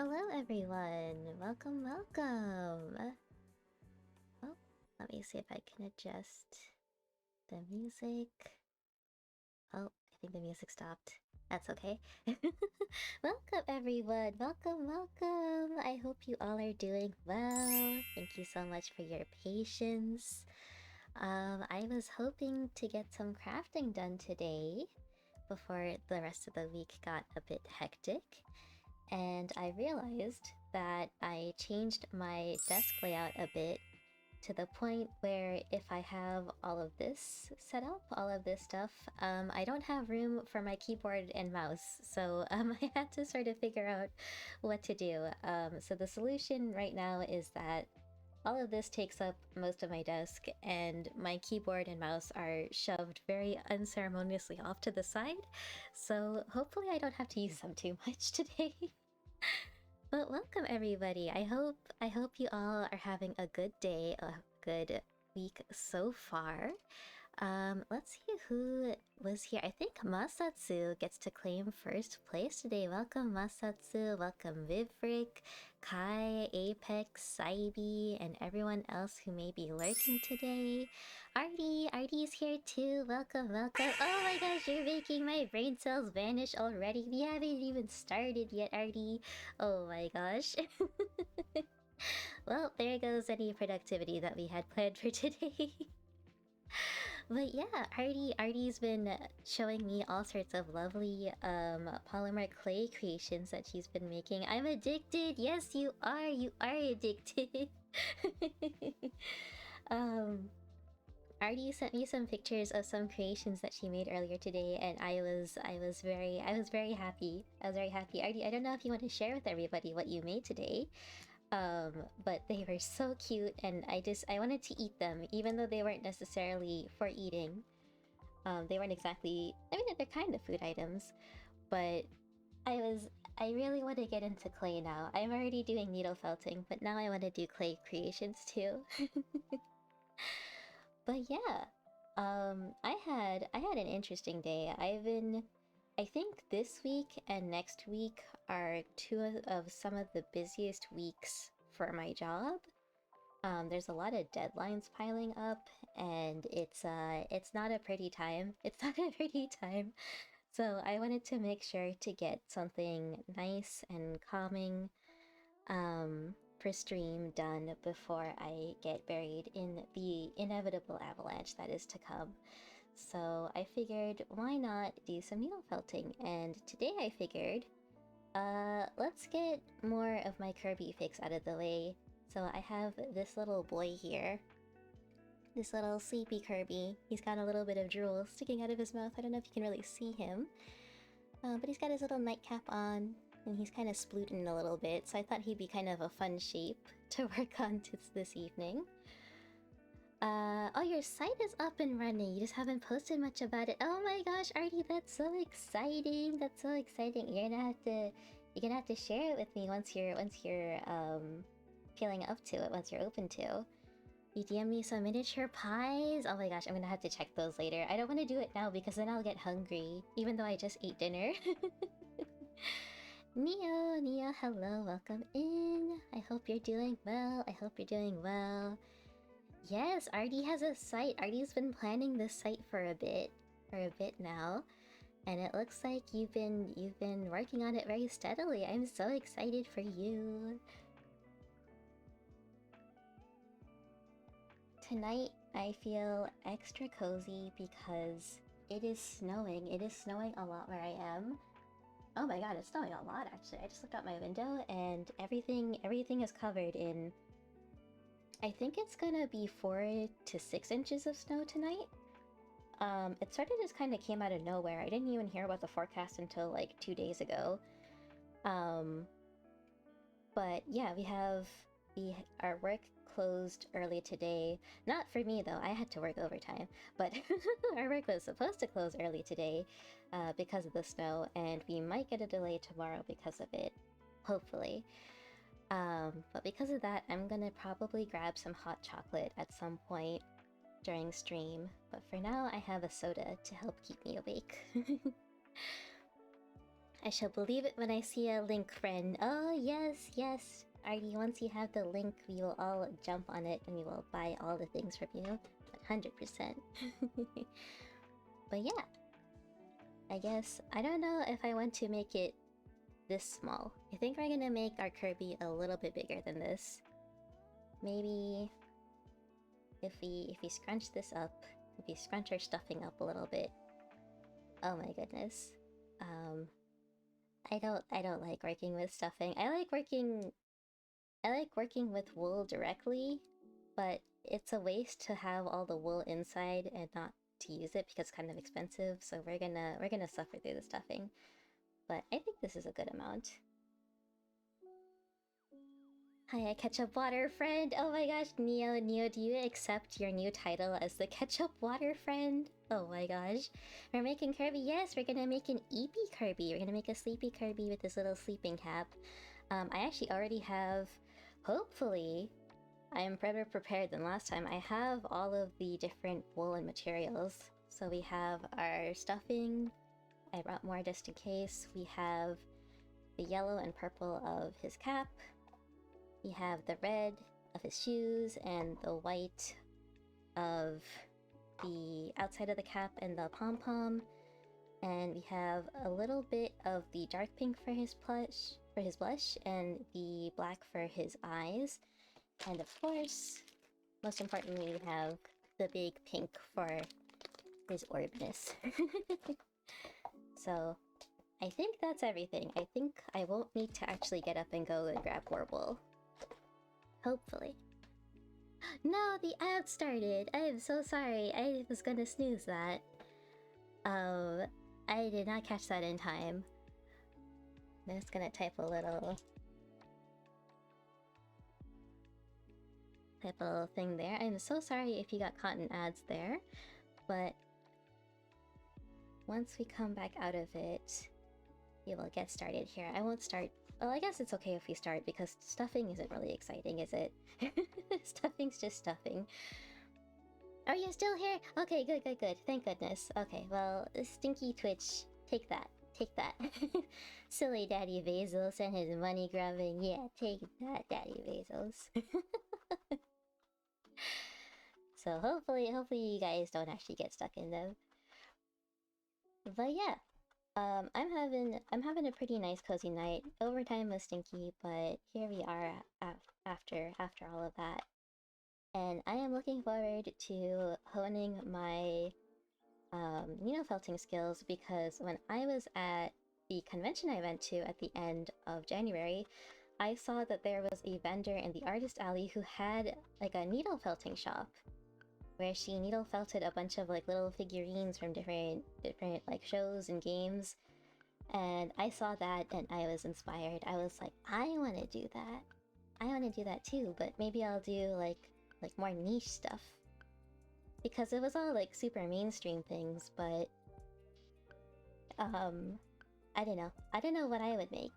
Hello everyone! Welcome, welcome! Oh, let me see if I can adjust the music. Oh, I think the music stopped. That's okay. Welcome everyone! Welcome, welcome! I hope you all are doing well. Thank you so much for your patience. I was hoping to get some crafting done today before the rest of the week got a bit hectic. And I realized that I changed my desk layout a bit to the point where if I have all of this set up, all of this stuff, I don't have room for my keyboard and mouse. So I had to sort of figure out what to do. So the solution right now is that all of this takes up most of my desk, and my keyboard and mouse are shoved very unceremoniously off to the side. So hopefully I don't have to use them too much today. But welcome everybody. I hope you all are having a good day, a good week so far. Let's see who was here. I think Masatsu gets to claim first place today. Welcome Masatsu, welcome Vivrick, Kai, Apex, Saibi, and everyone else who may be lurking today. Artie's here too. Welcome, welcome. Oh my gosh, you're making my brain cells vanish already. We haven't even started yet, Artie. Oh my gosh. Well, there goes any productivity that we had planned for today. But yeah, Artie's been showing me all sorts of lovely polymer clay creations that she's been making. I'm addicted! Yes, you are addicted! Artie sent me some pictures of some creations that she made earlier today, and I was very happy. I was very happy. Artie, I don't know if you want to share with everybody what you made today. But they were so cute, and I wanted to eat them, even though they weren't necessarily for eating. They weren't exactly, I mean, they're kind of food items, but I really want to get into clay now. I'm already doing needle felting, but now I want to do clay creations too. But yeah, I had an interesting day. I think this week and next week are two of some of the busiest weeks for my job. There's a lot of deadlines piling up, and it's not a pretty time. It's not a pretty time. So I wanted to make sure to get something nice and calming for stream done before I get buried in the inevitable avalanche that is to come. So I figured, why not do some needle felting? And today I figured, let's get more of my Kirby fix out of the way. So I have this little boy here. This little sleepy Kirby. He's got a little bit of drool sticking out of his mouth. I don't know if you can really see him. But he's got his little nightcap on, and he's kind of splooting a little bit, so I thought he'd be kind of a fun shape to work on this evening. Oh, your site is up and running. You just haven't posted much about it. Oh my gosh, Artie, that's so exciting. That's so exciting. You're gonna have to share it with me once you're feeling up to it, once you're open to. You DM me some miniature pies? Oh my gosh, I'm gonna have to check those later. I don't want to do it now because then I'll get hungry, even though I just ate dinner. Neo, hello, welcome in. I hope you're doing well. I hope you're doing well. Yes, Artie has a site. Artie's been planning this site for a bit now, and it looks like you've been working on it very steadily. I'm so excited for you. Tonight, I feel extra cozy because it is snowing. It is snowing a lot where I am. Oh my god, it's snowing a lot actually. I just looked out my window and everything is covered in... I think it's gonna be 4 to 6 inches of snow tonight. It sort of just kind of came out of nowhere. I didn't even hear about the forecast until like 2 days ago. But yeah, our work closed early today. Not for me though, I had to work overtime. But our work was supposed to close early today because of the snow, and we might get a delay tomorrow because of it. Hopefully. But because of that, I'm gonna probably grab some hot chocolate at some point during stream. But for now, I have a soda to help keep me awake. I shall believe it when I see a link, friend. Oh, yes, yes. Artie, once you have the link, we will all jump on it and we will buy all the things from you. 100%. But yeah. I guess, I don't know if I want to make it this small. I think we're gonna make our Kirby a little bit bigger than this. Maybe if we scrunch this up, if we scrunch our stuffing up a little bit. Oh my goodness. I don't like working with stuffing. I like working with wool directly, but it's a waste to have all the wool inside and not to use it because it's kind of expensive, so we're gonna suffer through the stuffing. But I think this is a good amount. Hi, ketchup water friend. Oh my gosh, Neo, do you accept your new title as the ketchup water friend? Oh my gosh. We're making Kirby. Yes, we're gonna make an Eepy Kirby. We're gonna make a sleepy Kirby with this little sleeping cap. I actually already have, hopefully, I am better prepared than last time. I have all of the different woolen materials. So we have our stuffing. I brought more just in case. We have the yellow and purple of his cap. We have the red of his shoes and the white of the outside of the cap and the pom-pom. And we have a little bit of the dark pink for his blush, and the black for his eyes. And of course, most importantly, we have the big pink for his orbness. So, I think that's everything. I think I won't need to actually get up and go and grab Warble. Hopefully. No, the ad started! I am so sorry. I was gonna snooze that. I did not catch that in time. I'm just gonna type a little thing there. I'm so sorry if you got caught in ads there, but once we come back out of it, we will get started here. I won't start. Well, I guess it's okay if we start because stuffing isn't really exciting, is it? Stuffing's just stuffing. Are you still here? Okay, good. Thank goodness. Okay, well, Stinky Twitch, take that. Take that. Silly Daddy Bezos and his money grubbing. Yeah, take that, Daddy Bezos. So hopefully you guys don't actually get stuck in them. But yeah. I'm having a pretty nice cozy night. Overtime was stinky, but here we are after all of that. And I am looking forward to honing my needle felting skills because when I was at the convention I went to at the end of January, I saw that there was a vendor in the artist alley who had like a needle felting shop where she needle felted a bunch of like little figurines from different like shows and games. And I saw that and I was inspired. I was like, I want to do that. I want to do that too, but maybe I'll do like more niche stuff. Because it was all like super mainstream things, but I don't know. I don't know what I would make.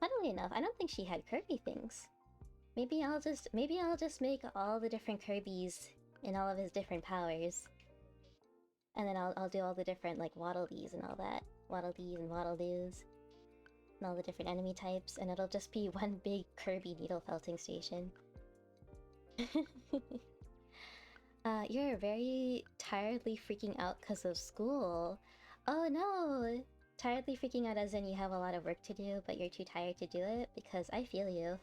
Funnily enough, I don't think she had Kirby things. Maybe I'll just make all the different Kirbys in all of his different powers. And then I'll do all the different like Waddle Dees and all that. Waddle Dees and Waddle Doos. And all the different enemy types, and it'll just be one big Kirby needle felting station. You're very tiredly freaking out because of school. Oh no! Tiredly freaking out as in you have a lot of work to do, but you're too tired to do it? Because I feel you.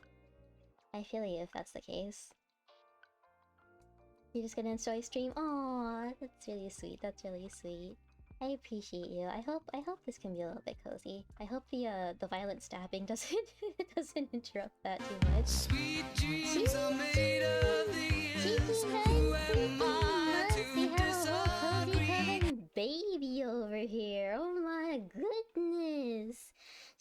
I feel you if that's the case. You're just gonna enjoy stream? Aww, that's really sweet, that's really sweet. I appreciate you. I hope this can be a little bit cozy. I hope the violent stabbing doesn't interrupt that too much. Sweet dreams are made of these. Who am I to disagree? Baby over here. Oh my goodness.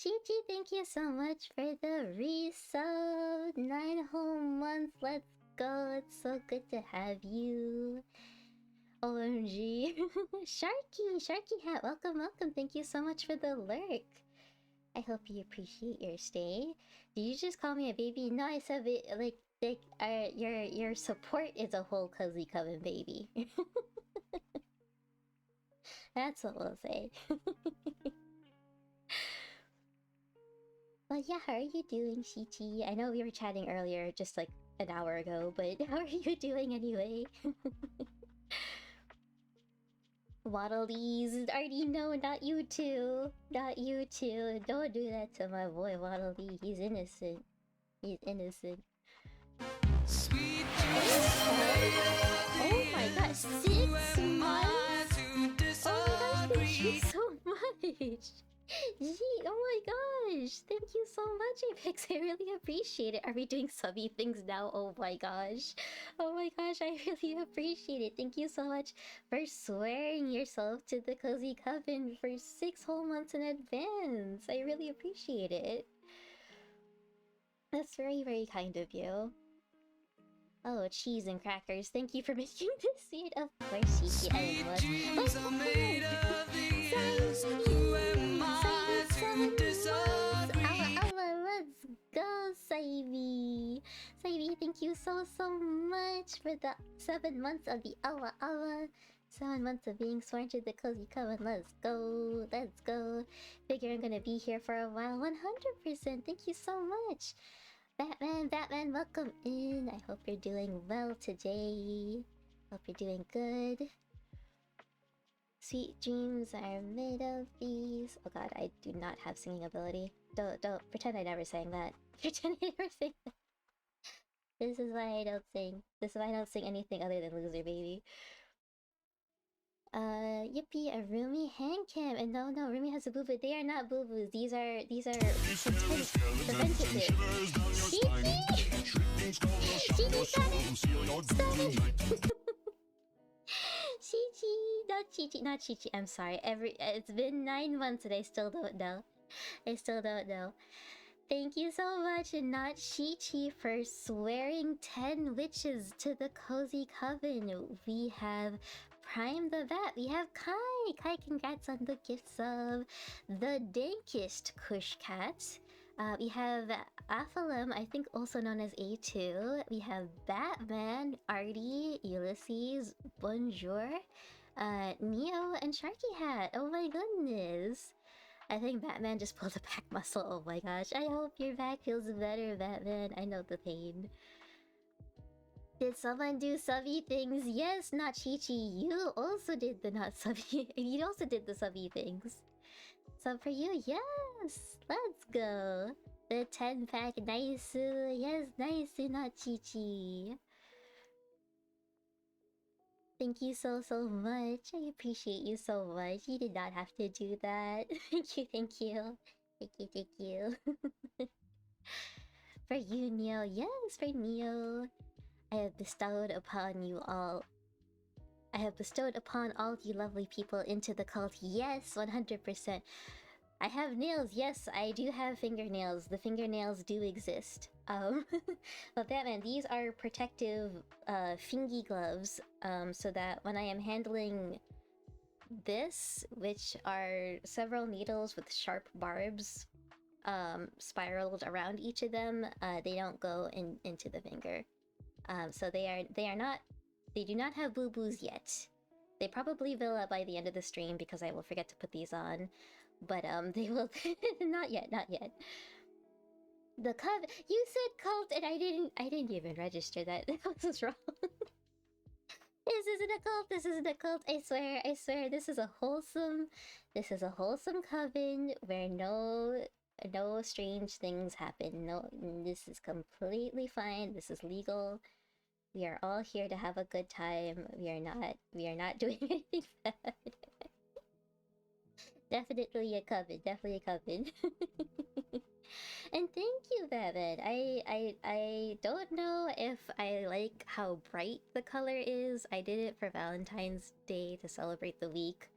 Chi-Chi, thank you so much for the resub. 9 whole months. Let's go. It's so good to have you. OMG. Sharky hat, welcome. Thank you so much for the lurk. I hope you appreciate your stay. Did you just call me a baby? No, I said it like your support is a whole cozy coven baby. That's what we'll say. But yeah, how are you doing, Shichi? I know we were chatting earlier, just like an hour ago, but how are you doing anyway? Waddledees, already no, not you too. Not you too. Don't do that to my boy Waddledee. He's innocent. He's innocent. Sweet oh my gosh, 6 months? Oh my gosh, thank you so much. Gee, oh my gosh, thank you so much, Apex. I really appreciate it. Are we doing subby things now? Oh my gosh. Oh my gosh, I really appreciate it. Thank you so much for swearing yourself to the Cozy Coven for 6 whole months in advance. I really appreciate it. That's very, very kind of you. Oh, cheese and crackers. Thank you for making this sweet. Of course, Shiki, I was. Let's go, Saibi. Saibi, thank you so much for the 7 months of the Awa Awa. 7 months of being sworn to the Cozy Coven. Let's go. Let's go. Figure I'm gonna be here for a while. 100%. Thank you so much. Batman, welcome in. I hope you're doing well today. Hope you're doing good. Sweet dreams are made of these. Oh god, I do not have singing ability. Don't pretend I never sang that. Pretend I never sang that. This is why I don't sing. This is why I don't sing anything other than Loser Baby. Yippee, a Rumi hand cam, and no, Rumi has a boo boo. They are not boo boos. These are preventative. Chichi, not Chichi. I'm sorry. It's been 9 months and I still don't know. Thank you so much, and not Chichi, for swearing 10 witches to the Cozy Coven. We have Prime the Bat. We have Kai. Kai, congrats on the gift sub. The Dankest Kush Cat. We have Aphalum, I think also known as A2. We have Batman, Artie, Ulysses, Bonjour, Neo, and Sharky Hat. Oh my goodness. I think Batman just pulled a back muscle. Oh my gosh. I hope your back feels better, Batman. I know the pain. Did someone do subby things? Yes, not Chi-Chi. You also did the not subby. You also did the subby things. So for you, yes! Let's go! The 10-pack, nice. Yes, nice, not Chi-Chi. Thank you so much. I appreciate you so much. You did not have to do that. Thank you. Thank you. For you, Neo. Yes, for Neo. I have bestowed upon all you lovely people into the cult. Yes, 100%. I have nails. Yes, I do have fingernails. The fingernails do exist. But Batman, these are protective fingy gloves, so that when I am handling this, which are several needles with sharp barbs spiraled around each of them, they don't go into the finger. So they do not have boo-boos yet. They probably will by the end of the stream because I will forget to put these on. But they will not yet. The cub, you said cult and I didn't even register that. That was wrong. This isn't a cult. I swear this is a wholesome coven where no strange things happen. No, this is completely fine. This is legal. We are all here to have a good time. We are not doing anything bad. Definitely a coven. And thank you, Batman. I don't know if I like how bright the color is. I did it for Valentine's Day to celebrate the week.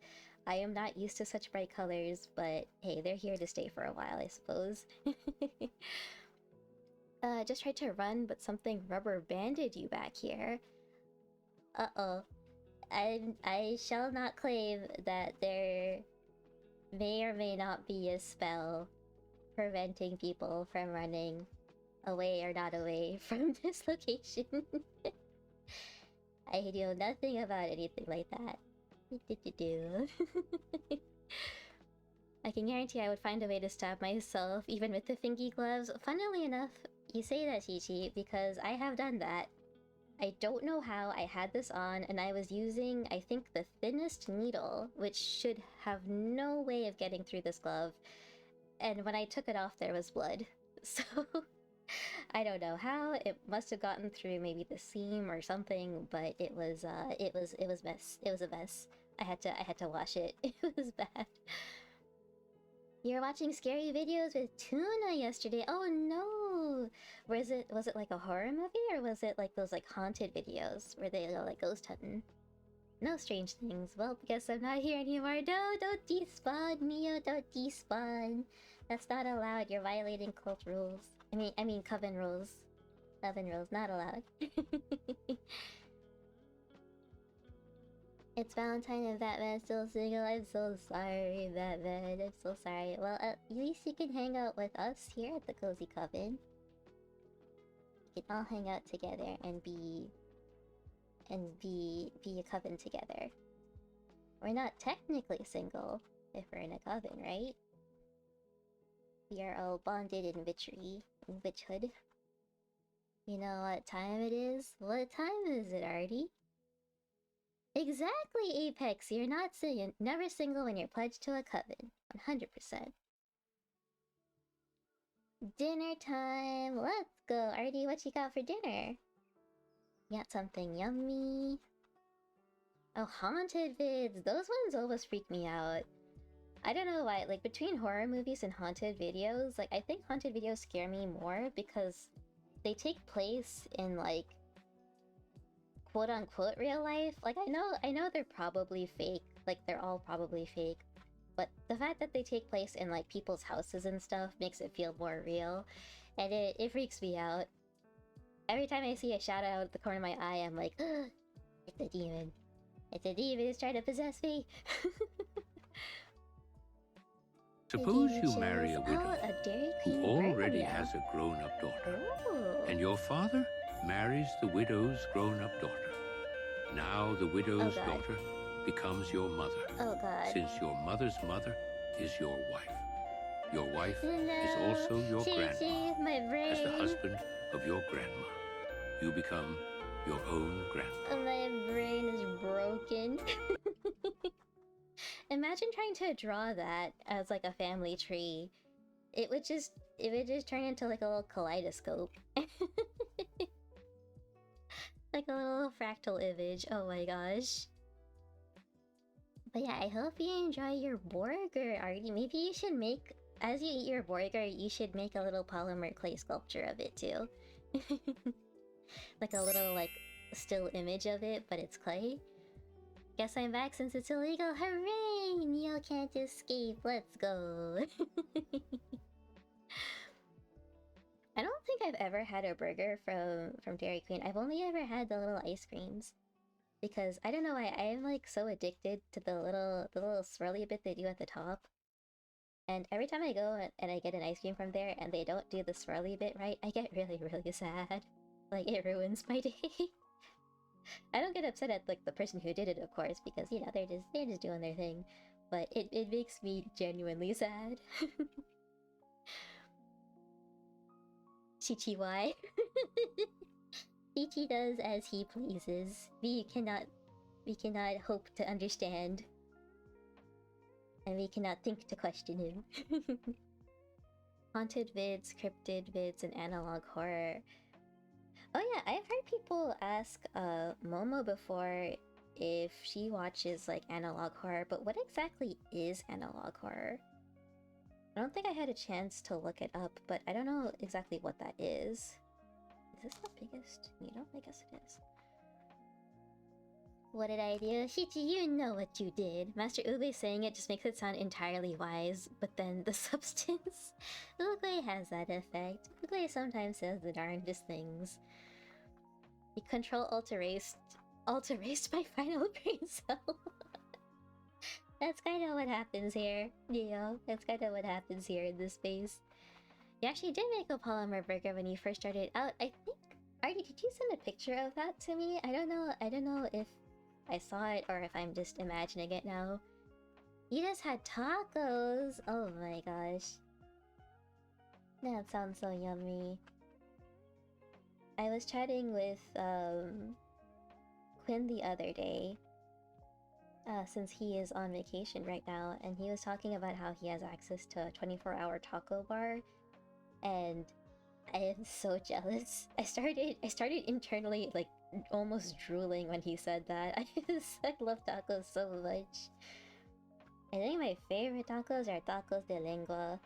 I am not used to such bright colors, but hey, they're here to stay for a while, I suppose. Just tried to run, but something rubber banded you back here. Uh-oh. I shall not claim that there may or may not be a spell preventing people from running away or not away from this location. I know nothing about anything like that. I can guarantee I would find a way to stab myself, even with the fingy gloves. Funnily enough, you say that, Chi-Chi, because I have done that. I don't know how. I had this on, and I was using, I think, the thinnest needle, which should have no way of getting through this glove. And when I took it off, there was blood. So I don't know how. It must have gotten through maybe the seam or something, but it was mess. It was a mess. I had to wash it. It was bad. You were watching scary videos with Tuna yesterday. Oh no! Was it like a horror movie, or was it like those like haunted videos where they go like ghost hunting? No strange things. Well, guess I'm not here anymore. No, don't despawn, Mio. Don't despawn. That's not allowed. You're violating cult rules. I mean coven rules. Coven rules not allowed. It's Valentine and Batman still single. I'm so sorry, Batman. I'm so sorry. Well, at least you can hang out with us here at the Cozy Coven. We can all hang out together and be a coven together. We're not technically single if we're in a coven, right? We are all bonded in witchery, in witchhood. You know what time it is? What time is it, Artie? Exactly, Apex. You're not never single when you're pledged to a coven. 100%. Dinner time. Let's go. Artie, what you got for dinner? You got something yummy? Oh, haunted vids. Those ones always freak me out. I don't know why. Like, between horror movies and haunted videos, like, I think haunted videos scare me more because they take place in, like, quote-unquote real life. Like, I know they're probably fake. Like, they're all probably fake. But the fact that they take place in, like, people's houses and stuff makes it feel more real. And it freaks me out. Every time I see a shadow out of the corner of my eye, I'm like, it's a demon. It's a demon who's trying to possess me. Suppose you marry a widow who already has a grown-up daughter. Ooh. And your father marries the widow's grown-up daughter. Now the widow's daughter becomes your mother. Oh god. Since your mother's mother is your wife. Your wife is also your grandma. My brain. As the husband of your grandma, you become your own grandma. My brain is broken. Imagine trying to draw that as like a family tree. It would just turn into like a little kaleidoscope. Like a little fractal image. Oh my gosh. But yeah, I hope you enjoy your burger, Artie. Maybe you should make, as you eat your burger, you should make a little polymer clay sculpture of it too. Like a little like still image of it, but it's clay. Guess I'm back since it's illegal. Hooray! Neo can't escape. Let's go. I don't think I've ever had a burger from Dairy Queen. I've only ever had the little ice creams. Because I don't know why I'm like so addicted to the little swirly bit they do at the top. And every time I go and I get an ice cream from there and they don't do the swirly bit right, I get really, really sad. Like, it ruins my day. I don't get upset at like the person who did it, of course, because you know they're just doing their thing. But it makes me genuinely sad. Chi-Chi, why? Chi-Chi does as he pleases. We cannot hope to understand. And we cannot think to question him. Haunted vids, cryptid vids, and analog horror. Oh yeah, I've heard people ask Momo before if she watches like analog horror, but what exactly is analog horror? I don't think I had a chance to look it up, but I don't know exactly what that is. Is this the biggest needle? I guess it is. What did I do? Shichi, you know what you did. Master Ube saying it just makes it sound entirely wise, but then the substance... Ube has that effect. Ube sometimes says the darndest things. You control alt-erased my final brain cell. That's kind of what happens here, Neo. That's kind of what happens here in this space. You actually did make a polymer burger when you first started out. I think... Artie, did you send a picture of that to me? I don't know if I saw it or if I'm just imagining it now. You just had tacos? Oh my gosh. That sounds so yummy. I was chatting with Quinn the other day, since he is on vacation right now, and he was talking about how he has access to a 24-hour taco bar, and I am so jealous. I started internally like almost drooling when he said that. I love tacos so much. I think my favorite tacos are tacos de lengua.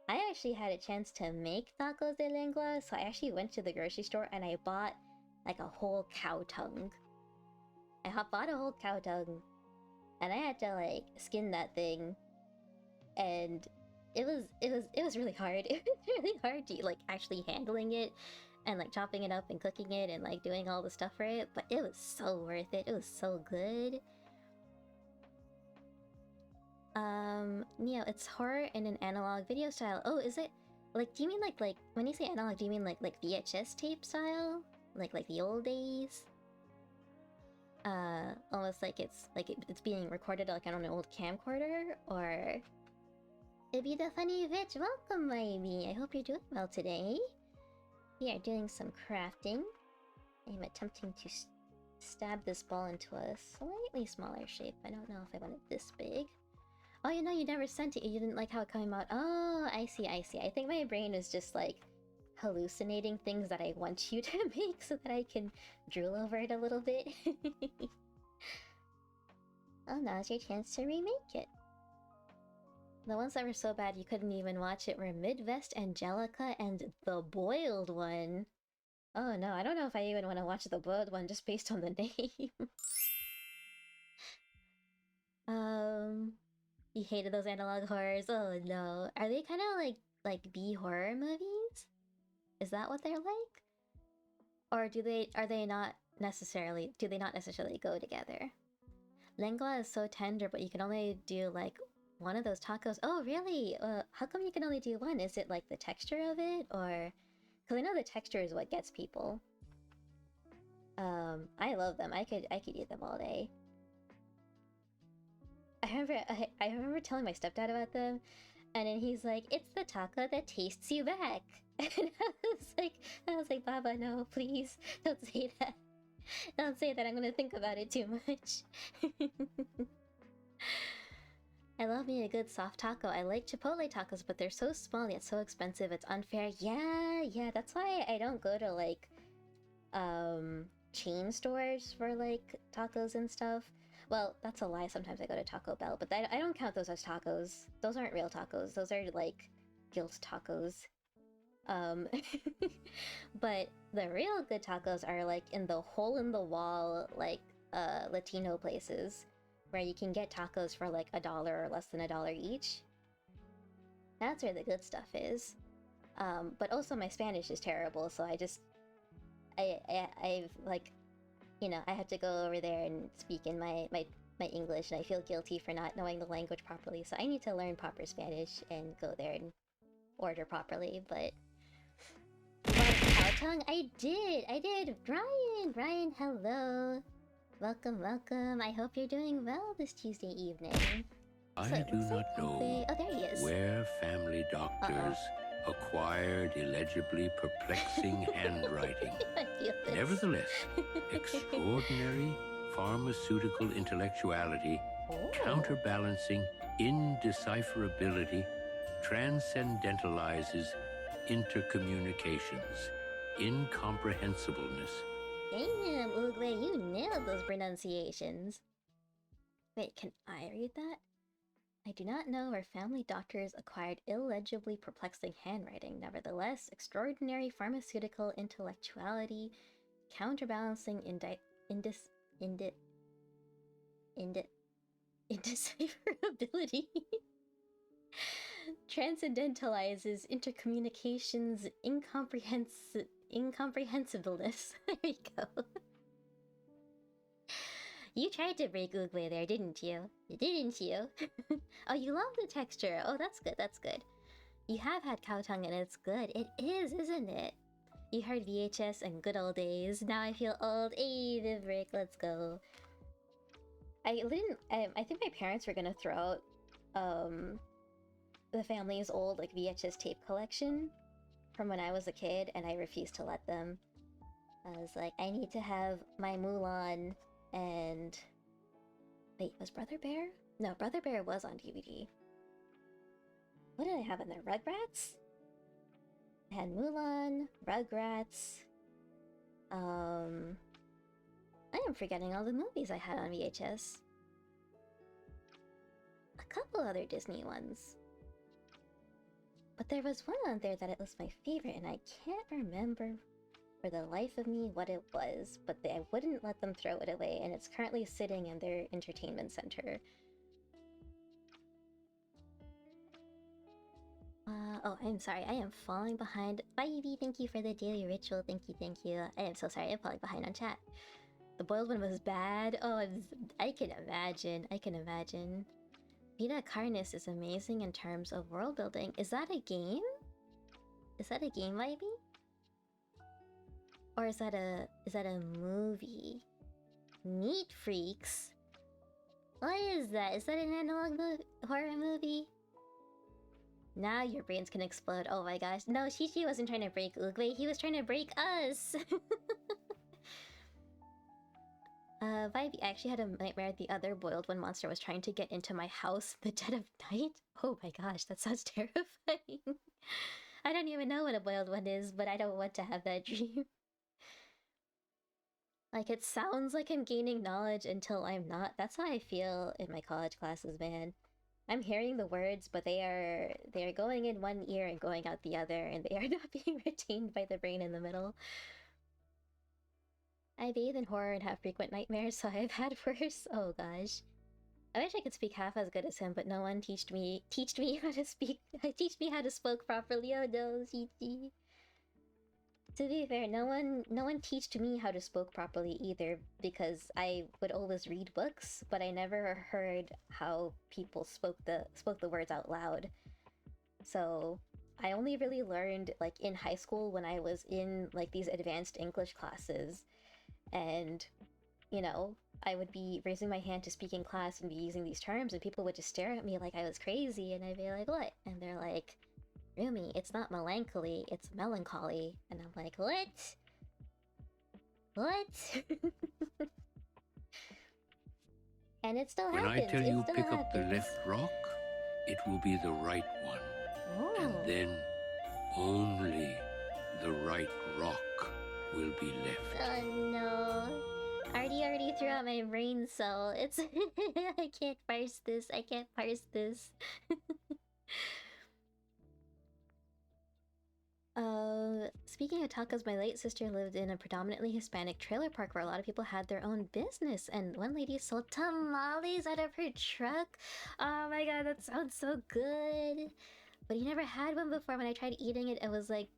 I actually had a chance to make tacos de lengua, so I actually went to the grocery store and I bought like a whole cow tongue. Bought a whole cow tongue, and I had to like skin that thing, and it was really hard. It was really hard to like actually handling it and like chopping it up and cooking it and like doing all the stuff for it, but it was so worth it. It was so good. Neo, it's horror in an analog video style. Oh, is it? Like, do you mean like when you say analog, do you mean like VHS tape style? Like the old days? Almost like it's being recorded like on an old camcorder, or... It'd be the funny bitch. Welcome, Ivy. I hope you're doing well today. We are doing some crafting. I'm attempting to stab this ball into a slightly smaller shape. I don't know if I want it this big. Oh, you know, you never sent it. You didn't like how it came out. Oh, I see. I think my brain is just like hallucinating things that I want you to make so that I can drool over it a little bit. Oh, now's your chance to remake it. The ones that were so bad you couldn't even watch it were Midwest Angelica and The Boiled One. Oh no, I don't know if I even want to watch The Boiled One just based on the name. You hated those analog horrors? Oh no. Are they kind of like B horror movies? Is that what they're like? Or do they not necessarily go together? Lengua is so tender, but you can only do like one of those tacos. Oh really? How come you can only do one? Is it like the texture of it, or... Because I know the texture is what gets people. I love them. I could eat them all day. I remember telling my stepdad about them, and then he's like, "It's the taco that tastes you back." And I was like, "Baba, no, please, don't say that. Don't say that. I'm gonna think about it too much." I love me a good soft taco. I like Chipotle tacos, but they're so small yet so expensive. It's unfair. Yeah, that's why I don't go to like chain stores for like tacos and stuff. Well, that's a lie. Sometimes I go to Taco Bell, but I don't count those as tacos. Those aren't real tacos. Those are like guilt tacos. But the real good tacos are like in the hole-in-the-wall like Latino places, where you can get tacos for like $1 or less than $1 each. That's where the good stuff is. But also my Spanish is terrible, so I've like, you know, I have to go over there and speak in my English, and I feel guilty for not knowing the language properly, so I need to learn proper Spanish and go there and order properly. But cow tongue? I did! Ryan, hello! Welcome. I hope you're doing well this Tuesday evening. I do not know oh, there he is. where family doctors acquired illegibly perplexing handwriting. Nevertheless, extraordinary pharmaceutical intellectuality, counterbalancing indecipherability, transcendentalizes intercommunications, incomprehensibleness. Damn, Ugle, you nailed those pronunciations. Wait, can I read that? I do not know where family doctors acquired illegibly perplexing handwriting. Nevertheless, extraordinary pharmaceutical intellectuality, counterbalancing indecipherability, transcendentalizes intercommunications incomprehensibleness. There we go. You tried to break Oogway there, didn't you? Didn't you? Oh, you love the texture. Oh, that's good. You have had cow tongue and it's good. It is, isn't it? You heard VHS and good old days. Now I feel old. Hey, Vivrick, let's go. I didn't. I think my parents were gonna throw out the family's old like VHS tape collection from when I was a kid, and I refused to let them. I was like, I need to have my Mulan and wait, was Brother Bear? No, Brother Bear was on DVD. What did I have in there? Rugrats? I had Mulan, Rugrats. I am forgetting all the movies I had on VHS. A couple other Disney ones. But there was one on there that it was my favorite, and I can't remember for the life of me what it was, but I wouldn't let them throw it away, and it's currently sitting in their entertainment center. Oh, I'm sorry, I am falling behind. Bye, Eepy, thank you for the daily ritual, thank you, thank you. I am so sorry, I'm falling behind on chat. The boiled one was bad. Oh, I can imagine, I can imagine. Vita Carnis is amazing in terms of world building. Is that a game? Is that a game, Ivy? Or is that a movie? Neat Freaks? What is that? Is that an analog horror movie? Now your brains can explode. Oh my gosh. No, Shishi wasn't trying to break Oogway. He was trying to break us! Vibe, I actually had a nightmare the other boiled one monster was trying to get into my house in the dead of night. Oh my gosh, that sounds terrifying. I don't even know what a boiled one is, but I don't want to have that dream. Like, it sounds like I'm gaining knowledge until I'm not. That's how I feel in my college classes, man. I'm hearing the words, but they are going in one ear and going out the other, and they are not being retained by the brain in the middle. I bathe in horror and have frequent nightmares, so I've had worse. Oh gosh. I wish I could speak half as good as him, but no one teached me how to speak. Teach me how to spoke properly. Oh no, Shichi. To be fair, no one teached me how to spoke properly either, because I would always read books, but I never heard how people spoke the words out loud. So I only really learned like in high school when I was in like these advanced English classes, and you know, I would be raising my hand to speak in class and be using these terms, and people would just stare at me like I was crazy, and I'd be like, what? And they're like, Rumi, it's not melancholy, it's melancholy. And I'm like, what? What? And it still happens. When I tell you pick happens. up the left rock, it will be the right one. Oh. And then only the right rock will be left. Oh no. Already threw out my brain cell. It's I can't parse this. I can't parse this. Speaking of tacos, my late sister lived in a predominantly Hispanic trailer park where a lot of people had their own business, and one lady sold tamales out of her truck. Oh my god, that sounds so good. But you never had one before. When I tried eating it, it was like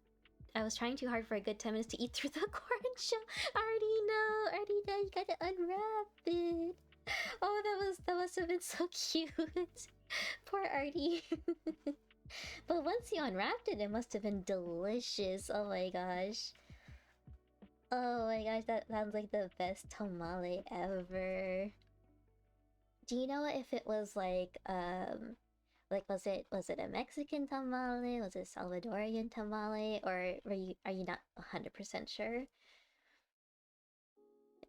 I was trying too hard for a good 10 minutes to eat through the corn shell. Already know, you gotta unwrap it. Oh, that must have been so cute. Poor Artie. But once you unwrapped it, it must have been delicious. Oh my gosh. Oh my gosh, that sounds like the best tamale ever. Do you know if it was like was it a Mexican tamale? Was it Salvadorian tamale? Or are you not 100% sure?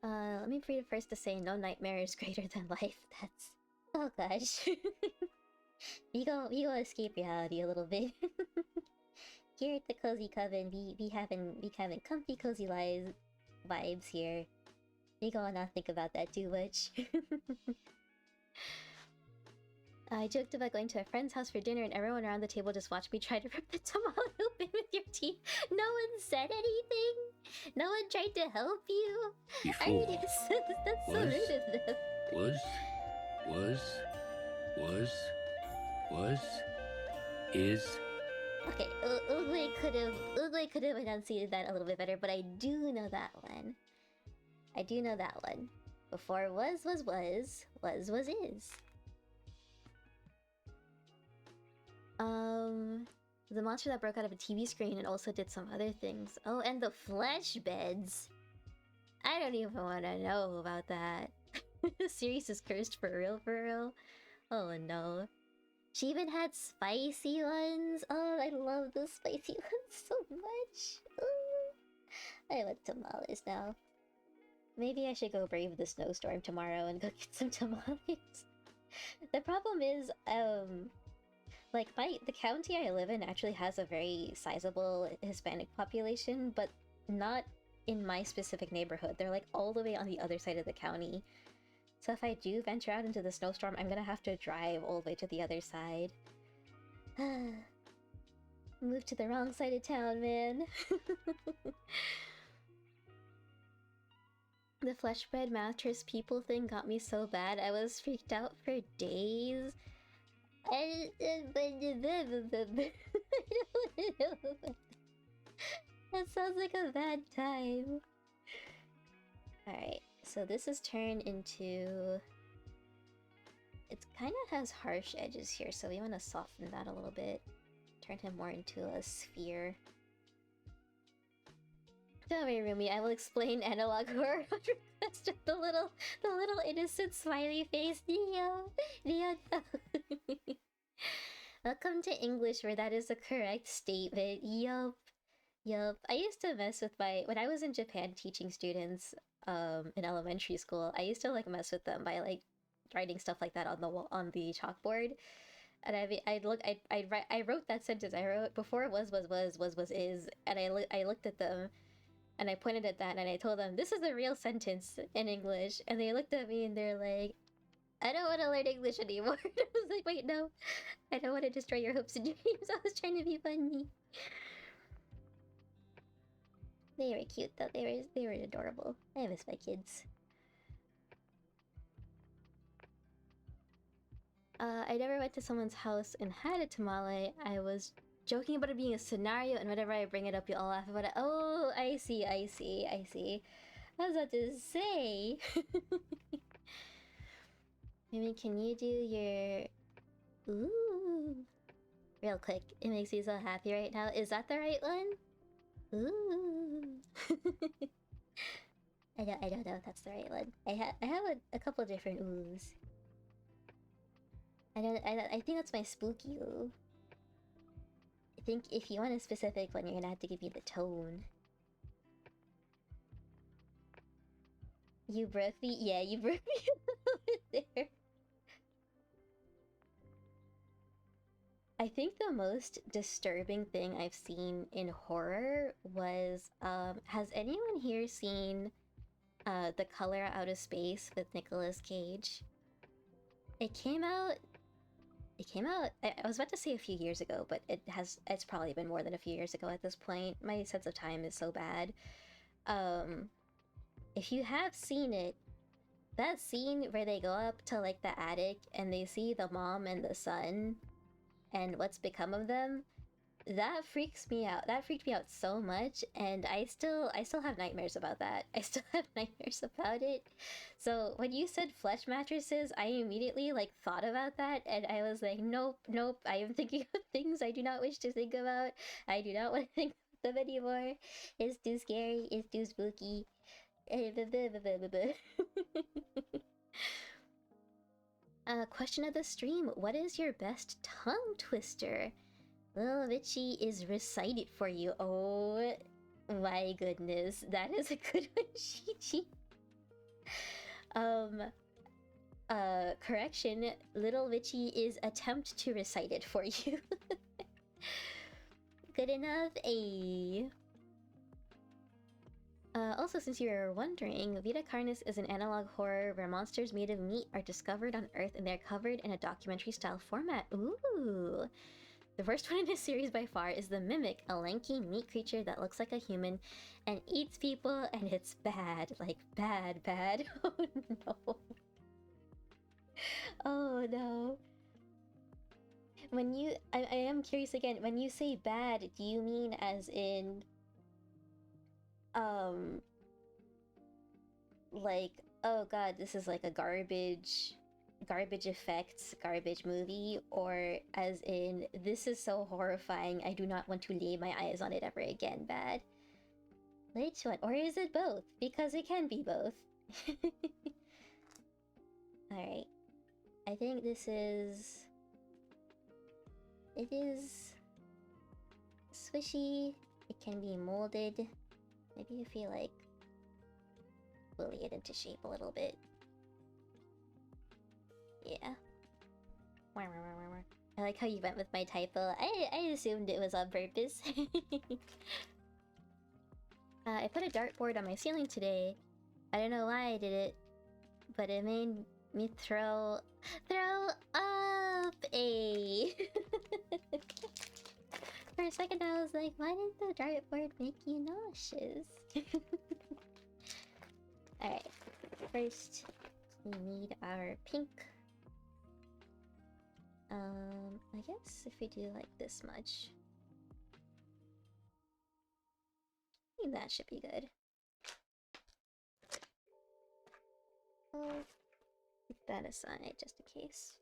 Let me be the first to say no nightmare is greater than life. That's... Oh gosh. we go escape reality a little bit. Here at the Cozy Coven, we having comfy cozy vibes here. We gonna not think about that too much. I joked about going to a friend's house for dinner, and everyone around the table just watched me try to rip the tamale open with your teeth. No one said anything. No one tried to help you. Before That's so rude of them. Is. Okay, Oogway could have enunciated that a little bit better, but I do know that one. I do know that one. Before was is. The monster that broke out of a TV screen and also did some other things. Oh, and the flesh beds. I don't even want to know about that. The series is cursed for real, for real. Oh no. She even had spicy ones. Oh, I love those spicy ones so much. Ooh. I want tamales now. Maybe I should go brave the snowstorm tomorrow and go get some tamales. The problem is, like the county I live in actually has a very sizable Hispanic population, but not in my specific neighborhood. They're like all the way on the other side of the county. So if I do venture out into the snowstorm, I'm gonna have to drive all the way to the other side. Moved to the wrong side of town, man. The flesh bread mattress people thing got me so bad, I was freaked out for days. That sounds like a bad time. Alright, so this is turned into... It kind of has harsh edges here, so we want to soften that a little bit. Turn him more into a sphere. Don't worry, Rumi, I will explain analog horror on request with the little innocent smiley face. Neo! Neo, no. Welcome to English, where that is the correct statement. Yup. Yup. I used to mess with when I was in Japan teaching students in elementary school, I used to like mess with them by like writing stuff like that on the wall, on the chalkboard. And I wrote that sentence. I wrote before it was, is, and I looked at them and I pointed at that and I told them, this is a real sentence in English. And they looked at me and they're like, I don't want to learn English anymore. I was like, wait, no. I don't want to destroy your hopes and dreams. I was trying to be funny. They were cute though. They were adorable. I miss my kids. I never went to someone's house and had a tamale. I was joking about it being a scenario, and whenever I bring it up, you all laugh about it. Oh, I see. I was about to say. Maybe can you do your... Ooh. Real quick. It makes me so happy right now. Is that the right one? Ooh. I don't know if that's the right one. I have a couple different oohs. I think that's my spooky ooh. I think if you want a specific one, you're gonna have to give me the tone. You broke me? Yeah, you broke me a little bit there. I think the most disturbing thing I've seen in horror was, has anyone here seen The Color Out of Space with Nicolas Cage? It came out, I was about to say a few years ago, but it's probably been more than a few years ago at this point. My sense of time is so bad. If you have seen it, that scene where they go up to like the attic and they see the mom and the son and what's become of them, that freaks me out. That freaked me out so much, and I still have nightmares about that. I still have nightmares about it. So when you said flesh mattresses, I immediately like thought about that, and I was like, nope. I am thinking of things I do not wish to think about. I do not want to think of them anymore. It's too scary. It's too spooky. Question of the stream: what is your best tongue twister? Little Richie is recited for you. Oh my goodness, that is a good one, Chi-Chi. Correction, Little Richie is attempt to recite it for you. Good enough, A. Also, since you were wondering, Vita Carnis is an analog horror where monsters made of meat are discovered on Earth and they're covered in a documentary-style format. Ooh! The worst one in this series by far is the Mimic, a lanky meat creature that looks like a human and eats people, and it's bad. Like, bad. Oh no. Oh no. When you... I am curious again, when you say bad, do you mean as in... like, oh god, this is like a garbage effects, garbage movie, or as in, this is so horrifying, I do not want to lay my eyes on it ever again, bad? Which one? Or is it both? Because it can be both. Alright. I think this is... It is... swishy. It can be molded. Maybe if you, like, bully it into shape a little bit. Yeah. I like how you went with my typo. I assumed it was on purpose. I put a dartboard on my ceiling today. I don't know why I did it, but it made me throw up a. For a second I was like, why didn't the dartboard make you nauseous? Alright, first we need our pink. I guess if we do like this much, I think that should be good. I'll keep that aside just in case.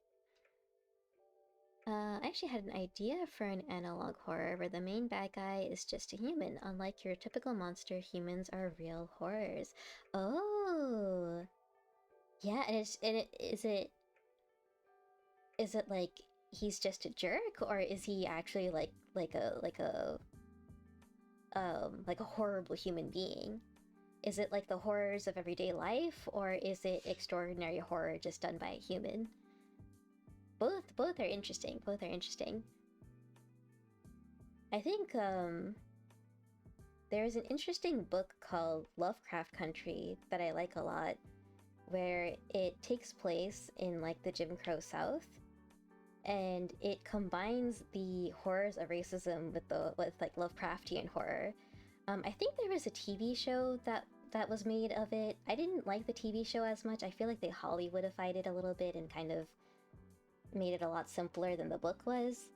I actually had an idea for an analog horror where the main bad guy is just a human. Unlike your typical monster, humans are real horrors. Oh, yeah, and is it like he's just a jerk, or is he actually like a horrible human being? Is it like the horrors of everyday life, or is it extraordinary horror just done by a human? Both are interesting. Both are interesting. I think there's an interesting book called Lovecraft Country that I like a lot, where it takes place in like the Jim Crow South, and it combines the horrors of racism with like Lovecraftian horror. I think there was a TV show that was made of it. I didn't like the TV show as much. I feel like they Hollywoodified it a little bit and kind of made it a lot simpler than the book was.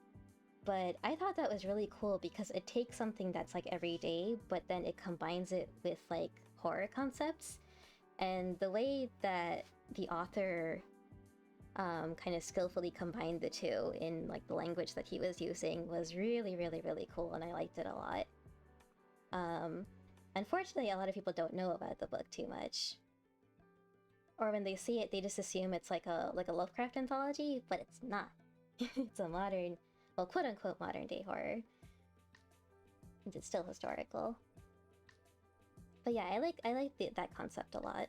But I thought that was really cool because it takes something that's like everyday, but then it combines it with like horror concepts. And the way that the author kind of skillfully combined the two in like the language that he was using was really, really, really cool, and I liked it a lot. Unfortunately, a lot of people don't know about the book too much. Or when they see it, they just assume it's like a Lovecraft anthology, but it's not. It's a modern, well, quote-unquote modern-day horror. It's still historical. But yeah, I like that concept a lot.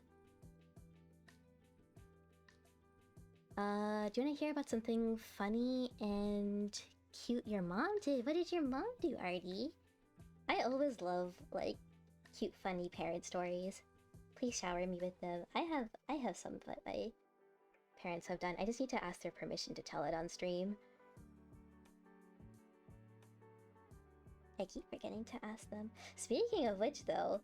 Do you want to hear about something funny and cute your mom did? What did your mom do, Artie? I always love, like, cute, funny parent stories. Please shower me with them. I have some that my parents have done. I just need to ask their permission to tell it on stream. I keep forgetting to ask them. Speaking of which, though,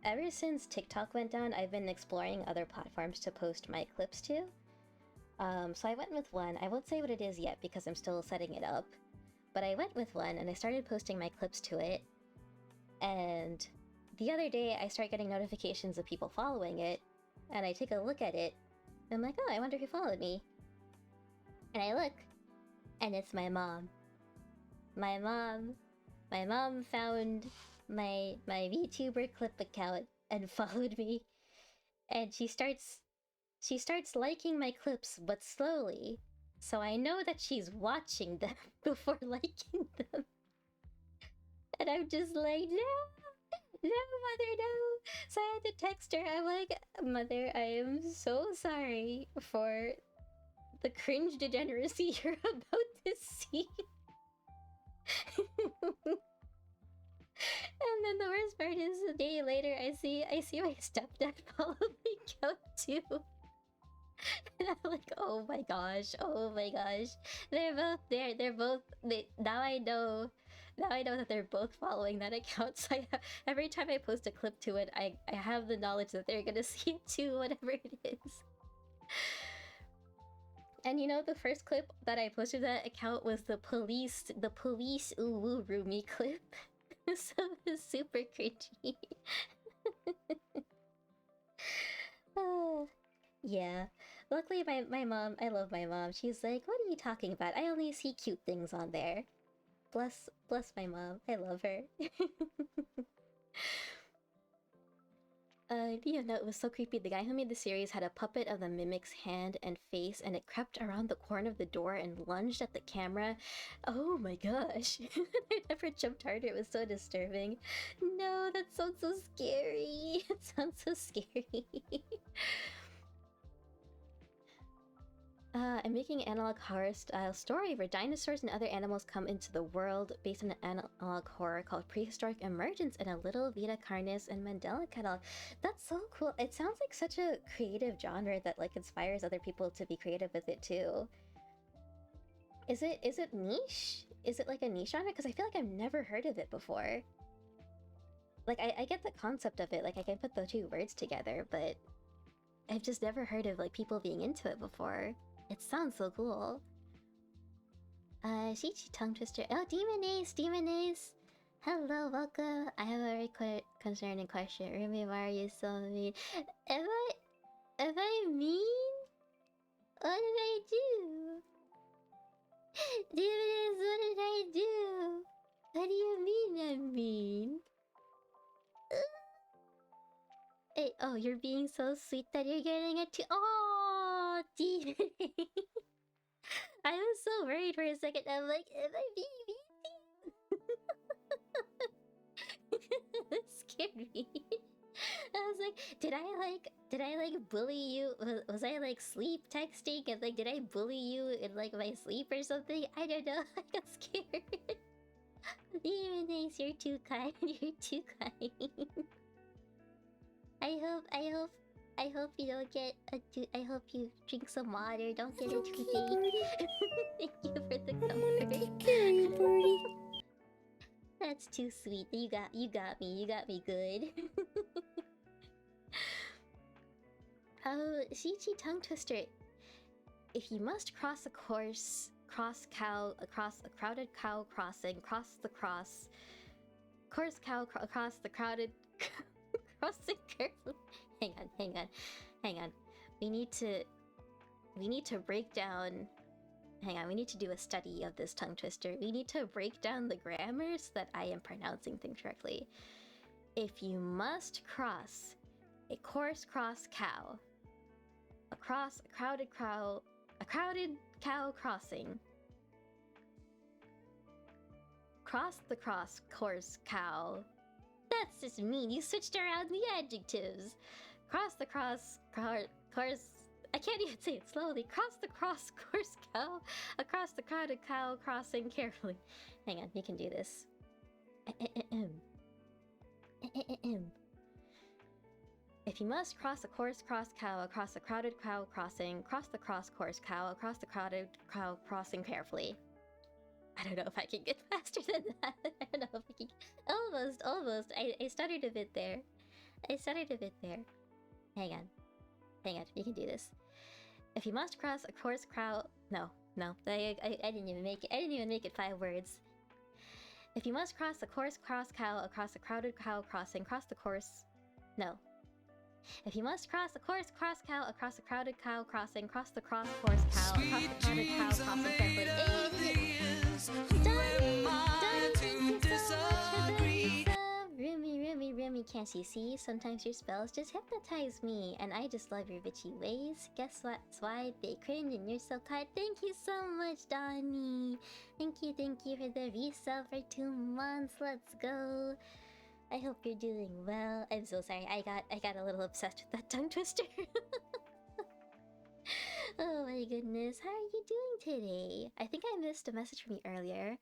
ever since TikTok went down, I've been exploring other platforms to post my clips to. So I went with one. I won't say what it is yet because I'm still setting it up. But I went with one and I started posting my clips to it. And the other day, I start getting notifications of people following it, and I take a look at it, and I'm like, oh, I wonder who followed me. And I look, and it's my mom. My mom found my VTuber clip account and followed me, and she starts liking my clips, but slowly, so I know that she's watching them before liking them. And I'm just like, no, mother, no. So I had to text her. I'm like, mother, I am so sorry for the cringe degeneracy you're about to see. And then the worst part is, a day later, I see my stepdad follow my account too. And I'm like, oh my gosh. They're both there. Now I know that they're both following that account. So every time I post a clip to it, I have the knowledge that they're gonna see it too, whatever it is. And you know, the first clip that I posted to that account was the police ooh woo roomy clip. So it was super cringy. Yeah. Luckily, my mom, I love my mom. She's like, what are you talking about? I only see cute things on there. Bless my mom. I love her. You know, it was so creepy. The guy who made the series had a puppet of the mimic's hand and face, and it crept around the corner of the door and lunged at the camera. Oh my gosh. I never jumped harder. It was so disturbing. No, that sounds so scary. It sounds so scary. I'm making an analog horror style story where dinosaurs and other animals come into the world based on an analog horror called Prehistoric Emergence in a Little Vita Carnes and Mandela catalog. That's so cool. It sounds like such a creative genre that like inspires other people to be creative with it too. Is it niche? Is it like a niche genre? Because I feel like I've never heard of it before. Like I get the concept of it, like I can put the two words together, but I've just never heard of like people being into it before. It sounds so cool. Shichi Tongue Twister. Oh, Demon Ace! Demon Ace! Hello, welcome. I have a very concerning question. Remy, why are you so mean? Am I mean? What did I do? Demon Ace, what did I do? What do you mean I'm mean? Hey, oh, you're being so sweet that you're getting it too. Oh, Demon. I was so worried for a second. I'm like, am I being mean? It scared me. I was like, did I like bully you? Was I like sleep texting and like did I bully you in like my sleep or something? I don't know. I got scared. Demon Ace, you're too kind. You're too kind. I hope you don't get I hope you drink some water. Don't get a toothache. Thank you for the comfort. That's too sweet. You got me. You got me good. Oh, Shichi Tongue Twister. If you must cross a course, across a crowded cow crossing, cross the cross. Course cow across the crowded crossing carefully. Hang on. We need to break down. Hang on, we need to do a study of this tongue twister. We need to break down the grammar so that I am pronouncing things correctly. If you must cross a cross cow across a crowded cow crossing. Cross the course cow. That's just mean. You switched around the adjectives. Cross the course. I can't even say it slowly. Cross the course cow across the crowded cow crossing carefully. Hang on, you can do this. If you must cross a course cow across a crowded cow crossing, cross the course cow across the crowded cow crossing carefully. I don't know if I can get faster than that. I don't know if I can. Almost. I stuttered a bit there. Hang on. You can do this. If you must cross a course crowd. No. I didn't even make it. I didn't even make it 5 words. If you must cross a course cow across a crowded cow crossing, cross the course. No. If you must cross a course cow across a crowded cow crossing, cross the course cow across the crowded cow crossing carefully. Rumi, can't you see? Sometimes your spells just hypnotize me, and I just love your bitchy ways. Guess what? That's why they cringe and you're so kind. Thank you so much, Donnie. Thank you for the resub for 2 months. Let's go. I hope you're doing well. I'm so sorry. I got a little obsessed with that tongue twister. Oh my goodness. How are you doing today? I think I missed a message from you earlier.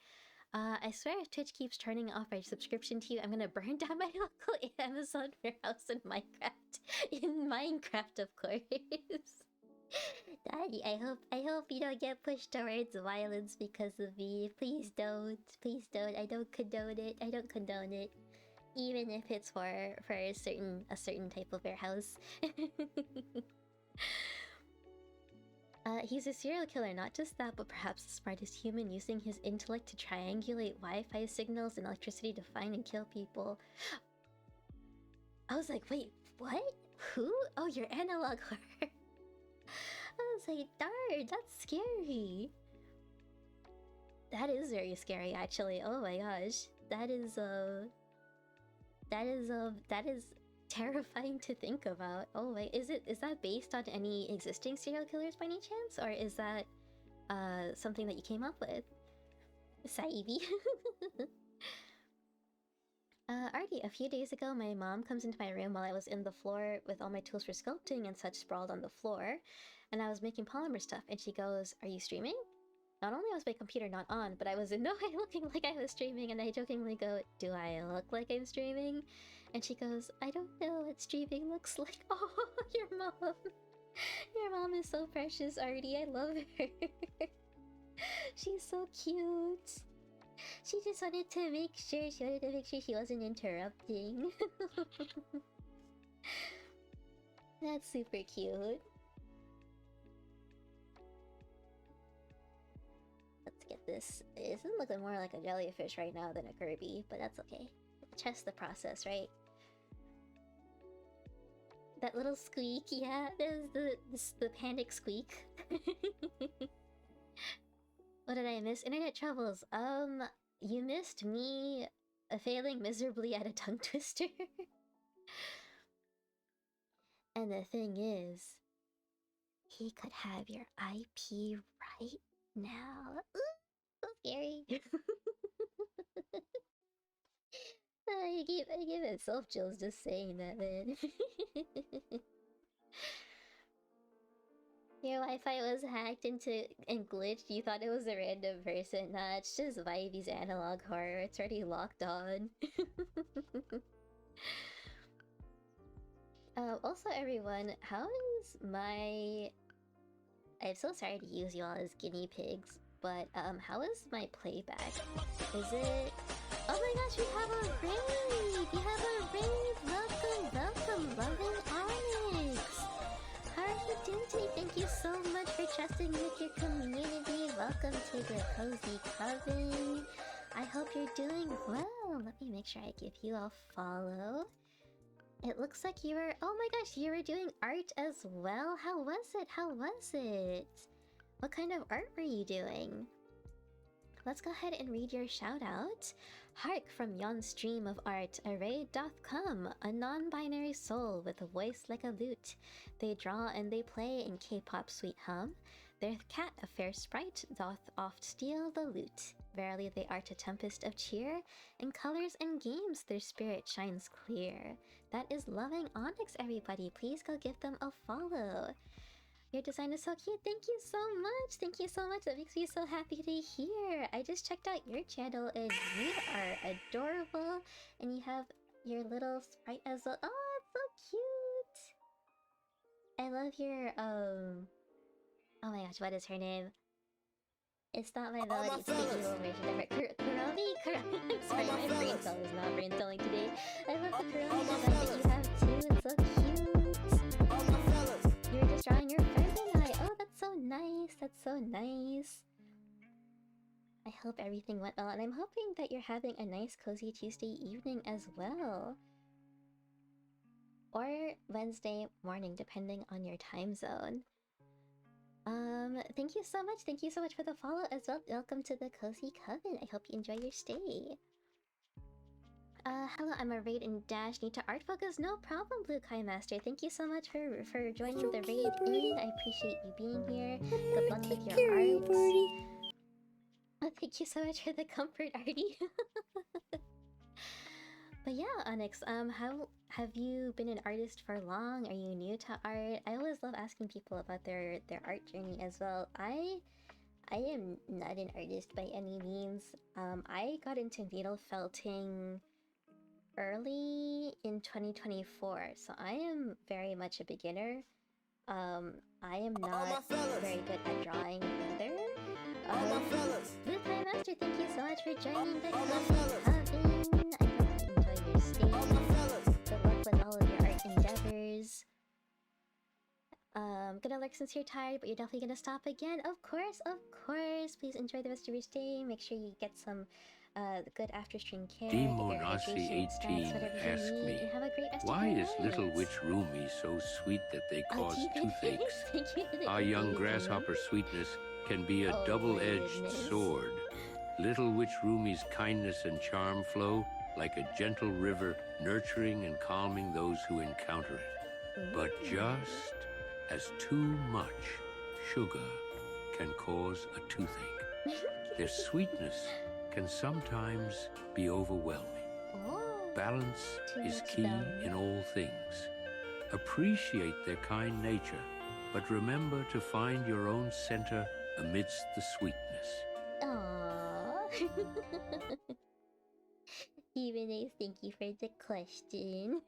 I swear if Twitch keeps turning off my subscription to you, I'm gonna burn down my local Amazon warehouse in Minecraft. In Minecraft, of course. Daddy, I hope you don't get pushed towards violence because of me. Please don't. I don't condone it. Even if it's for a certain type of warehouse. He's a serial killer, not just that, but perhaps the smartest human, using his intellect to triangulate Wi-Fi signals and electricity to find and kill people. I was like, wait, what? Who? Oh, you're analog horror. I was like, darn, that's scary. That is very scary, actually. Oh my gosh. That is terrifying to think about. Oh wait, is that based on any existing serial killers by any chance, or is that something that you came up with? Saibi. Artie, a few days ago, my mom comes into my room while I was in the floor with all my tools for sculpting and such sprawled on the floor, and I was making polymer stuff, and she goes, "Are you streaming?" Not only was my computer not on, but I was in no way looking like I was streaming, and I jokingly go, "Do I look like I'm streaming?" And she goes, "I don't know what streaming looks like." Oh, your mom. Your mom is so precious, Artie. I love her. She's so cute. She just wanted to make sure she wasn't interrupting. That's super cute. Let's get this. This is looking more like a jellyfish right now than a Kirby, but that's okay. Trust the process, right? That little squeak, yeah, there's the panic squeak. What did I miss? Internet troubles. You missed me failing miserably at a tongue twister. And the thing is, he could have your IP right now. Ooh, so scary. I give myself chills just saying that, man. Your Wi-Fi was hacked into and glitched. You thought it was a random person. Nah, it's just Vibey's analog horror. It's already locked on. Also, everyone, how is my... I'm so sorry to use you all as guinea pigs, but how is my playback? Is it... Oh my gosh, we have a raid! We have a raid! Welcome, loving Onyx! How are you doing today? Thank you so much for trusting with your community. Welcome to the Cozy Coven. I hope you're doing well. Let me make sure I give you a follow. It looks like you were... Oh my gosh, you were doing art as well? How was it? How was it? What kind of art were you doing? Let's go ahead and read your shout out. Hark from yon stream of art, a raid doth come, a non-binary soul with a voice like a lute. They draw and they play in K-pop sweet hum. Their cat, a fair sprite, doth oft steal the loot. Verily they art a tempest of cheer. In colors and games their spirit shines clear. That is loving Onyx, everybody. Please go give them a follow. Your design is so cute. Thank you so much. Thank you so much. That makes me so happy to hear. I just checked out your channel and you are adorable. And you have your little sprite as well. Oh, it's so cute. I love your, oh my gosh, what is her name? It's not my melody, it's the evil version of her. Kurami? I'm sorry, my brain cell is not brain celling today. I love the Kurami design that you have too. It's so cute. You were just drawing your friend and I. Oh, that's so nice. That's so nice. I hope everything went well, and I'm hoping that you're having a nice cozy Tuesday evening as well. Or Wednesday morning, depending on your time zone. Thank you so much. Thank you so much for the follow as well. Welcome to the Cozy Coven. I hope you enjoy your stay. Hello, I'm a raid and dash. Need to art focus? No problem, Blue Kai Master. Thank you so much for joining the raid in. I appreciate you being here. Good luck with your arts. Oh, thank you so much for the comfort, Artie. But yeah, Onyx, how have you been an artist for long? Are you new to art? I always love asking people about their art journey as well. I am not an artist by any means. I got into needle felting early in 2024, so I am very much a beginner. I am not very good at drawing either. Blue Time Master, thank you so much for joining the Coven. I hope you enjoy your stay. Good luck with all of your art endeavors. Gonna lurk since you're tired, but you're definitely gonna stop again. Of course, of course. Please enjoy the rest of your stay. Make sure you get some good after stream care. Demonasi18 asked me, why is little witch Rumi so sweet that they cause toothaches? Our young grasshopper sweetness can be a double-edged sword. Little witch Rumi's kindness and charm flow like a gentle river, nurturing and calming those who encounter it. But just as too much sugar can cause a toothache, their sweetness can sometimes be overwhelming. Balance is key in all things. Appreciate their kind nature, but remember to find your own center amidst the sweetness. Aww. Even thank you for the question.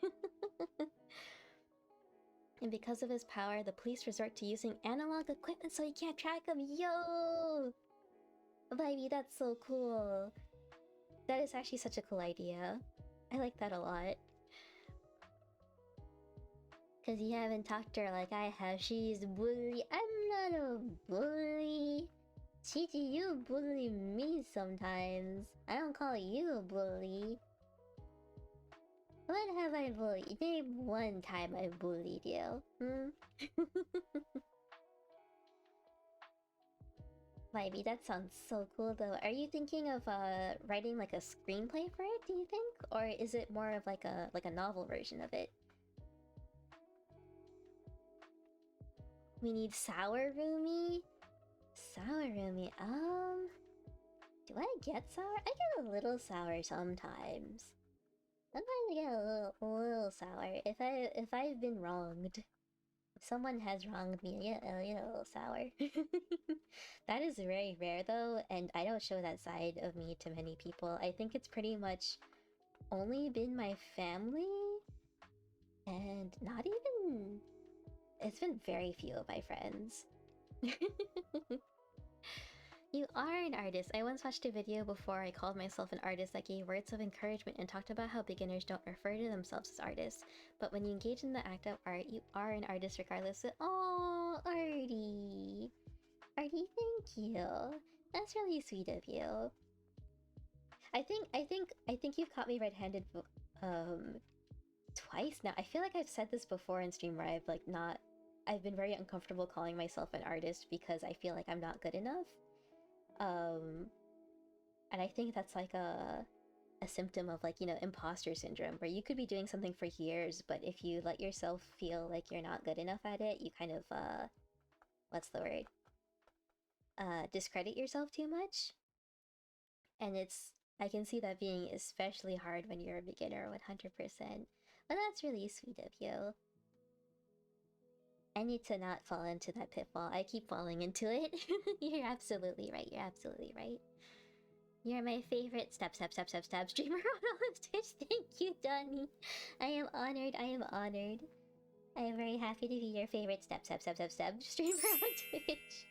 And because of his power, the police resort to using analog equipment so you can't track him. Yo! Baby, that's so cool. That is actually such a cool idea. I like that a lot. Cause you haven't talked to her like I have. She's bully. I'm not a bully. Chichi, you bully me sometimes. I don't call you a bully. What have I bullied? Name one time I bullied you. Maybe that sounds so cool though. Are you thinking of writing like a screenplay for it, do you think? Or is it more of like a novel version of it? We need sour Rumi? Sour Rumi, do I get sour? I get a little sour sometimes. Sometimes I get a little sour. If I've been wronged. If someone has wronged me, I get a little sour. That is very rare though, and I don't show that side of me to many people. I think it's pretty much only been my family, and not even... It's been very few of my friends. You are an artist. I once watched a video before I called myself an artist that gave words of encouragement and talked about how beginners don't refer to themselves as artists. But when you engage in the act of art, you are an artist regardless of— Oh, Artie! Artie, thank you. That's really sweet of you. I think you've caught me red-handed twice now. I feel like I've said this before in stream where I've been very uncomfortable calling myself an artist because I feel like I'm not good enough. And I think that's like a symptom of, like, you know, imposter syndrome, where you could be doing something for years, but if you let yourself feel like you're not good enough at it, you kind of, what's the word? Discredit yourself too much. And I can see that being especially hard when you're a beginner, 100%. But that's really sweet of you. I need to not fall into that pitfall. I keep falling into it. You're absolutely right. You're absolutely right. You're my favorite step streamer on all of Twitch. Thank you, Donnie. I am honored. I am honored. I am very happy to be your favorite step streamer on Twitch.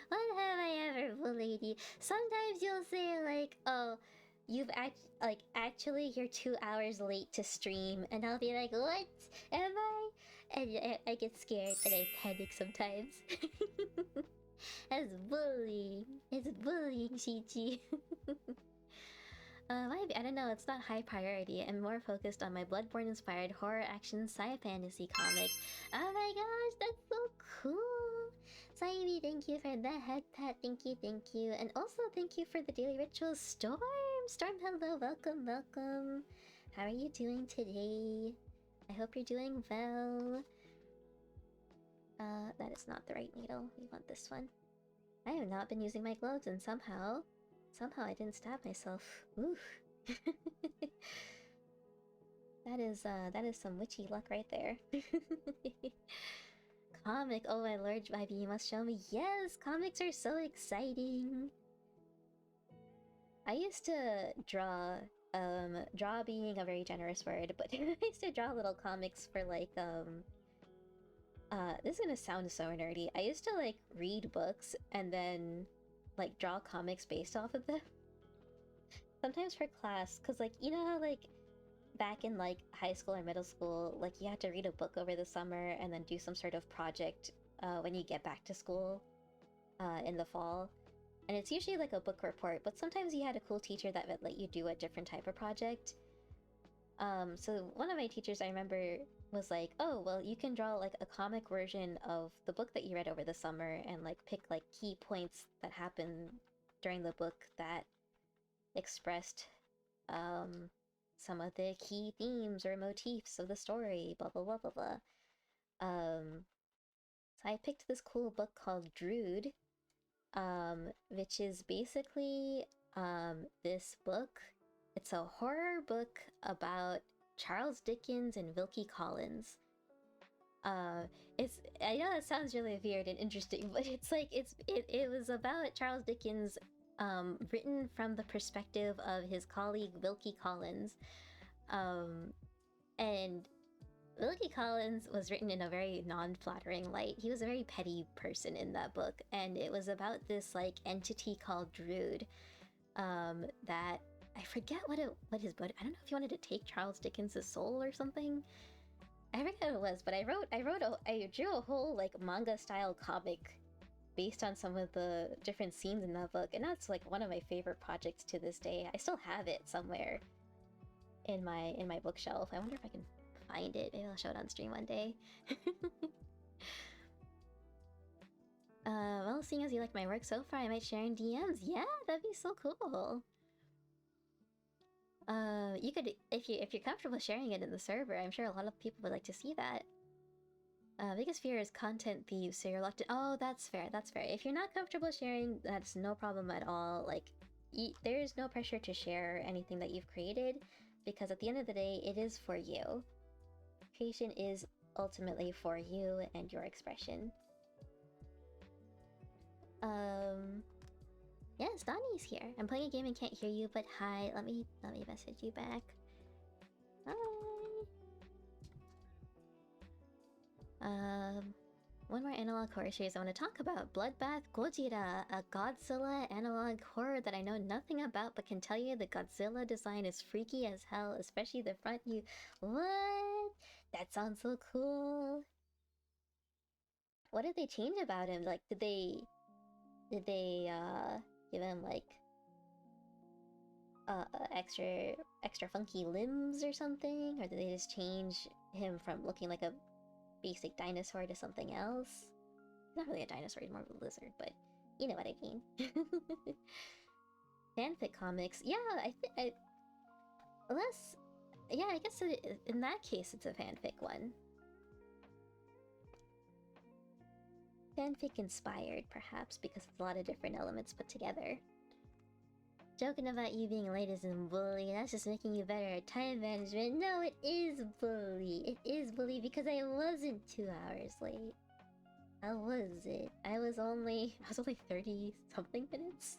When have I ever bullied you? Sometimes you'll say like, oh, actually you're 2 hours late to stream, and I'll be like, what? Am I? And I get scared and I panic sometimes. That's bullying. It's bullying, Shichi. I don't know, it's not high priority. I'm more focused on my Bloodborne-inspired horror action sci-fantasy comic. Oh my gosh, that's so cool! Saimi, thank you for the head pat. Thank you. And also thank you for the daily rituals. Storm, hello, welcome. How are you doing today? I hope you're doing well. That is not the right needle. We want this one. I have not been using my gloves, and somehow I didn't stab myself. Oof. That is some witchy luck right there. Comic, oh my lord, Ivy, you must show me. Yes, comics are so exciting. I used to draw being a very generous word, but I used to draw little comics for like, this is gonna sound so nerdy. I used to like read books and then like draw comics based off of them. Sometimes for class, cause like, you know how like back in like high school or middle school, like you had to read a book over the summer and then do some sort of project when you get back to school in the fall. And it's usually like a book report, but sometimes you had a cool teacher that would let you do a different type of project. So one of my teachers I remember was like, oh, well, you can draw like a comic version of the book that you read over the summer and like pick like key points that happened during the book that expressed some of the key themes or motifs of the story, blah blah blah blah blah. So I picked this cool book called Drood, which is basically this book. It's a horror book about Charles Dickens and Wilkie Collins. I know that sounds really weird and interesting, but it's like it was about Charles Dickens, written from the perspective of his colleague Wilkie Collins, and Wilkie Collins was written in a very non-flattering light. He was a very petty person in that book, and it was about this like entity called Drood, that I forget what his but I don't know if he wanted to take Charles Dickens' soul or something. I forget what it was, but I drew a whole like manga style comic based on some of the different scenes in that book, and that's like one of my favorite projects to this day. I still have it somewhere in my bookshelf. I wonder if I can find it. Maybe I'll show it on stream one day. Well, seeing as you like my work so far, I might share in DMs. Yeah, that'd be so cool. You could, if you're comfortable sharing it in the server, I'm sure a lot of people would like to see that. Biggest fear is content thieves, so you're locked in. Oh, that's fair, that's fair. If you're not comfortable sharing, that's no problem at all. Like, there is no pressure to share anything that you've created, because at the end of the day, it is for you. Creation is ultimately for you and your expression. Yes, Donnie's here. I'm playing a game and can't hear you, but hi. Let me message you back. Hi. One more analog horror series I want to talk about. Bloodbath Gojira, a Godzilla analog horror that I know nothing about, but can tell you the Godzilla design is freaky as hell, especially the front view. What? That sounds so cool. What did they change about him? Like, did they give him like extra funky limbs or something, or did they just change him from looking like a basic dinosaur to something else? Not really a dinosaur, he's more of a lizard, but you know what I mean. Fanfic comics, yeah, I guess in that case it's a fanfic one. Fanfic inspired, perhaps, because it's a lot of different elements put together. Joking about you being late isn't bully, that's just making you better at time management. No, it is bully. It is bully because I wasn't 2 hours late. How was it? I was only 30-something minutes?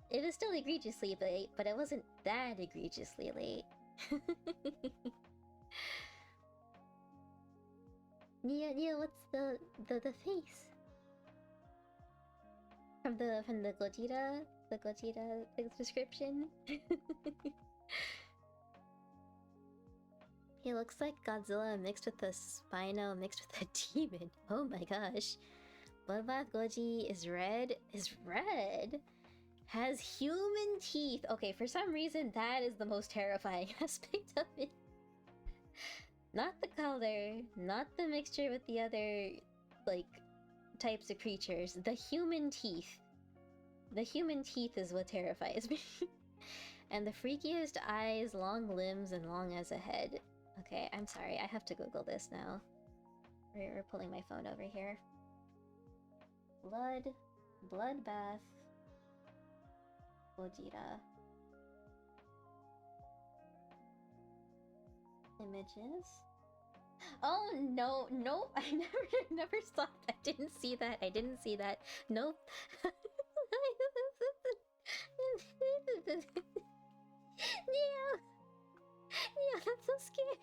It was still egregiously late, but it wasn't that egregiously late. Nia, what's the face? From the Gojira description. He looks like Godzilla mixed with a Spino mixed with a demon. Oh my gosh. Bloodbath Goji is red. Has human teeth. Okay, for some reason that is the most terrifying aspect of it. Not the color, not the mixture with the other, like, types of creatures. The human teeth. The human teeth is what terrifies me. And the freakiest eyes, long limbs, and long as a head. Okay, I'm sorry, I have to Google this now. We're pulling my phone over here. Bloodbath Gojira. Images. Oh no, nope, I never saw that. I didn't see that. Nope. Neo, that's so scary.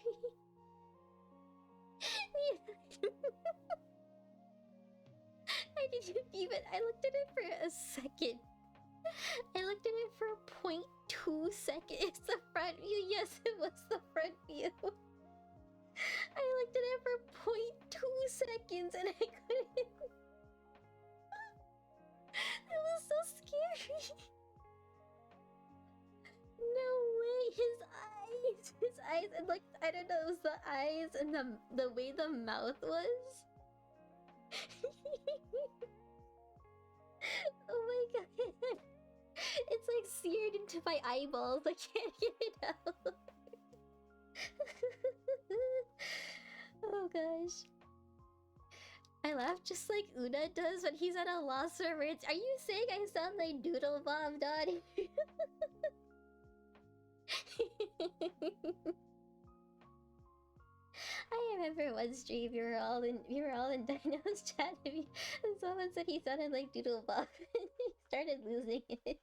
I didn't even. I looked at it for a second. I looked at it for 0.2 seconds. It's the front view. Yes, it was the front view. I looked at it for 0.2 seconds and I couldn't. It was so scary. No way, his eyes, and like, I don't know, it was the eyes and the way the mouth was. Oh my god. It's like seared into my eyeballs. I can't get it out. Oh gosh. I laugh just like Una does when he's at a loss for words. Are you saying I sound like Doodle Bob, Dottie? I remember one stream you were all in Dino's chat and someone said he sounded like Doodle Bob and he started losing it.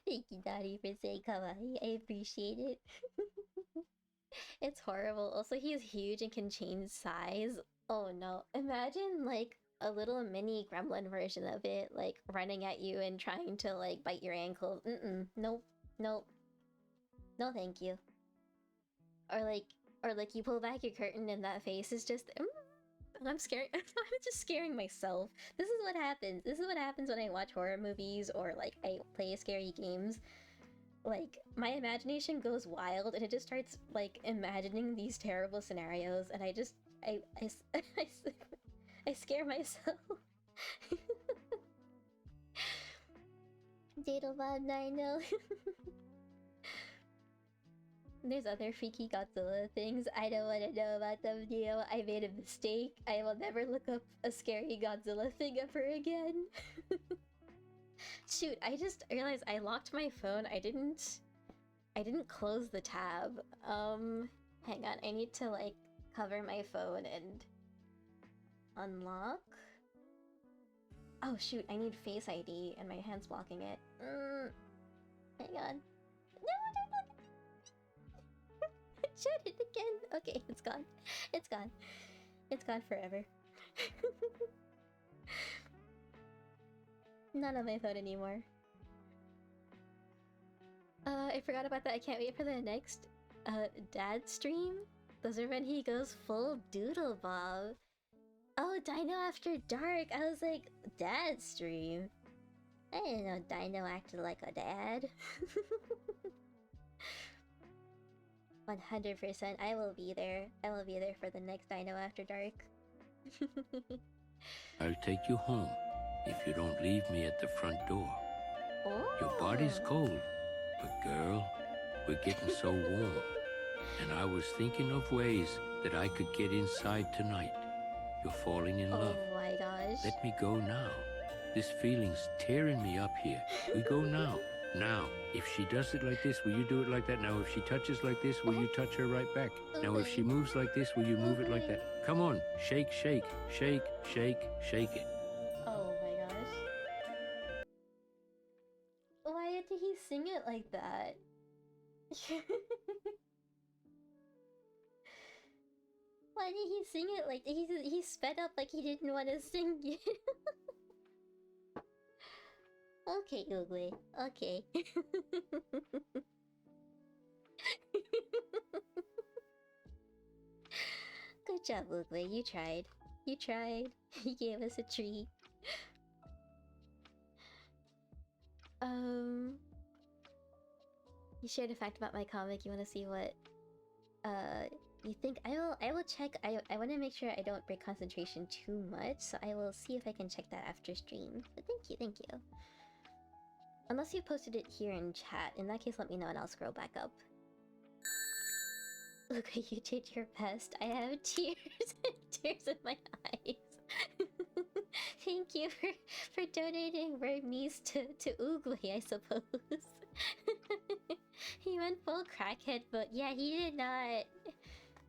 Thank you, Dottie, for saying kawaii. I appreciate it. It's horrible. Also, he is huge and can change size. Oh no. Imagine like a little mini gremlin version of it, like running at you and trying to like bite your ankle. Nope. Nope. No thank you. Or like you pull back your curtain and that face is just I'm scared. I'm just scaring myself. This is what happens. This is what happens when I watch horror movies or like I play scary games. Like my imagination goes wild and it just starts like imagining these terrible scenarios and I I scare myself. Datobot Dino. There's other freaky Godzilla things. I don't want to know about them, Neo. I made a mistake. I will never look up a scary Godzilla thing ever again. Shoot, I just realized I locked my phone. I didn't close the tab. Hang on. I need to like cover my phone and unlock. Oh shoot, I need Face ID and my hand's blocking it. Hang on. No, don't look at it. Shut it again. Okay, it's gone. It's gone. It's gone forever. Not on my phone anymore. I forgot about that. I can't wait for the next dad stream. Those are when he goes full Doodle Bob. Oh, Dino After Dark. I was like, dad stream? I didn't know Dino acted like a dad. 100%. I will be there. I will be there for the next Dino After Dark. I'll take you home if you don't leave me at the front door. Oh. Your body's cold, but girl, we're getting so warm. And I was thinking of ways that I could get inside tonight. You're falling in love. Oh my gosh. Let me go now. This feeling's tearing me up here. We go now. Now, if she does it like this, will you do it like that? Now, if she touches like this, will you touch her right back? Now, if she moves like this, will you move it like that? Come on, shake, shake, shake, shake, shake it. Oh my gosh. Why did he sing it like that? Why did he sing it like that? He sped up like he didn't want to sing it. Okay, Oogly. Okay. Good job, Oogly. You tried. You tried. You gave us a treat. You shared a fact about my comic. You want to see what you think? I will check. I want to make sure I don't break concentration too much, so I will see if I can check that after stream. But thank you. Unless you posted it here in chat. In that case, let me know and I'll scroll back up. Look, you did your best. I have tears tears in my eyes. Thank you for donating Burmese to Oogly, I suppose. He went full crackhead, but yeah, he did not.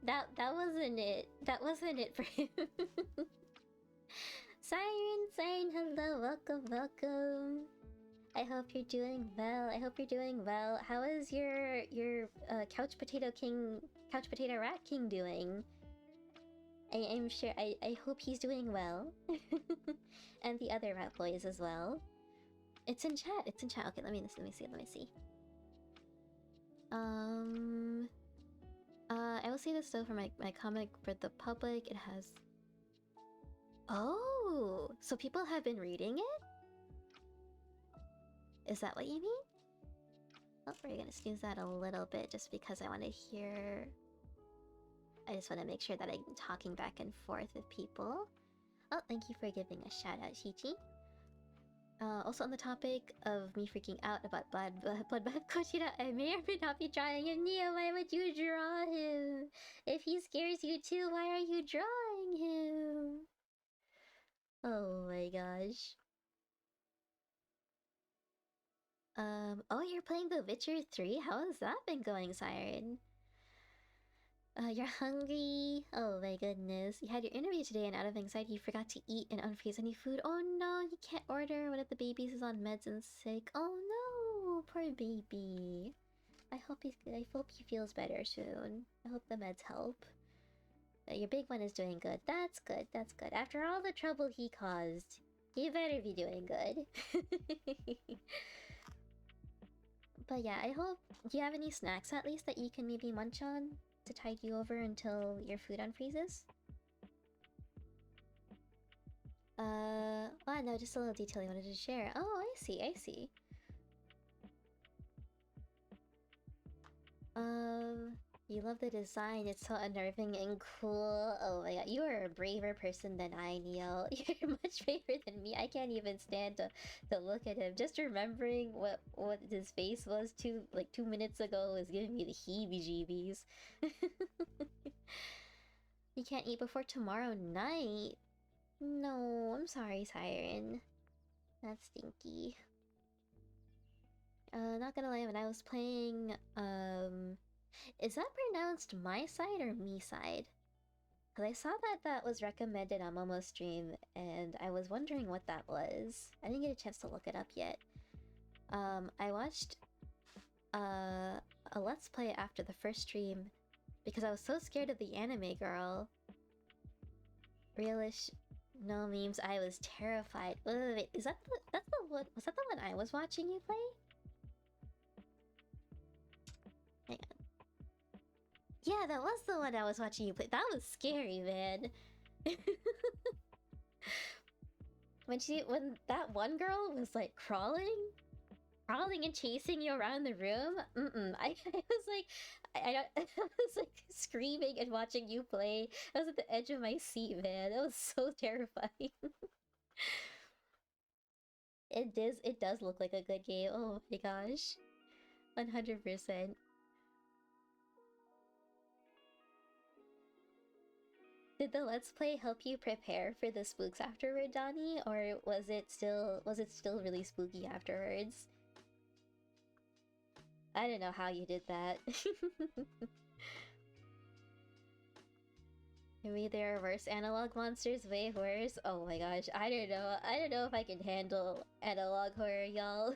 That wasn't it. That wasn't it for him. Siren, hello, welcome. I hope you're doing well. How is your Couch Potato Rat King doing? I'm sure. I hope he's doing well, and the other rat boys as well. It's in chat. Okay, let me see. I will say this though for my comic for the public. It has. Oh, so people have been reading it? Is that what you mean? Oh, we're gonna snooze that a little bit just because I want to hear. I just want to make sure that I'm talking back and forth with people. Oh, thank you for giving a shout out, Chi-Chi. Also on the topic of me freaking out about Bloodbath Gogeta, I may or may not be drawing him. Nia, why would you draw him? If he scares you too, why are you drawing him? Oh my gosh. Oh, you're playing The Witcher 3? How has that been going, Siren? You're hungry? Oh my goodness. You had your interview today and out of anxiety you forgot to eat and unfreeze any food. Oh no, you can't order. One of the babies is on meds and sick. Oh no, poor baby. I hope he feels better soon. I hope the meds help. Your big one is doing good. That's good, that's good. After all the trouble he caused, he better be doing good. But yeah, I hope... Do you have any snacks at least that you can maybe munch on to tide you over until your food unfreezes? Oh no, just a little detail I wanted to share. Oh, I see, I see. You love the design, it's so unnerving and cool. Oh my god, you are a braver person than I, Neil. You're much braver than me. I can't even stand to look at him. Just remembering what his face was 2 minutes ago was giving me the heebie-jeebies. You can't eat before tomorrow night? No, I'm sorry, Siren. That's stinky. Not gonna lie, when I was playing, is that pronounced my side or me side? Because I saw that was recommended on Momo's stream, and I was wondering what that was. I didn't get a chance to look it up yet. I watched a Let's Play after the first stream because I was so scared of the anime girl. Realish, no memes, I was terrified. Wait, is that that's the one? Was that the one I was watching you play? Hang on. Yeah, that was the one I was watching you play. That was scary, man. When that one girl was like crawling and chasing you around the room, I was like, I was like screaming and watching you play. I was at the edge of my seat, man. That was so terrifying. It does look like a good game. Oh my gosh, 100%. Did the Let's Play help you prepare for the spooks afterward, Donnie? Or was it still really spooky afterwards? I don't know how you did that. Maybe there are worse analog monsters, way worse. Oh my gosh, I don't know. I don't know if I can handle analog horror, y'all.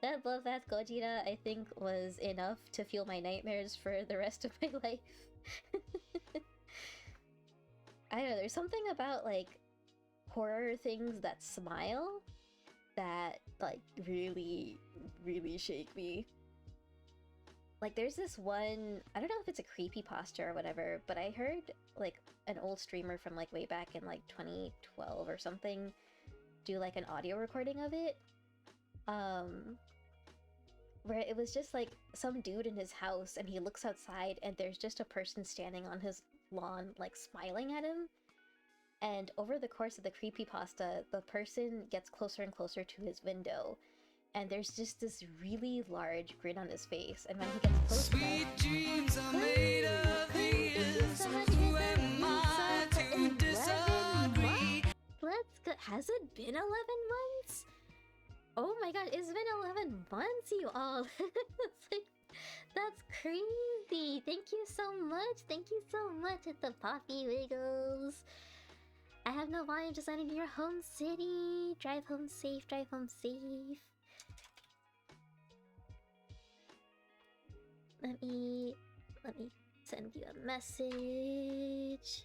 That Bloodbath Gogeta, I think, was enough to fuel my nightmares for the rest of my life. I don't know, there's something about, like, horror things that smile that, like, really, really shake me. Like, there's this one, I don't know if it's a creepypasta or whatever, but I heard, like, an old streamer from, like, way back in, like, 2012 or something do, like, an audio recording of it. Where it was just, like, some dude in his house, and he looks outside, and there's just a person standing on his lawn, like, smiling at him. And over the course of the creepypasta, the person gets closer and closer to his window. And there's just this really large grin on his face. And when he gets close Sweet dreams are made of these. Who am I to disagree? Let's go. Has it been 11 months? Oh my god, it's been 11 months, you all. It's like, that's crazy. Thank you so much. Thank you so much at the Poppy Wiggles. I have no volume, just landing in your home city. Drive home safe, drive home safe. Let me send you a message.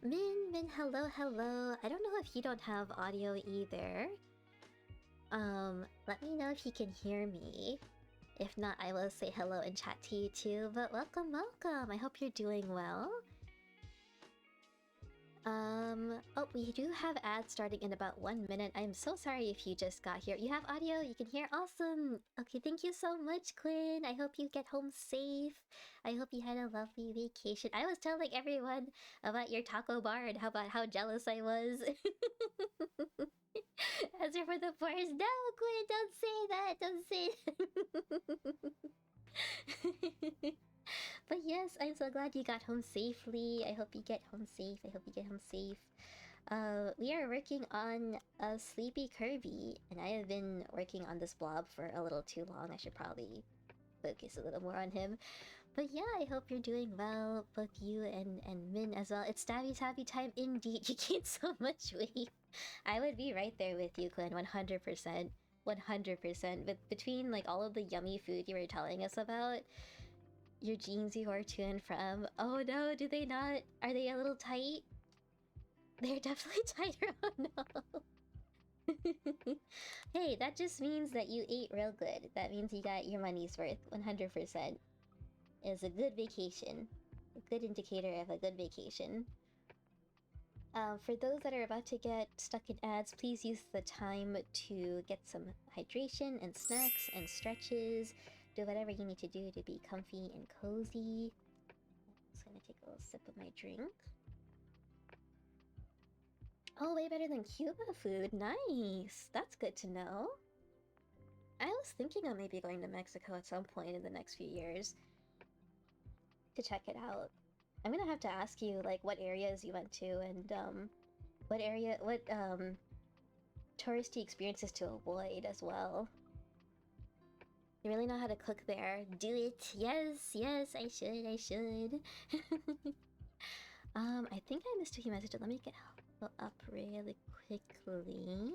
Min, hello. I don't know if you don't have audio either. Let me know if you can hear me. If not, I will say hello and chat to you too. But welcome. I hope you're doing well. Oh, we do have ads starting in about 1 minute. I'm so sorry if you just got here. You have audio, you can hear. Awesome. Okay, thank you so much, Quinn. I hope you get home safe. I hope you had a lovely vacation. I was telling everyone about your taco bar and about how jealous I was. As for the forest, no, Quinn, don't say that. Don't say that. But yes, I'm so glad you got home safely. I hope you get home safe. I hope you get home safe. We are working on a Sleepy Kirby, and I have been working on this blob for a little too long. I should probably focus a little more on him. But yeah, I hope you're doing well, both you and Min as well. It's stabby tabby time indeed. You gained so much weight. I would be right there with you, Quinn, 100%. 100%. But between like all of the yummy food you were telling us about, your jeans you wore to and from. Oh no, do they not? Are they a little tight? They're definitely tighter. Oh no. Hey, that just means that you ate real good. That means you got your money's worth 100%. It's a good vacation. A good indicator of a good vacation. For those that are about to get stuck in ads, please use the time to get some hydration and snacks and stretches. Do whatever you need to do to be comfy and cozy. I'm just gonna take a little sip of my drink. Oh, way better than Cuba food. Nice! That's good to know. I was thinking of maybe going to Mexico at some point in the next few years to check it out. I'm gonna have to ask you, like, what areas you went to and, what touristy experiences to avoid as well. You really know how to cook there. Do it. Yes, yes, I should. I think I missed a few messages. Let me get up really quickly.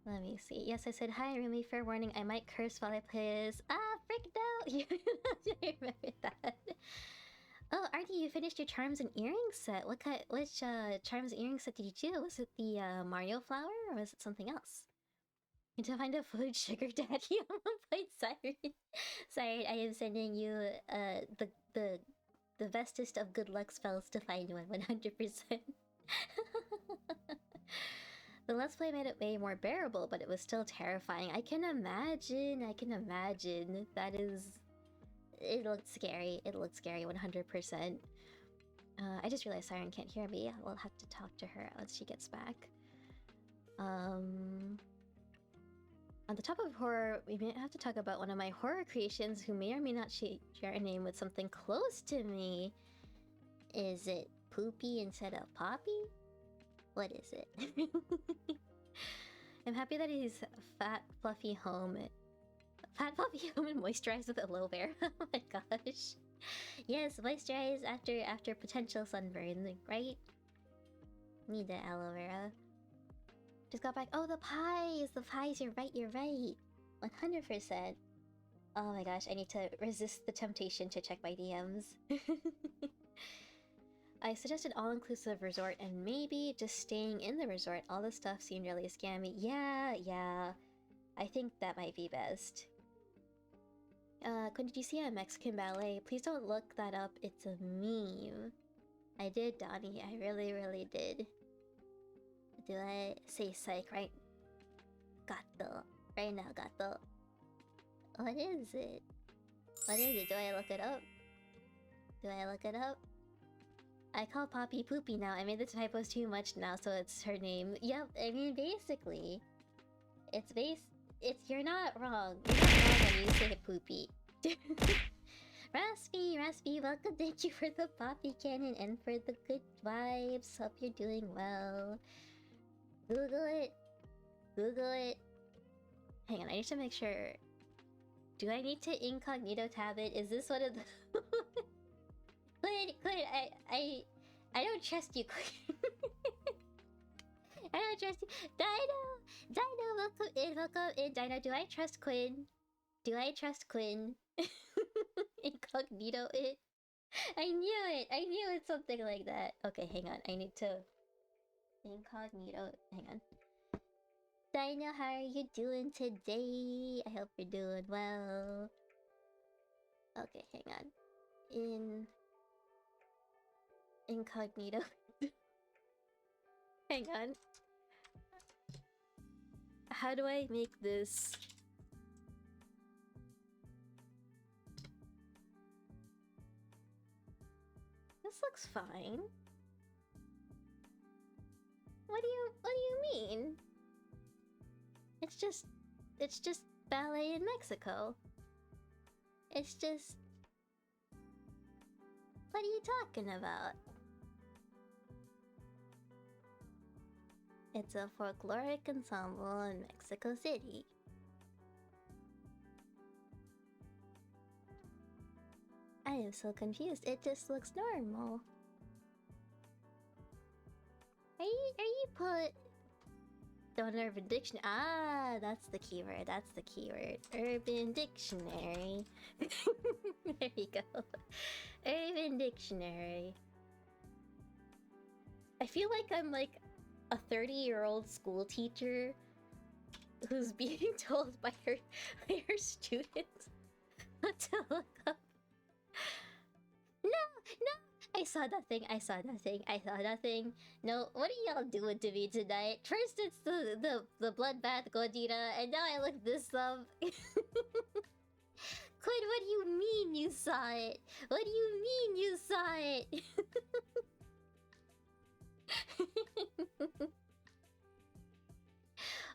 Let me see. Yes, I said, hi, Rumi, fair warning. I might curse while I play this. Ah, frick no! You remember that. Oh, Artie, you finished your charms and earrings set. Which charms and earrings set did you do? Was it the Mario flower or was it something else? And to find a food sugar daddy on 1 point, sorry. Sorry, I am sending you the bestest of good luck spells to find one 100%. The Let's Play made it way more bearable, but it was still terrifying. I can imagine. That is... It looked scary. It looked scary 100%. I just realized Siren can't hear me. We'll have to talk to her once she gets back. On the top of horror, we may have to talk about one of my horror creations who may or may not share a name with something close to me. Is it Poopy instead of Poppy? What is it? I'm happy that he's fat, fluffy home. Fat, fluffy home and moisturized with aloe vera. Oh my gosh. Yes, moisturize after potential sunburn, right? Need the aloe vera. Just got back. Oh, the pies. You're right. 100%. Oh my gosh, I need to resist the temptation to check my DMs. I suggested all-inclusive resort and maybe just staying in the resort. All the stuff seemed really scammy. Yeah. I think that might be best. Quinn, did you see a Mexican ballet? Please don't look that up. It's a meme. I did, Donnie. I really did. Do I say psych right? Gato. Right now, gato. What is it? Do I look it up? I call Poppy Poopy now. I made the typos too much now, so it's her name. Yep, I mean, basically. You're not wrong. You're not wrong when you say Poopy. Raspy, welcome. Thank you for the Poppy Cannon and for the good vibes. Hope you're doing well. Google it. Hang on, I need to make sure. Do I need to incognito tab it? Is this one of the... Quinn, I don't trust you, Quinn. I don't trust you. Dino, welcome in. Dino, do I trust Quinn? Incognito it. I knew it, something like that. Okay, hang on, I need to... Incognito, hang on. Dino, how are you doing today? I hope you're doing well. Okay, hang on. in incognito. Hang on. How do I make this? This looks fine. What do you mean? It's just ballet in Mexico. It's just... What are you talking about? It's a folkloric ensemble in Mexico City. I am so confused. It just looks normal. Are you put... Don't Urban Dictionary. Ah, that's the keyword. That's the keyword. Urban Dictionary. There you go. Urban Dictionary. I feel like I'm like a 30-year-old school teacher who's being told by her students what to look up. No! I saw nothing. No, what are y'all doing to me tonight? First it's the bloodbath Godira, and now I look this up. Quinn, what do you mean you saw it? What do you mean you saw it?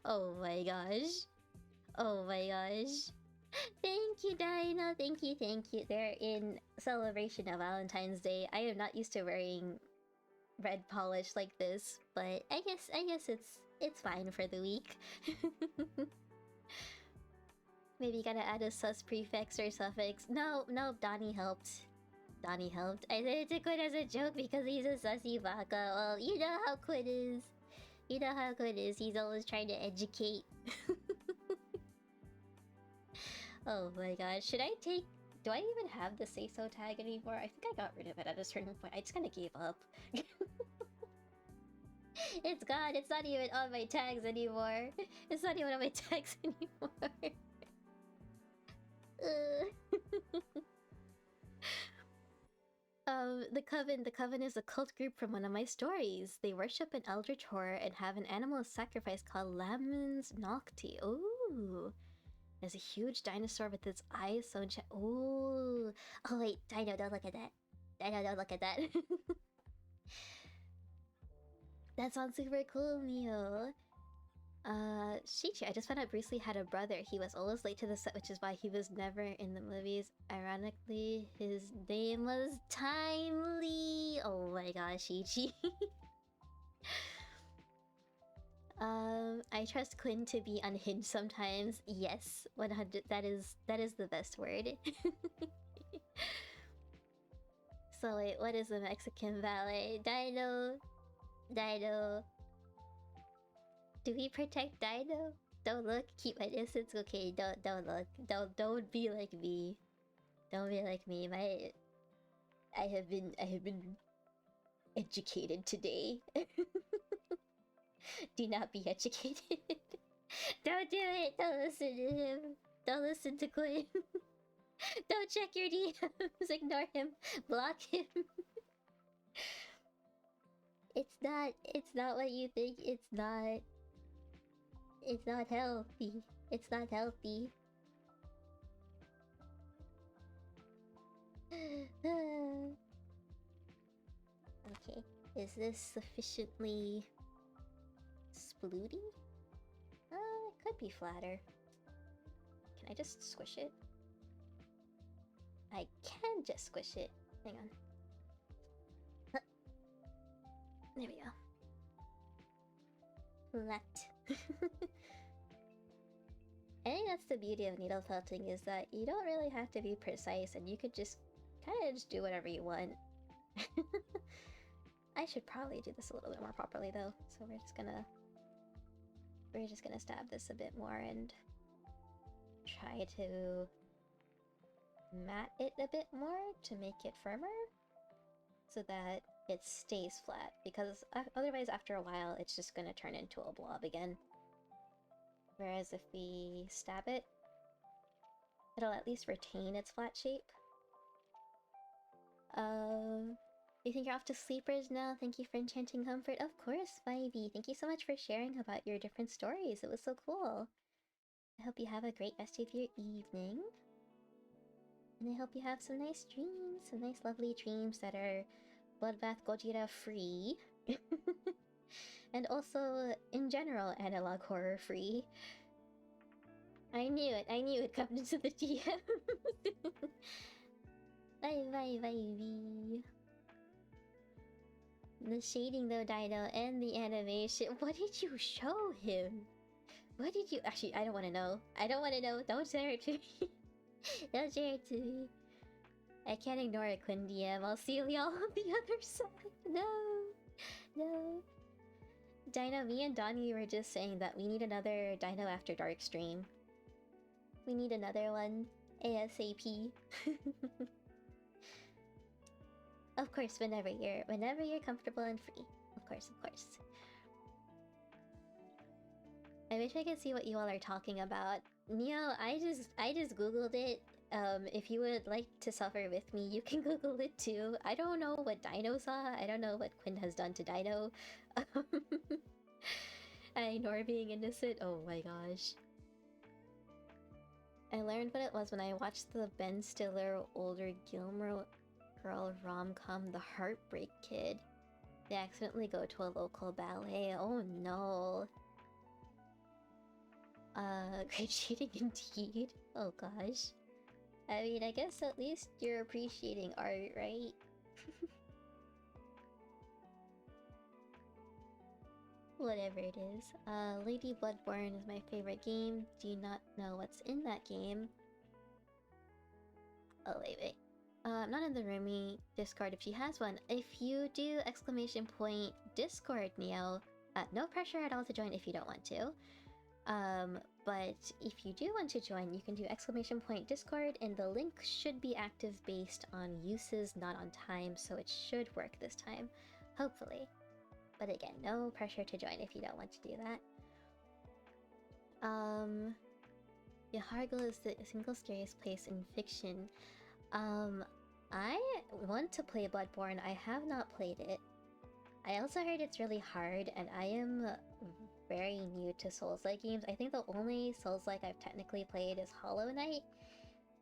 Oh my gosh. Oh my gosh. Thank you, Dino. Thank you. They're in celebration of Valentine's Day. I am not used to wearing red polish like this, but I guess it's fine for the week. Maybe you gotta add a sus prefix or suffix. No, Donnie helped. I said it to Quinn as a joke because he's a sussy baka. Well, you know how Quinn is. He's always trying to educate. Oh my god, should I take... Do I even have the say-so tag anymore? I think I got rid of it at a certain point. I just kinda gave up. It's gone, it's not even on my tags anymore. The Coven is a cult group from one of my stories. They worship an eldritch horror and have an animal sacrifice called Lammens Nocti. Ooh. There's a huge dinosaur with its eyes sewn shut. Ooh. Oh wait, Dino, don't look at that. That sounds super cool, Mio. Shichi, I just found out Bruce Lee had a brother. He was always late to the set, which is why he was never in the movies. Ironically, his name was Timely. Oh my gosh, Shichi. I trust Quinn to be unhinged sometimes. Yes, 100. That is the best word. So wait, what is a Mexican ballet? Dino. Do we protect Dino? Don't look. Keep my distance. Okay, don't look. Don't be like me. Don't be like me. I have been educated today. Do not be educated. Don't do it. Don't listen to him. Don't listen to Quinn. Don't check your DMs. Ignore him. Block him. It's not what you think. It's not healthy. It's not healthy. Okay. Is this sufficiently splooty? It could be flatter. Can I just squish it? I can just squish it. Hang on. There we go. Flat. I think that's the beauty of needle felting, is that you don't really have to be precise and you could just kind of just do whatever you want. I should probably do this a little bit more properly though, so we're just gonna stab this a bit more and try to mat it a bit more to make it firmer so that it stays flat, because otherwise after a while it's just gonna turn into a blob again. Whereas if we stab it, it'll at least retain its flat shape. You think you're off to sleepers now? Thank you for enchanting comfort. Of course, Vivey. Thank you so much for sharing about your different stories. It was so cool. I hope you have a great rest of your evening. And I hope you have some nice dreams, some nice lovely dreams that are Bloodbath Gojira free. And also, in general, analog horror free. I knew it coming into the DM. Bye bye bye. The shading though, Dino, and the animation. What did you show him? What did you... Actually, I don't want to know. I don't want to know. Don't share it to me. Don't share it to me. I can't ignore it, Quinn DM. I'll see y'all on the other side. No. No. Dino, me and Donnie were just saying that we need another Dino After Dark stream. We need another one. ASAP. Of course, whenever you're comfortable and free. Of course, of course. I wish I could see what you all are talking about. Neo, I just googled it. If you would like to suffer with me, you can Google it too. I don't know what Dino saw. I don't know what Quinn has done to Dino. I ignore being innocent. Oh my gosh. I learned what it was when I watched the Ben Stiller older Gilmore Girl rom-com The Heartbreak Kid. They accidentally go to a local ballet. Oh no. Great cheating indeed. Oh gosh. I mean, I guess at least you're appreciating art, right? Whatever it is. Lady Bloodborne is my favorite game. Do you not know what's in that game? Oh, wait. I'm not in the Rumi Discord if she has one. If you do ! Discord, Neo, no pressure at all to join if you don't want to. But if you do want to join, you can do ! Discord, and the link should be active based on uses, not on time, so it should work this time. Hopefully. But again, no pressure to join if you don't want to do that. Yahargul is the single scariest place in fiction. I want to play Bloodborne. I have not played it. I also heard it's really hard, and I am very new to Souls-like games. I think the only Souls-like I've technically played is Hollow Knight.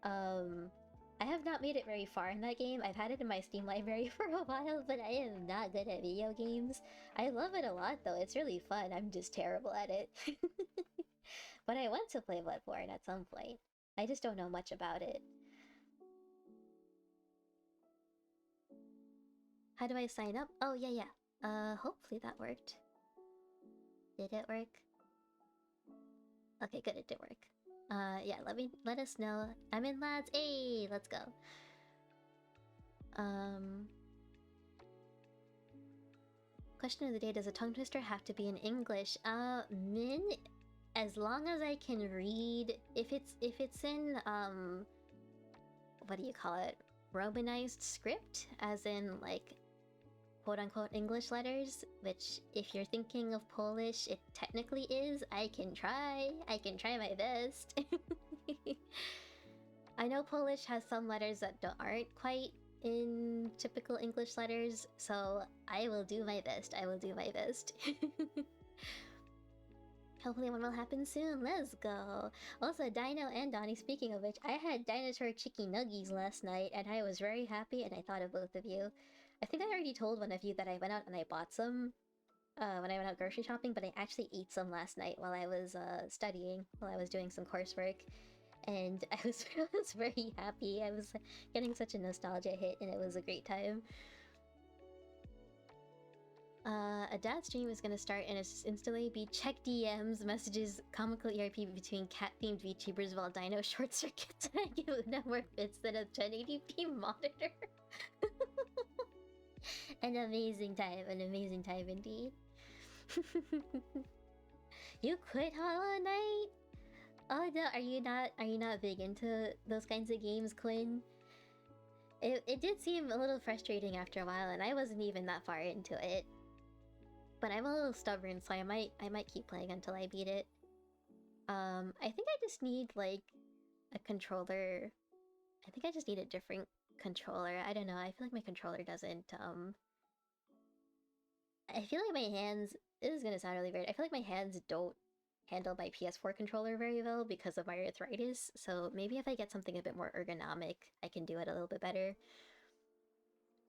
I have not made it very far in that game. I've had it in my Steam library for a while, but I am not good at video games. I love it a lot though, it's really fun. I'm just terrible at it. But I want to play Bloodborne at some point. I just don't know much about it. How do I sign up? Oh, yeah. Hopefully that worked. Did it work? Okay, good, it did work. Yeah, let us know. I'm in, lads. Hey, let's go. Question of the day, does a tongue twister have to be in English? Min, as long as I can read, if it's in what do you call it? Romanized script, as in like quote-unquote English letters, which if you're thinking of Polish, it technically is. I can try my best. I know Polish has some letters that aren't quite in typical English letters, so I will do my best. Hopefully one will happen soon. Let's go. Also, Dino and Donnie, speaking of which, I had dinosaur chicky nuggies last night, and I was very happy, and I thought of both of you. I think I already told one of you that I went out and I bought some when I went out grocery shopping, but I actually ate some last night while I was studying, while I was doing some coursework. And I was very happy. I was getting such a nostalgia hit, and it was a great time. A dad stream is gonna start and it's instantly be check DMs, messages, comical ERP between cat-themed VTubers while Dino short circuits and I give Una more bits than a 1080p monitor. An amazing time indeed. You quit Hollow Knight? Oh no, are you not big into those kinds of games, Quinn? It did seem a little frustrating after a while, and I wasn't even that far into it. But I'm a little stubborn, so I might keep playing until I beat it. I think I just need like a controller. I think I just need a different controller. I don't know. I feel like my controller doesn't. I feel like my hands. This is gonna sound really weird. I feel like my hands don't handle my PS4 controller very well because of my arthritis. So maybe if I get something a bit more ergonomic, I can do it a little bit better.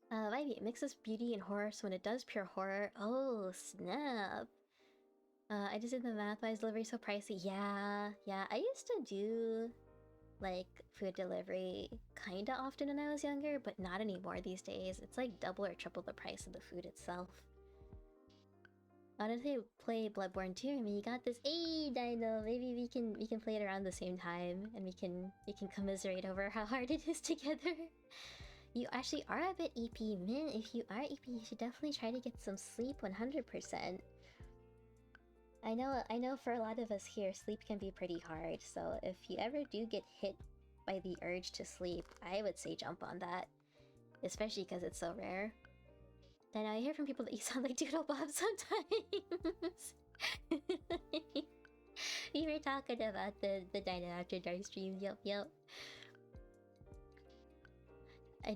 Ivy, it mixes beauty and horror, so when it does pure horror, oh snap! I just did the math. Why is delivery so pricey? Yeah. I used to do like food delivery kinda often when I was younger, but not anymore these days. It's like double or triple the price of the food itself. Honestly, play Bloodborne 2. I mean, you got this. Hey, Dino. Maybe we can play it around the same time, and we can commiserate over how hard it is together. You actually are a bit Eepy, man. If you are Eepy, you should definitely try to get some sleep. 100%. I know. For a lot of us here, sleep can be pretty hard. So if you ever do get hit by the urge to sleep, I would say jump on that, especially because it's so rare. I know I hear from people that you sound like Doodle Bob sometimes. We were talking about the Dino After Dark stream. Yep. I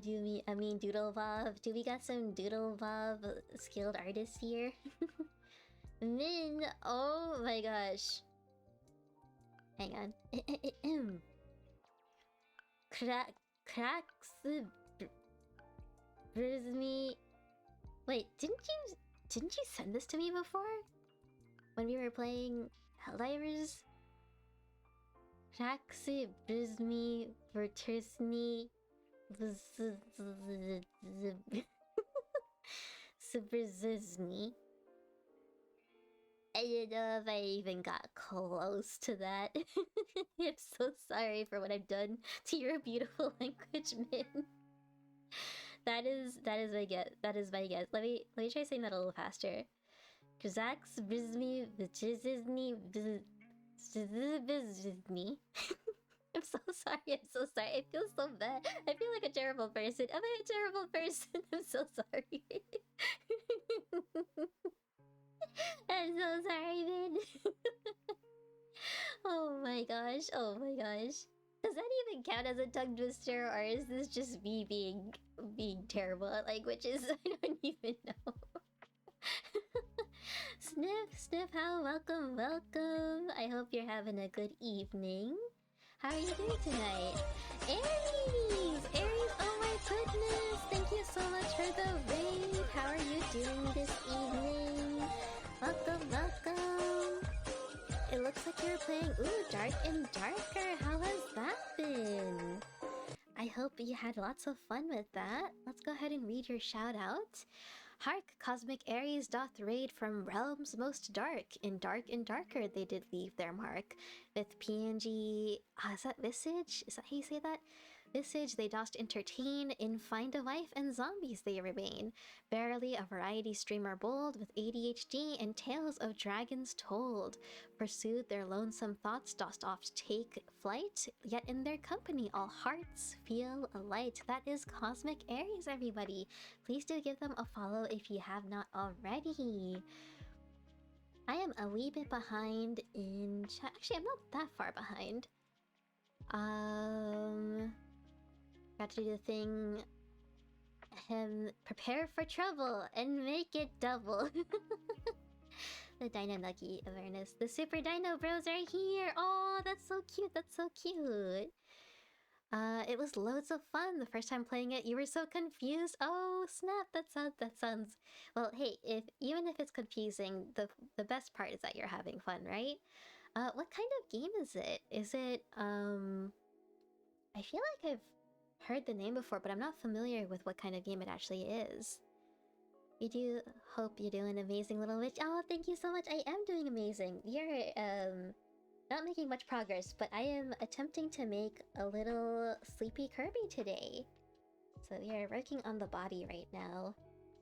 mean Doodle Bob. Do we got some Doodle Bob skilled artists here? Min, oh my gosh. Hang on. Cracks Brisme. Wait, didn't you send this to me before? When we were playing Helldivers? Craxi Brisme Vertersni Subrizisni. I don't know if I even got close to that. I'm so sorry for what I've done to your beautiful language, Min. That is my guess. That is my guess. Let me try saying that a little faster. Kazax Brizmi Vichizisni Bizni. I'm so sorry. I feel so bad. I feel like a terrible person. Am I a terrible person? I'm so sorry. I'm so sorry, Min. Oh my gosh. Does that even count as a tongue twister, or is this just me being terrible at languages? I don't even know. Sniff, how? Welcome. I hope you're having a good evening. How are you doing tonight? Aries, oh my goodness! Thank you so much for the raid. How are you doing this evening? Welcome. It looks like you're playing, Dark and Darker. How has that been? I hope you had lots of fun with that. Let's go ahead and read your shout out. Hark, Cosmic Aries doth raid from realms most dark. In Dark and Darker they did leave their mark. With PNG... is that Visage? Is that how you say that? Visage they dost entertain. In Find a Wife and Zombies they remain. Barely a variety streamer bold. With ADHD and tales of dragons told. Pursued their lonesome thoughts dost oft take flight. Yet in their company all hearts feel alight. That is Cosmic Aries, everybody. Please do give them a follow if you have not already. I am a wee bit behind in chat. Actually, I'm not that far behind. Got to do the thing. Prepare for trouble and make it double. The Dino Nuggy awareness. The Super Dino Bros are here. Oh, that's so cute. It was loads of fun the first time playing it. You were so confused. Oh snap! That sounds. Well, hey, even if it's confusing, the best part is that you're having fun, right? What kind of game is it? Is it I feel like I've heard the name before, but I'm not familiar with what kind of game it actually is. We do hope you're doing amazing, little witch. Oh, thank you so much. I am doing amazing. You're not making much progress, but I am attempting to make a little sleepy Kirby today. So we are working on the body right now,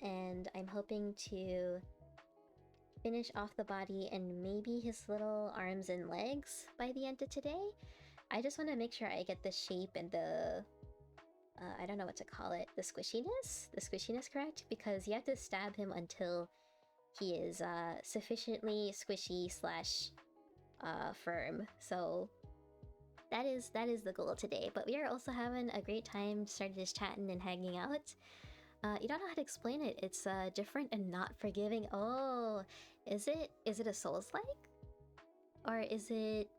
and I'm hoping to finish off the body and maybe his little arms and legs by the end of today. I just want to make sure I get the shape and the I don't know what to call it, the squishiness correct, because you have to stab him until he is sufficiently squishy slash firm. So that is the goal today. But we are also having a great time, started just chatting and hanging out. You don't know how to explain it. It's different and not forgiving. Oh, is it a Souls-like? Or is it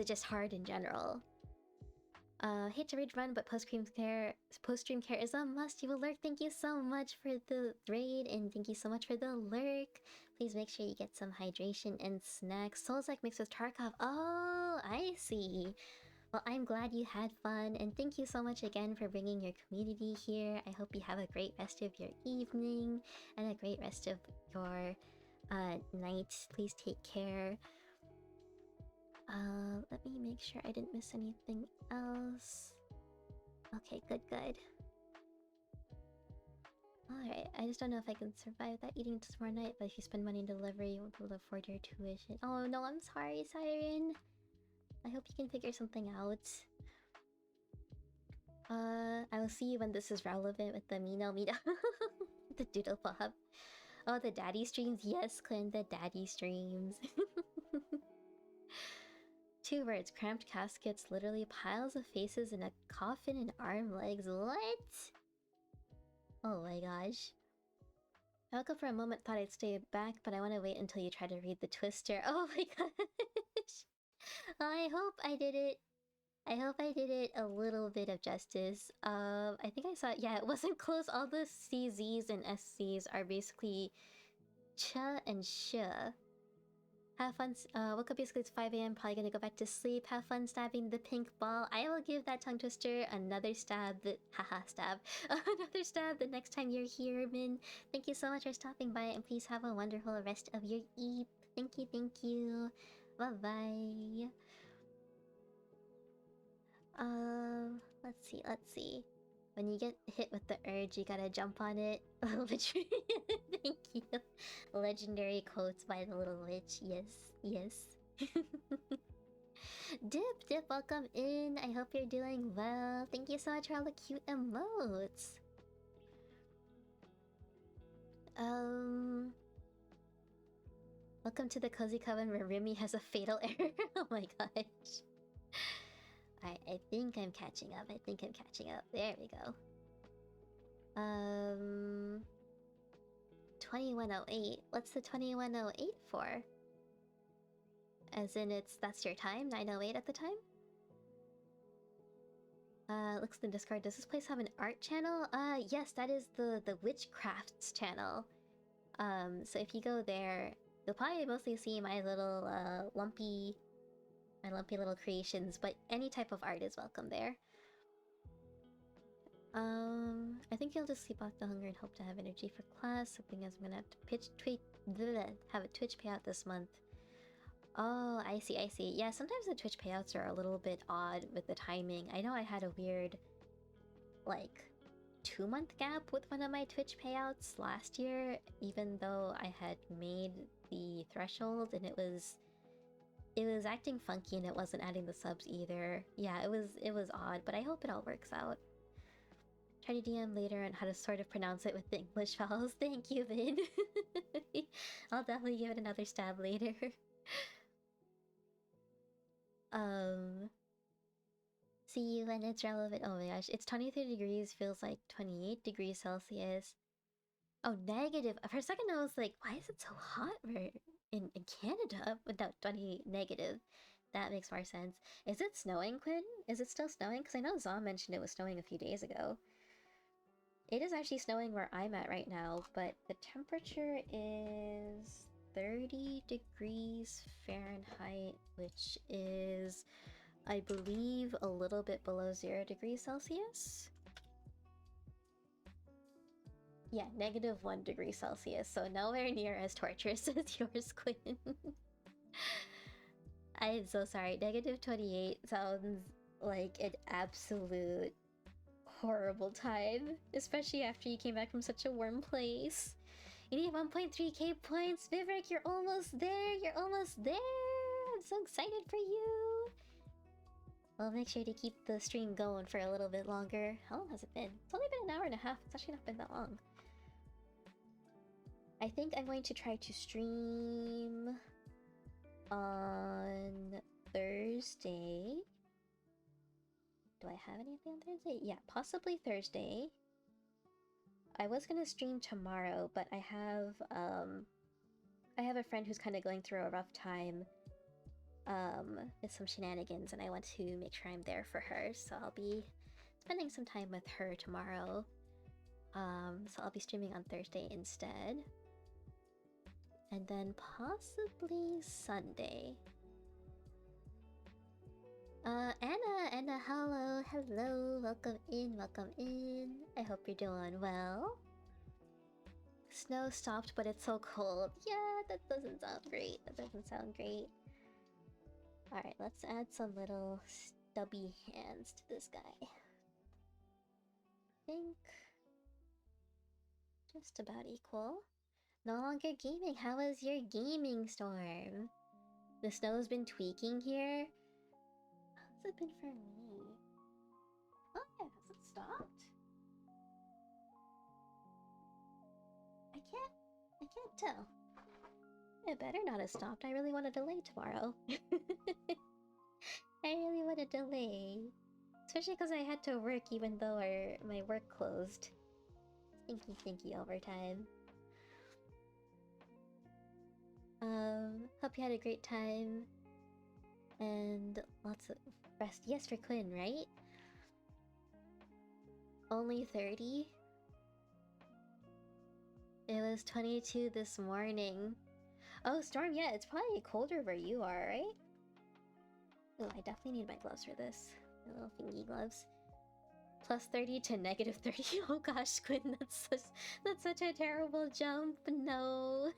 just hard in general? Hate to rage run, but post-stream care is a must. You will lurk. Thank you so much for the raid, and thank you so much for the lurk. Please make sure you get some hydration and snacks. Souls-like mixed with Tarkov. Oh, I see. Well, I'm glad you had fun, and thank you so much again for bringing your community here. I hope you have a great rest of your evening, and a great rest of your night. Please take care. Let me make sure I didn't miss anything else. Okay, good. Alright, I just don't know if I can survive that eating tomorrow night, but if you spend money on delivery, you won't be able to afford your tuition. Oh no, I'm sorry, Siren. I hope you can figure something out. I will see you when this is relevant with the Mino Mino. The Doodle Pop. Oh, the daddy streams? Yes, Clint, the daddy streams. 2 words, cramped caskets, literally piles of faces in a coffin and arm legs. What? Oh my gosh. I woke up for a moment, thought I'd stay back, but I want to wait until you try to read the twister. Oh my gosh. I hope I did it. I hope I did it a little bit of justice. I think I saw it. Yeah, it wasn't close. All the CZs and SCs are basically ch and sh. Have fun. Woke up basically it's 5 a.m. Probably gonna go back to sleep. Have fun stabbing the pink ball. I will give that tongue twister another stab. Haha, stab. Another stab the next time you're here, Min. Thank you so much for stopping by, and please have a wonderful rest of your eat. Thank you. Bye bye. Let's see. When you get hit with the urge, you gotta jump on it. Thank you. Legendary quotes by the little witch. Yes. Dip, welcome in. I hope you're doing well. Thank you so much for all the cute emotes. Welcome to the cozy coven where Remy has a fatal error. Oh my gosh. I think I'm catching up. There we go. 2108. What's the 2108 for? As in that's your time? 908 at the time? Looks in Discord. Does this place have an art channel? Yes, that is the Witchcrafts channel. So if you go there, you'll probably mostly see my little lumpy little creations, but any type of art is welcome there. I think you'll just sleep off the hunger and hope to have energy for class. Something as I'm gonna have to have a Twitch payout this month. Oh, I see. Yeah, sometimes the Twitch payouts are a little bit odd with the timing. I know I had a weird, like, 2-month gap with one of my Twitch payouts last year, even though I had made the threshold and it was acting funky and it wasn't adding the subs either. Yeah, it was odd, but I hope it all works out. Try to DM later on how to sort of pronounce it with the English vowels. Thank you, Vin. I'll definitely give it another stab later. See you when it's relevant. Oh my gosh, it's 23 degrees, feels like 28 degrees Celsius. Oh, negative. For a second I was like, why is it so hot in Canada without 20 negative? That makes more sense. Is it snowing, Quinn? Is it still snowing? Because I know Zom mentioned it was snowing a few days ago. It is actually snowing where I'm at right now, but the temperature is 30 degrees Fahrenheit, which is, I believe, a little bit below 0 degrees Celsius. Yeah, -1 degree Celsius, so nowhere near as torturous as yours, Quinn. I'm so sorry. -28 sounds like an absolute horrible time, especially after you came back from such a warm place. You need 1.3k points. Vivek, you're almost there. I'm so excited for you. Well, make sure to keep the stream going for a little bit longer. How long has it been? It's only been an hour and a half. It's actually not been that long. I think I'm going to try to stream on Thursday. Do I have anything on Thursday? Yeah, possibly Thursday. I was gonna stream tomorrow, but I have a friend who's kind of going through a rough time with some shenanigans, and I want to make sure I'm there for her, so I'll be spending some time with her tomorrow. So I'll be streaming on Thursday instead. And then possibly Sunday. Anna, hello, welcome in. I hope you're doing well. Snow stopped, but it's so cold. Yeah, that doesn't sound great. Alright, let's add some little stubby hands to this guy. I think just about equal. No longer gaming. How was your gaming, Storm? The snow's been tweaking here. How's it been for me? Oh yeah, has it stopped? I can't tell. It better not have stopped. I really want to delay tomorrow. I really want to delay. Especially because I had to work even though my work closed. Stinky overtime. Hope you had a great time. And lots of rest. Yes, for Quinn, right? Only 30? It was 22 this morning. Oh, Storm, yeah, it's probably colder where you are, right? Oh, I definitely need my gloves for this. My little thingy gloves. Plus 30 to negative 30. Oh gosh, Quinn, that's such a terrible jump. No.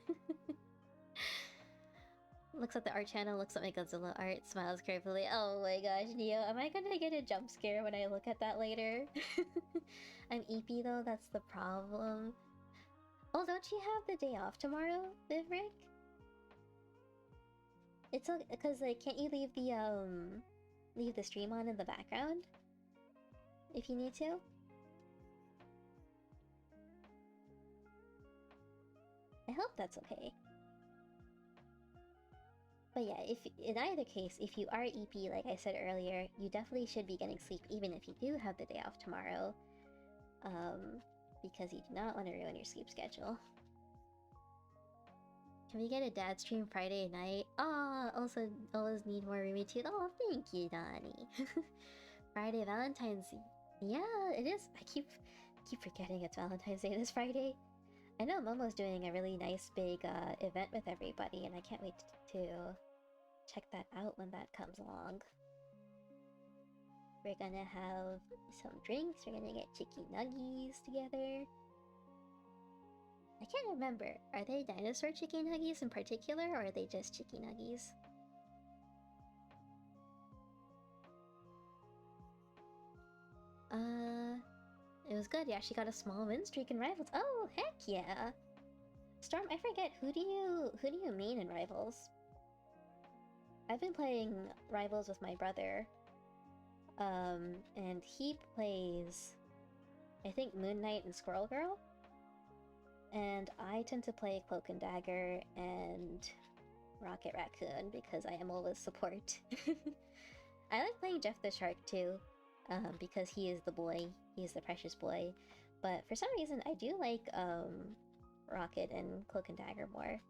Looks at the art channel, looks at my Godzilla art, smiles creepily. Oh my gosh, Neo, am I gonna get a jump scare when I look at that later? I'm Eepy though, that's the problem. Oh, don't you have the day off tomorrow, Vivrick? It's okay, cause like, can't you leave the stream on in the background? If you need to? I hope that's okay. But yeah, if in either case, if you are EP, like I said earlier, you definitely should be getting sleep even if you do have the day off tomorrow. Because you do not want to ruin your sleep schedule. Can we get a dad stream Friday night? Ah, also always need more roomy too. Oh, thank you, Donnie. Friday, Valentine's. Yeah, it is. I keep forgetting it's Valentine's Day this Friday. I know Momo's doing a really nice big event with everybody, and I can't wait to check that out when that comes along. We're gonna have some drinks, we're gonna get chicky nuggies together. I can't remember, are they dinosaur chicky nuggies in particular, or are they just chicky nuggies? It was good. Yeah, she got a small win streak in Rivals. Oh, heck yeah! Storm, I forget, who do you main in Rivals? I've been playing Rivals with my brother. And he plays, I think, Moon Knight and Squirrel Girl. And I tend to play Cloak and Dagger and Rocket Raccoon because I am always support. I like playing Jeff the Shark too. Because he is the boy, he is the precious boy. But for some reason, I do like Rocket and Cloak and Dagger more.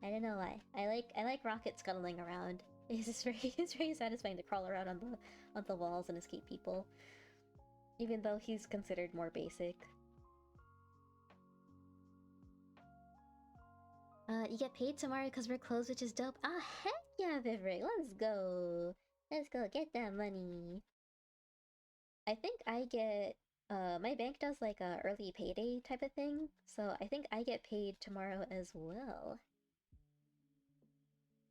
I don't know why. I like Rocket scuttling around. It's very satisfying to crawl around on the walls and escape people, even though he's considered more basic. You get paid tomorrow because we're closed, which is dope. Ah, heck yeah, Vivrick, let's go get that money. I think I get, my bank does like a early payday type of thing, so I think I get paid tomorrow as well.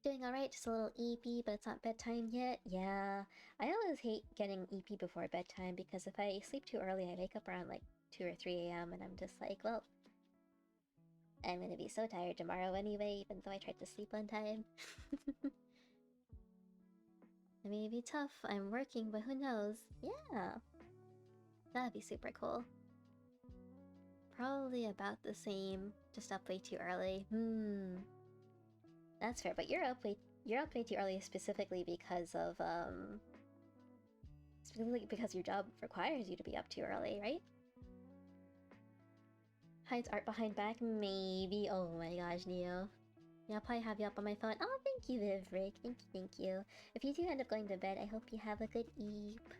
Doing alright, just a little EP, but it's not bedtime yet. Yeah, I always hate getting EP before bedtime because if I sleep too early, I wake up around like 2 or 3 a.m. and I'm just like, well, I'm gonna be so tired tomorrow anyway, even though I tried to sleep on time. It may be tough, I'm working, but who knows? Yeah, that'd be super cool. Probably about the same, just up way too early. That's fair, but you're up way too early specifically because of Specifically because your job requires you to be up too early, right? Hides art behind back? Maybe. Oh my gosh, Neo. Yeah, I'll probably have you up on my phone. Oh, thank you, Vivrick. Thank you. If you do end up going to bed, I hope you have a good eep.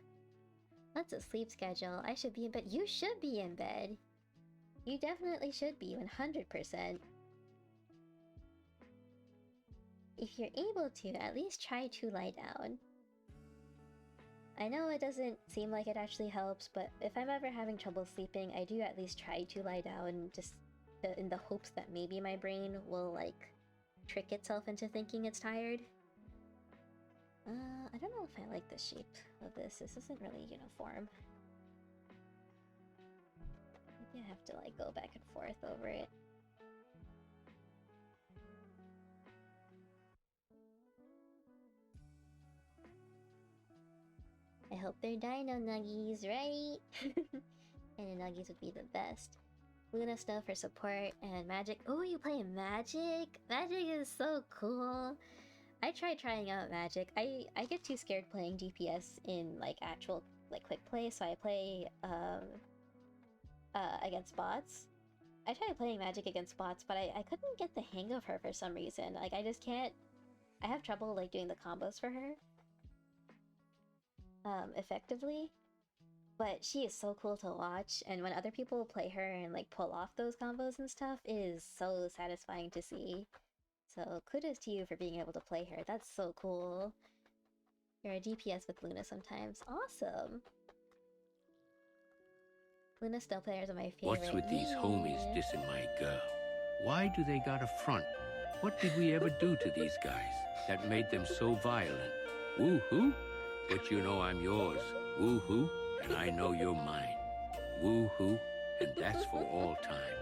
That's a sleep schedule. I should be in bed. You should be in bed. You definitely should be, 100%. If you're able to, at least try to lie down. I know it doesn't seem like it actually helps, but if I'm ever having trouble sleeping, I do at least try to lie down just in the hopes that maybe my brain will, like, trick itself into thinking it's tired. I don't know if I like the shape of this. This isn't really uniform. Maybe I have to, like, go back and forth over it. I hope they're dino nuggies, right? And the nuggies would be the best. Luna stuff for support and magic. Oh, you play magic? Magic is so cool. I tried trying out magic. I get too scared playing DPS in like actual like quick play, so I play against bots. I tried playing magic against bots, but I couldn't get the hang of her for some reason. Like I just can't. I have trouble like doing the combos for her effectively. But she is so cool to watch, and when other people play her and like pull off those combos and stuff, it is so satisfying to see. So kudos to you for being able to play her. That's so cool. You're a DPS with Luna sometimes. Awesome. Luna still players are my favorite. What's with these homies dissing my girl? Why do they got a front? What did we ever do to these guys that made them so violent? Woo-hoo? But you know I'm yours. Woo-hoo? And I know you're mine. Woo-hoo, and that's for all time.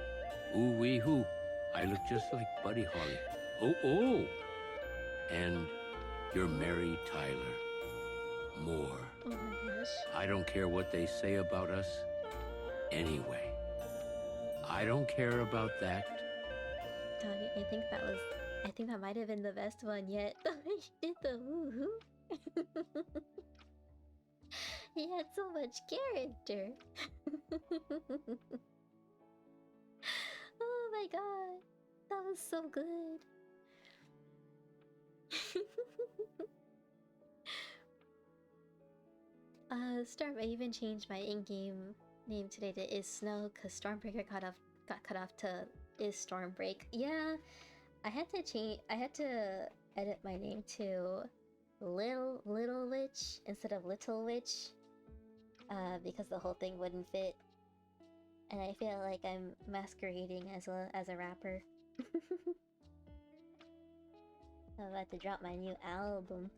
Ooh-wee-hoo, I look just like Buddy Holly. Oh-oh! And you're Mary Tyler Moore. Oh my gosh. I don't care what they say about us. Anyway, I don't care about that. Donnie, I think that might have been the best one yet. She did the woohoo. He had so much character. Oh my god. That was so good. Storm, I even changed my in-game name today to Is Snow because Stormbreaker got cut off to Is Stormbreak. Yeah, I had to edit my name to Little Witch instead of Little Witch. Because the whole thing wouldn't fit, and I feel like I'm masquerading as a rapper. I'm about to drop my new album.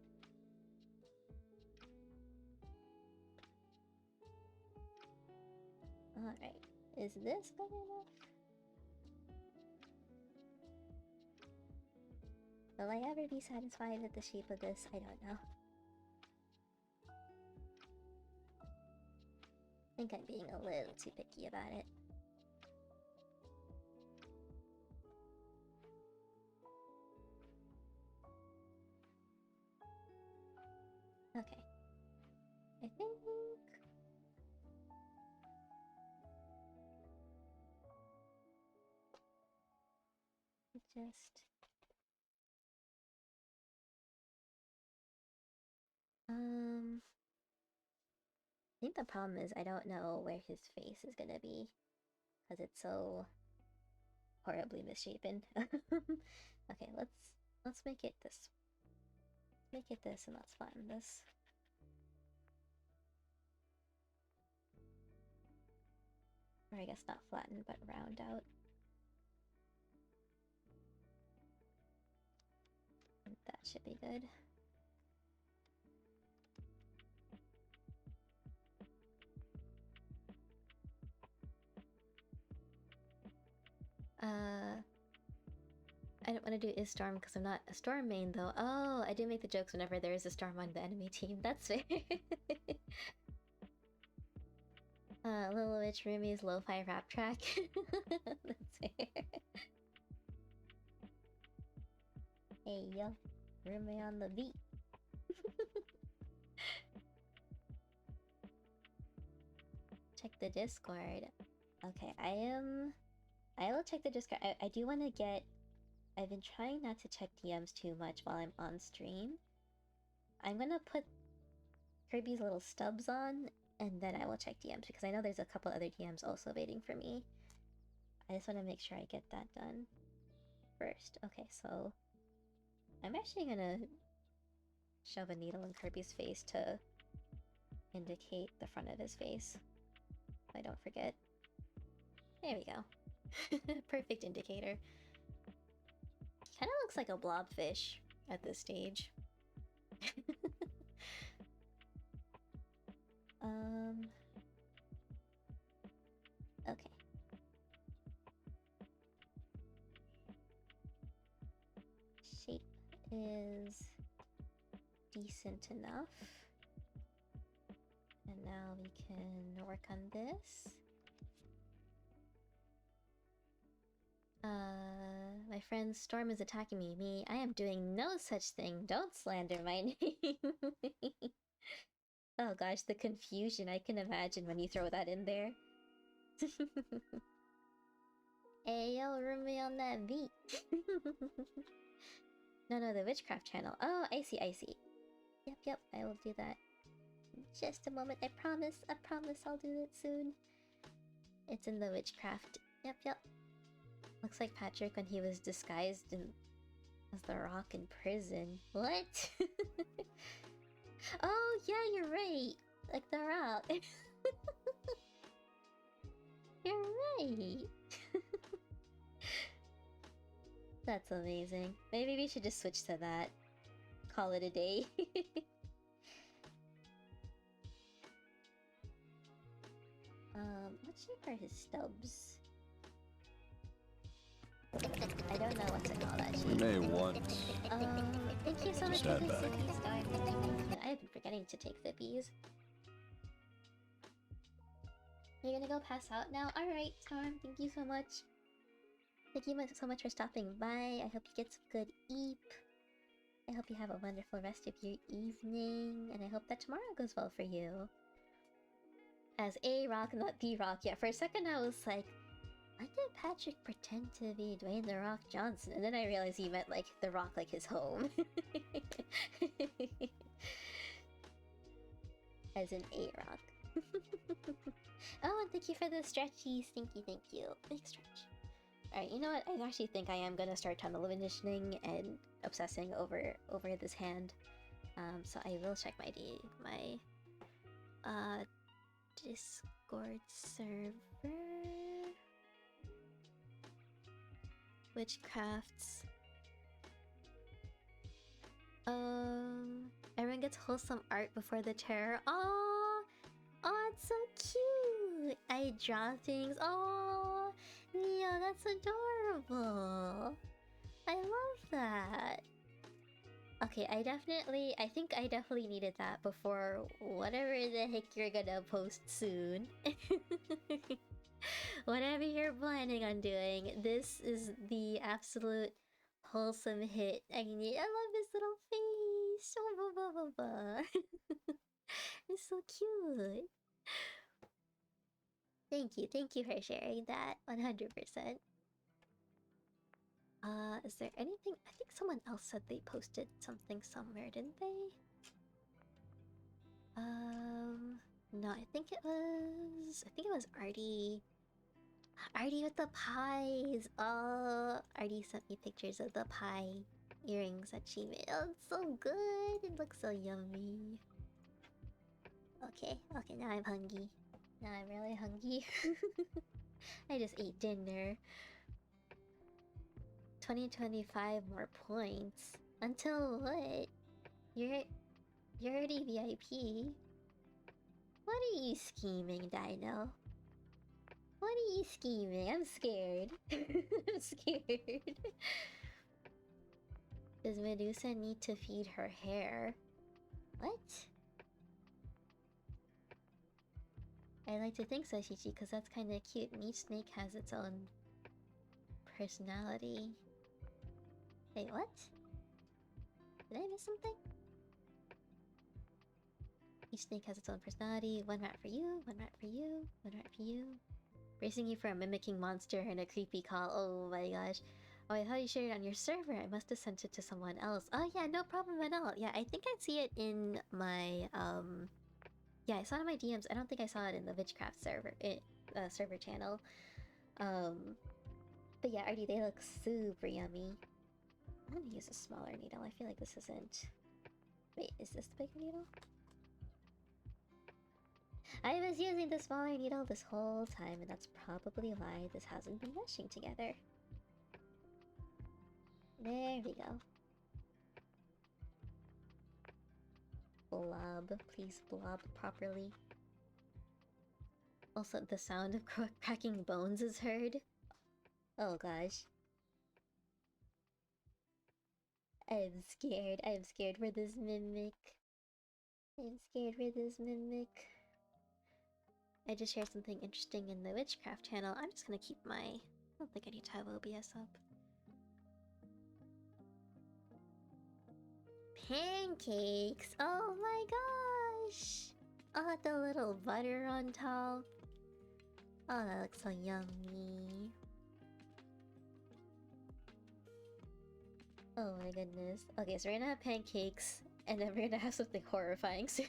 Alright, is this good enough? Will I ever be satisfied with the shape of this? I don't know. I think I'm being a little too picky about it. Okay. I think... just... I think the problem is I don't know where his face is gonna be, because it's so horribly misshapen. Okay, let's make it this. Make it this, and let's flatten this. Or I guess not flatten, but round out. And that should be good. I don't want to do Is Storm because I'm not a Storm main though. Oh, I do make the jokes whenever there is a Storm on the enemy team. That's fair. Little Witch Rumi's lo-fi rap track. That's fair. Hey yo, Rumi on the beat. the Discord. Okay, I will check the Discord. I do want to get... I've been trying not to check DMs too much while I'm on stream. I'm gonna put Kirby's little stubs on, and then I will check DMs, because I know there's a couple other DMs also waiting for me. I just want to make sure I get that done first. Okay, so... I'm actually gonna shove a needle in Kirby's face to indicate the front of his face, so I don't forget. There we go. Perfect indicator. Kind of looks like a blobfish at this stage. Okay. Shape is decent enough. And now we can work on this. My friend Storm is attacking me. I am doing no such thing. Don't slander my name. Oh gosh, the confusion I can imagine when you throw that in there. Hey yo, room me on that beat. No, the Witchcraft channel. Oh, I see. Yep, I will do that. Just a moment, I promise I'll do it soon. It's in the Witchcraft. Yep. Looks like Patrick when he was disguised as the Rock in prison. What? Oh, yeah, you're right. Like the Rock. You're right. That's amazing. Maybe we should just switch to that. Call it a day. What shape are his stubs? I don't know what to call that shape. You may want. Thank you so much for the Zippies, Storm. Thank you. I've been forgetting to take Zippies. You're gonna go pass out now? Alright, Storm, thank you so much. Thank you so much for stopping by. I hope you get some good eep. I hope you have a wonderful rest of your evening, and I hope that tomorrow goes well for you. As a Rock, not the Rock. Yeah, for a second I was like, why did Patrick pretend to be Dwayne The Rock Johnson? And then I realized he meant like The Rock, like his home. As in A-Rock. Oh, and thank you for the stretchies. Thank you. Big stretch. Alright, you know what? I actually think I am gonna start tunnel visioning and obsessing over this hand. So I will check my Discord server. Witchcrafts. Everyone gets wholesome art before the terror. Oh, it's so cute. I draw things. Oh, Neo, that's adorable. I love that. Okay, I think I definitely needed that before whatever the heck you're gonna post soon. Whatever you're planning on doing, this is the absolute wholesome hit. I love his little face. It's so cute. Thank you for sharing that. 100%. Is there anything? I think someone else said they posted something somewhere, didn't they? No, I think it was Artie. Artie with the pies. Oh, Artie sent me pictures of the pie earrings that she made. Oh, it's so good. It looks so yummy. Okay, now I'm hungry. Now I'm really hungry. I just ate dinner. 2025 more points. Until what? You're already VIP. What are you scheming, Dino? What are you scheming? I'm scared. I'm scared. Does Medusa need to feed her hair? What? I like to think so, Shichi, because that's kind of cute, and each snake has its own personality. Wait, what? Did I miss something? Each snake has its own personality. One rat for you, one rat for you, one rat for you. Racing you for a mimicking monster and a creepy call. Oh my gosh. Oh, I thought you shared it on your server. I must have sent it to someone else. Oh yeah, no problem at all. Yeah, I think I see it in my yeah, I saw it in my DMs. I don't think I saw it in the Witchcraft server server channel. But yeah, Artie, they look super yummy. I'm gonna use a smaller needle. I feel like this isn't. Wait, is this the bigger needle? I was using the smaller needle this whole time, and that's probably why this hasn't been meshing together. There we go. Blob. Please blob properly. Also, the sound of cracking bones is heard. Oh gosh. I'm scared. I'm scared for this mimic. I'm scared for this mimic. I just shared something interesting in the Witchcraft channel. I'm just gonna keep my... I don't think I need to have OBS up. Pancakes! Oh my gosh! Oh, the little butter on top. Oh, that looks so yummy. Oh my goodness. Okay, so we're gonna have pancakes, and then we're gonna have something horrifying soon.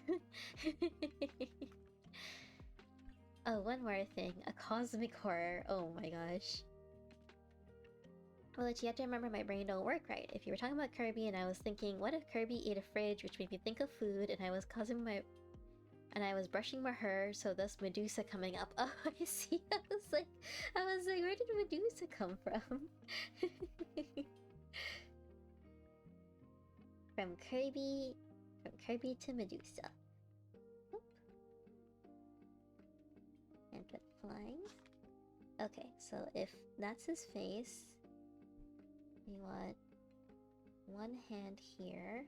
Oh, one more thing. A cosmic horror. Oh my gosh. Well, you have to remember my brain don't work right. If you were talking about Kirby and I was thinking, what if Kirby ate a fridge, which made me think of food, and I was causing my... And I was brushing my hair, so thus Medusa coming up. Oh, I see. I was like, where did Medusa come from? From Kirby to Medusa. Oop. And put flying. Okay, so if that's his face, we want one hand here.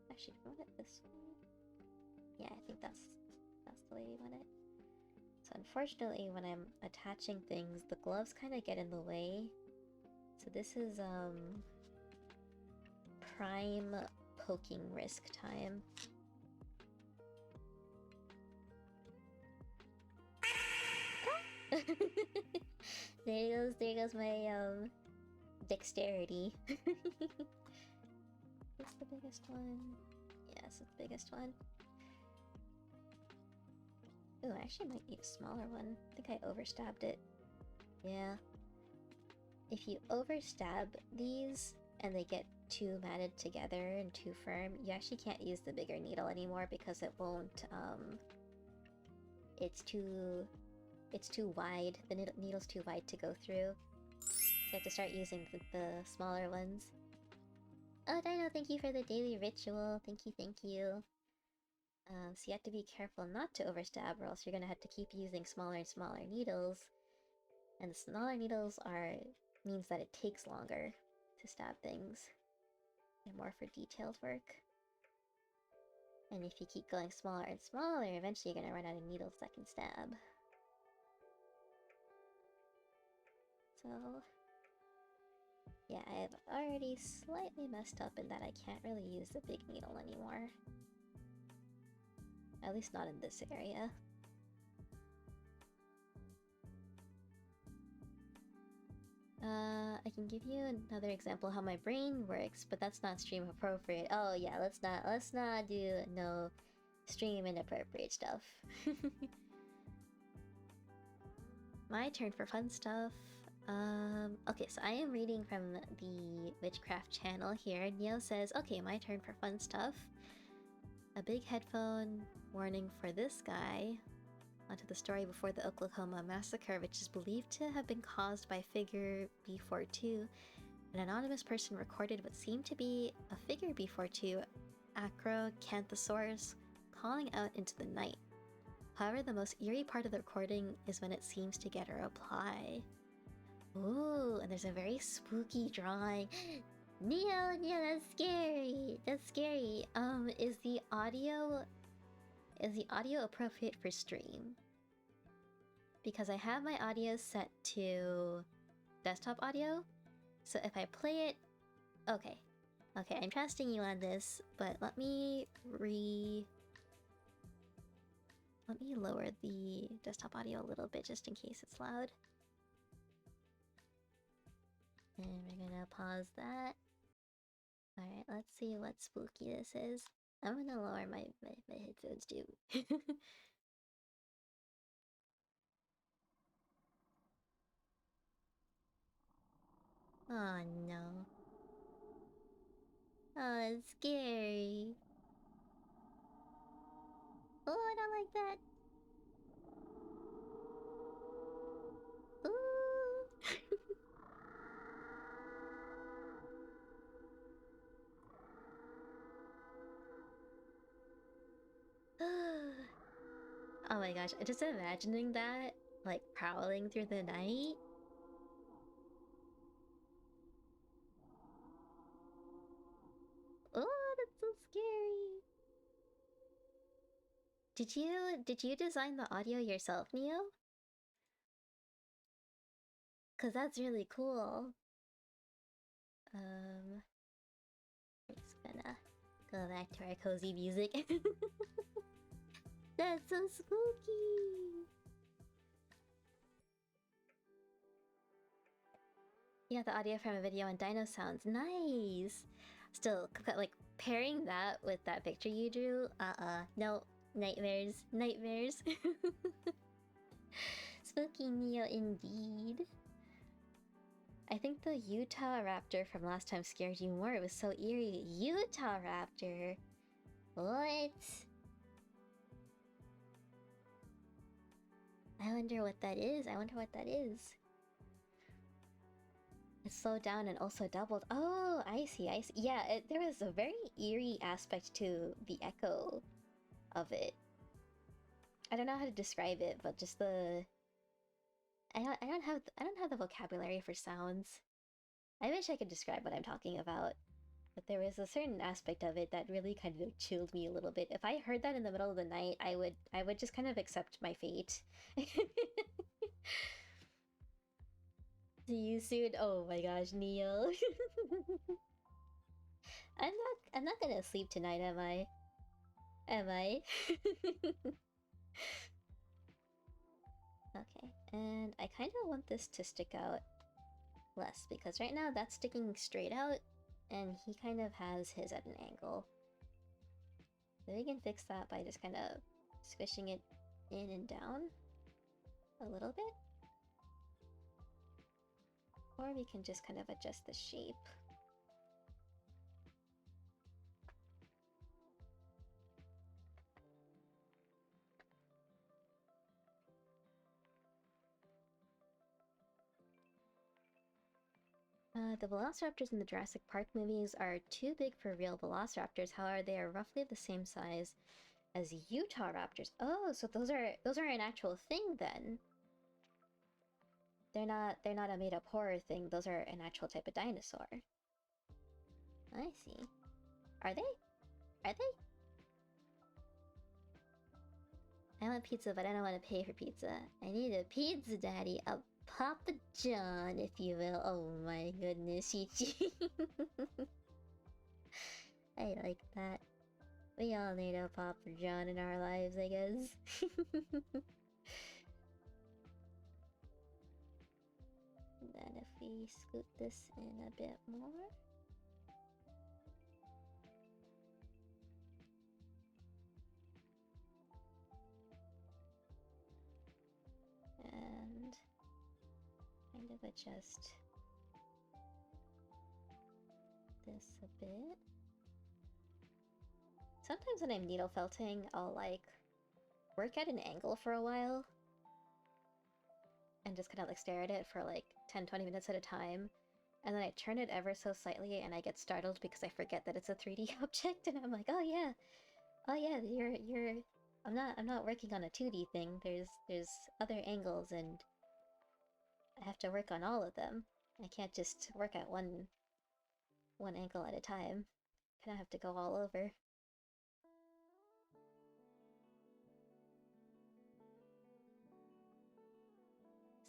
Actually, do we want it this way? Yeah, I think that's the way we want it. So unfortunately, when I'm attaching things, the gloves kind of get in the way. So this is prime poking risk time. There goes my dexterity. What's the biggest one? Yes, it's the biggest one. Ooh, I actually might need a smaller one. I think I overstabbed it. Yeah. If you overstab these and they get too matted together and too firm, you actually can't use the bigger needle anymore because it won't, it's too wide. The needle's too wide to go through. So you have to start using the smaller ones. Oh, Dino, thank you for the daily ritual. Thank you. So you have to be careful not to overstab, or else you're gonna have to keep using smaller and smaller needles. And the smaller needles means that it takes longer to stab things. And more for detailed work. And if you keep going smaller and smaller, eventually you're gonna run out of needles that can stab. So... yeah, I have already slightly messed up in that I can't really use the big needle anymore. At least not in this area. I can give you another example how my brain works, but that's not stream appropriate. Oh yeah, let's not do no stream inappropriate stuff. My turn for fun stuff. Okay, so I am reading from the Witchcraft channel here. Neo says, okay, my turn for fun stuff. A big headphone warning for this guy. Onto the story before the Oklahoma massacre, which is believed to have been caused by figure B42. An anonymous person recorded what seemed to be a figure B42, Acrocanthosaurus, calling out into the night. However, the most eerie part of the recording is when it seems to get a reply. Ooh, and there's a very spooky drawing. Neo, that's scary. That's scary. Is the audio appropriate for stream? Because I have my audio set to desktop audio. So if I play it... Okay, I'm trusting you on this, but let me Let me lower the desktop audio a little bit just in case it's loud. And we're gonna pause that. Alright, let's see what spooky this is. I'm gonna lower my headphones too. Oh no. Oh, it's scary. Oh, I don't like that. Ooh. Oh my gosh, just imagining that, like, prowling through the night. Oh, that's so scary. Did you design the audio yourself, Neo? Cause that's really cool. We're just gonna go back to our cozy music. That's so spooky. Yeah, the audio from a video and dino sounds. Nice. Still, like, pairing that with that picture you drew, no. Nightmares. Nightmares. Spooky Neo indeed. I think the Utah Raptor from last time scared you more. It was so eerie. Utah Raptor? What? I wonder what that is. I wonder what that is. It slowed down and also doubled. Oh, I see, I see. Yeah, there was a very eerie aspect to the echo of it. I don't know how to describe it, but just the... I don't have the vocabulary for sounds. I wish I could describe what I'm talking about. But there was a certain aspect of it that really kind of chilled me a little bit. If I heard that in the middle of the night, I would just kind of accept my fate. See you soon. Oh my gosh, Neo. I'm not gonna sleep tonight, am I? Am I? Okay, and I kind of want this to stick out less, because right now that's sticking straight out, and he kind of has his at an angle. So we can fix that by just kind of squishing it in and down a little bit. Or we can just kind of adjust the shape. The velociraptors in the Jurassic Park movies are too big for real velociraptors. However, they are roughly the same size as Utah raptors. Oh, so those are an actual thing then. They're not a made-up horror thing. Those are an actual type of dinosaur. I see. Are they? Are they? I want pizza, but I don't want to pay for pizza. I need a pizza, Daddy. A Papa John, if you will. Oh my goodness, Ichi. I like that. We all need a Papa John in our lives, I guess. Then if we scoot this in a bit more. And kind of adjust this a bit. Sometimes when I'm needle felting, I'll like work at an angle for a while and just kind of like stare at it for like 10-20 minutes at a time, and then I turn it ever so slightly and I get startled because I forget that it's a 3D object, and I'm like, oh yeah, you're I'm not working on a 2D thing. There's other angles and I have to work on all of them. I can't just work at one angle at a time. Kind of have to go all over.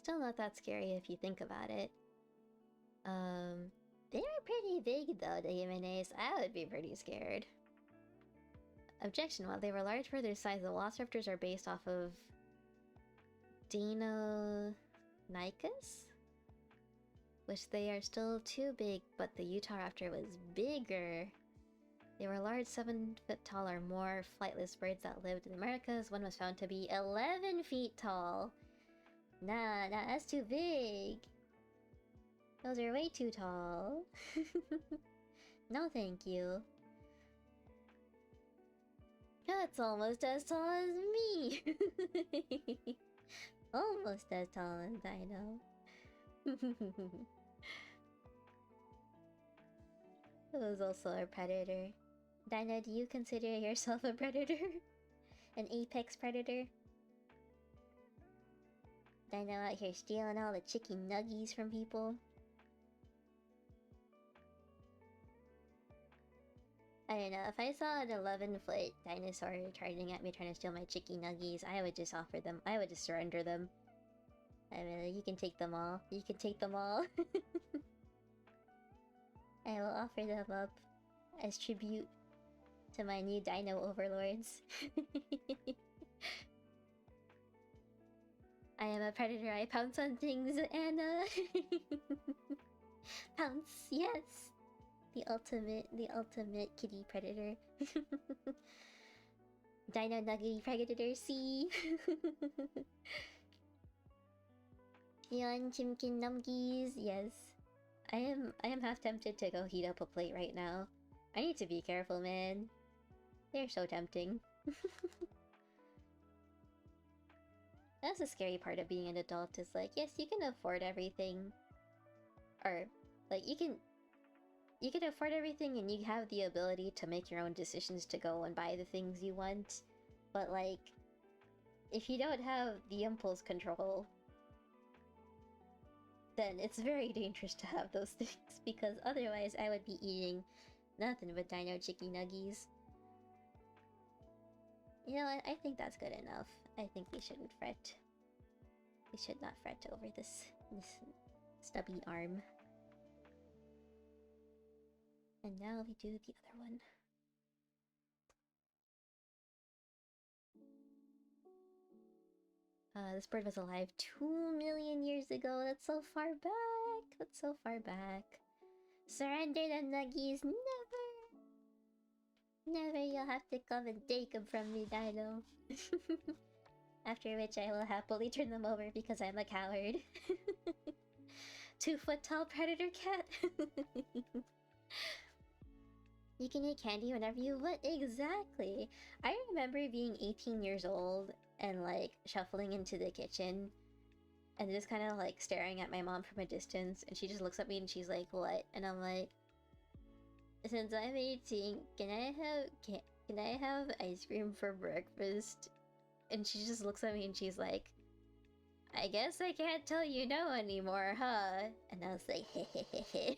Still not that scary if you think about it. They were pretty big though, the Jimenez. I would be pretty scared. Objection. While they were large for their size, the Velociraptors are based off of Deinonychus? Which they are still too big, but the Utah Raptor was bigger. They were large, 7 foot tall or more, flightless birds that lived in the Americas. One was found to be 11 feet tall. Nah, that's too big. Those are way too tall. No thank you. That's almost as tall as me. Almost as tall as Dino. It was also a predator. Dino, do you consider yourself a predator? An apex predator? Dino out here stealing all the chicken nuggies from people? I don't know, if I saw an 11-foot dinosaur charging at me trying to steal my chicken nuggies, I would just offer them. I would just surrender them. I mean, you can take them all. You can take them all. I will offer them up as tribute to my new dino overlords. I am a predator, I pounce on things and pounce, yes! The ultimate kitty predator. Dino nuggety predator, see? Yon chimkin numgies, yes. I am half tempted to go heat up a plate right now. I need to be careful, man. They're so tempting. That's the scary part of being an adult, is like, yes, you can afford everything. Or, like, you can afford everything and you have the ability to make your own decisions to go and buy the things you want. But, like, if you don't have the impulse control, then it's very dangerous to have those things, because otherwise I would be eating nothing but dino chicky nuggies. You know what? I think that's good enough. I think we shouldn't fret. We should not fret over this stubby arm. And now we do the other one. This bird was alive 2 million years ago. That's so far back. That's so far back. Surrender the nuggies. Never. Never. You'll have to come and take them from me, Dino. After which I will happily turn them over because I'm a coward. 2 foot tall predator cat. You can eat candy whenever you want. Exactly. I remember being 18 years old and like shuffling into the kitchen and just kind of like staring at my mom from a distance, and she just looks at me and she's like, "What?" And I'm like, "Since I'm 18, can I have ice cream for breakfast?" And she just looks at me and she's like, "I guess I can't tell you no anymore, huh?" And I was like, "Hehehe."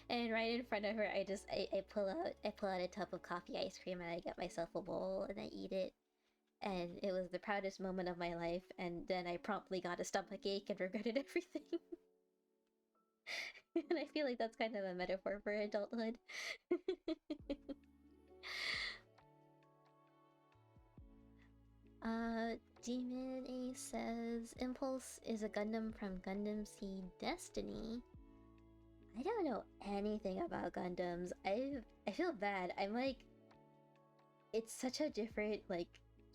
And right in front of her, I pull out a tub of coffee ice cream and I get myself a bowl and I eat it. And it was the proudest moment of my life, and then I promptly got a stomachache and regretted everything. And I feel like that's kind of a metaphor for adulthood. Demon Ace says, Impulse is a Gundam from Gundam Seed Destiny. I don't know anything about Gundams. I feel bad. I'm like, it's such a different, like,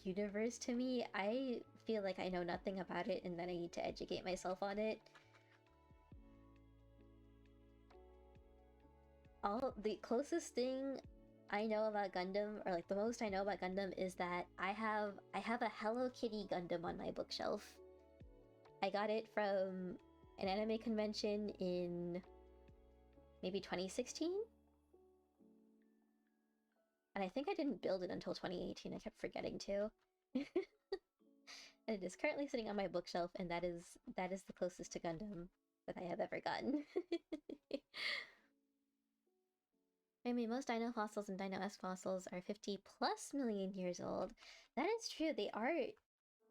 universe to me. I feel like I know nothing about it and then I need to educate myself on it. The closest thing I know about Gundam, or like the most I know about Gundam, is that I have a Hello Kitty Gundam on my bookshelf. I got it from an anime convention in maybe 2016? And I think I didn't build it until 2018. I kept forgetting to. And it is currently sitting on my bookshelf, and that is the closest to Gundam that I have ever gotten. I mean, most dino fossils and dino-esque fossils are 50+ million years old. That is true. They are,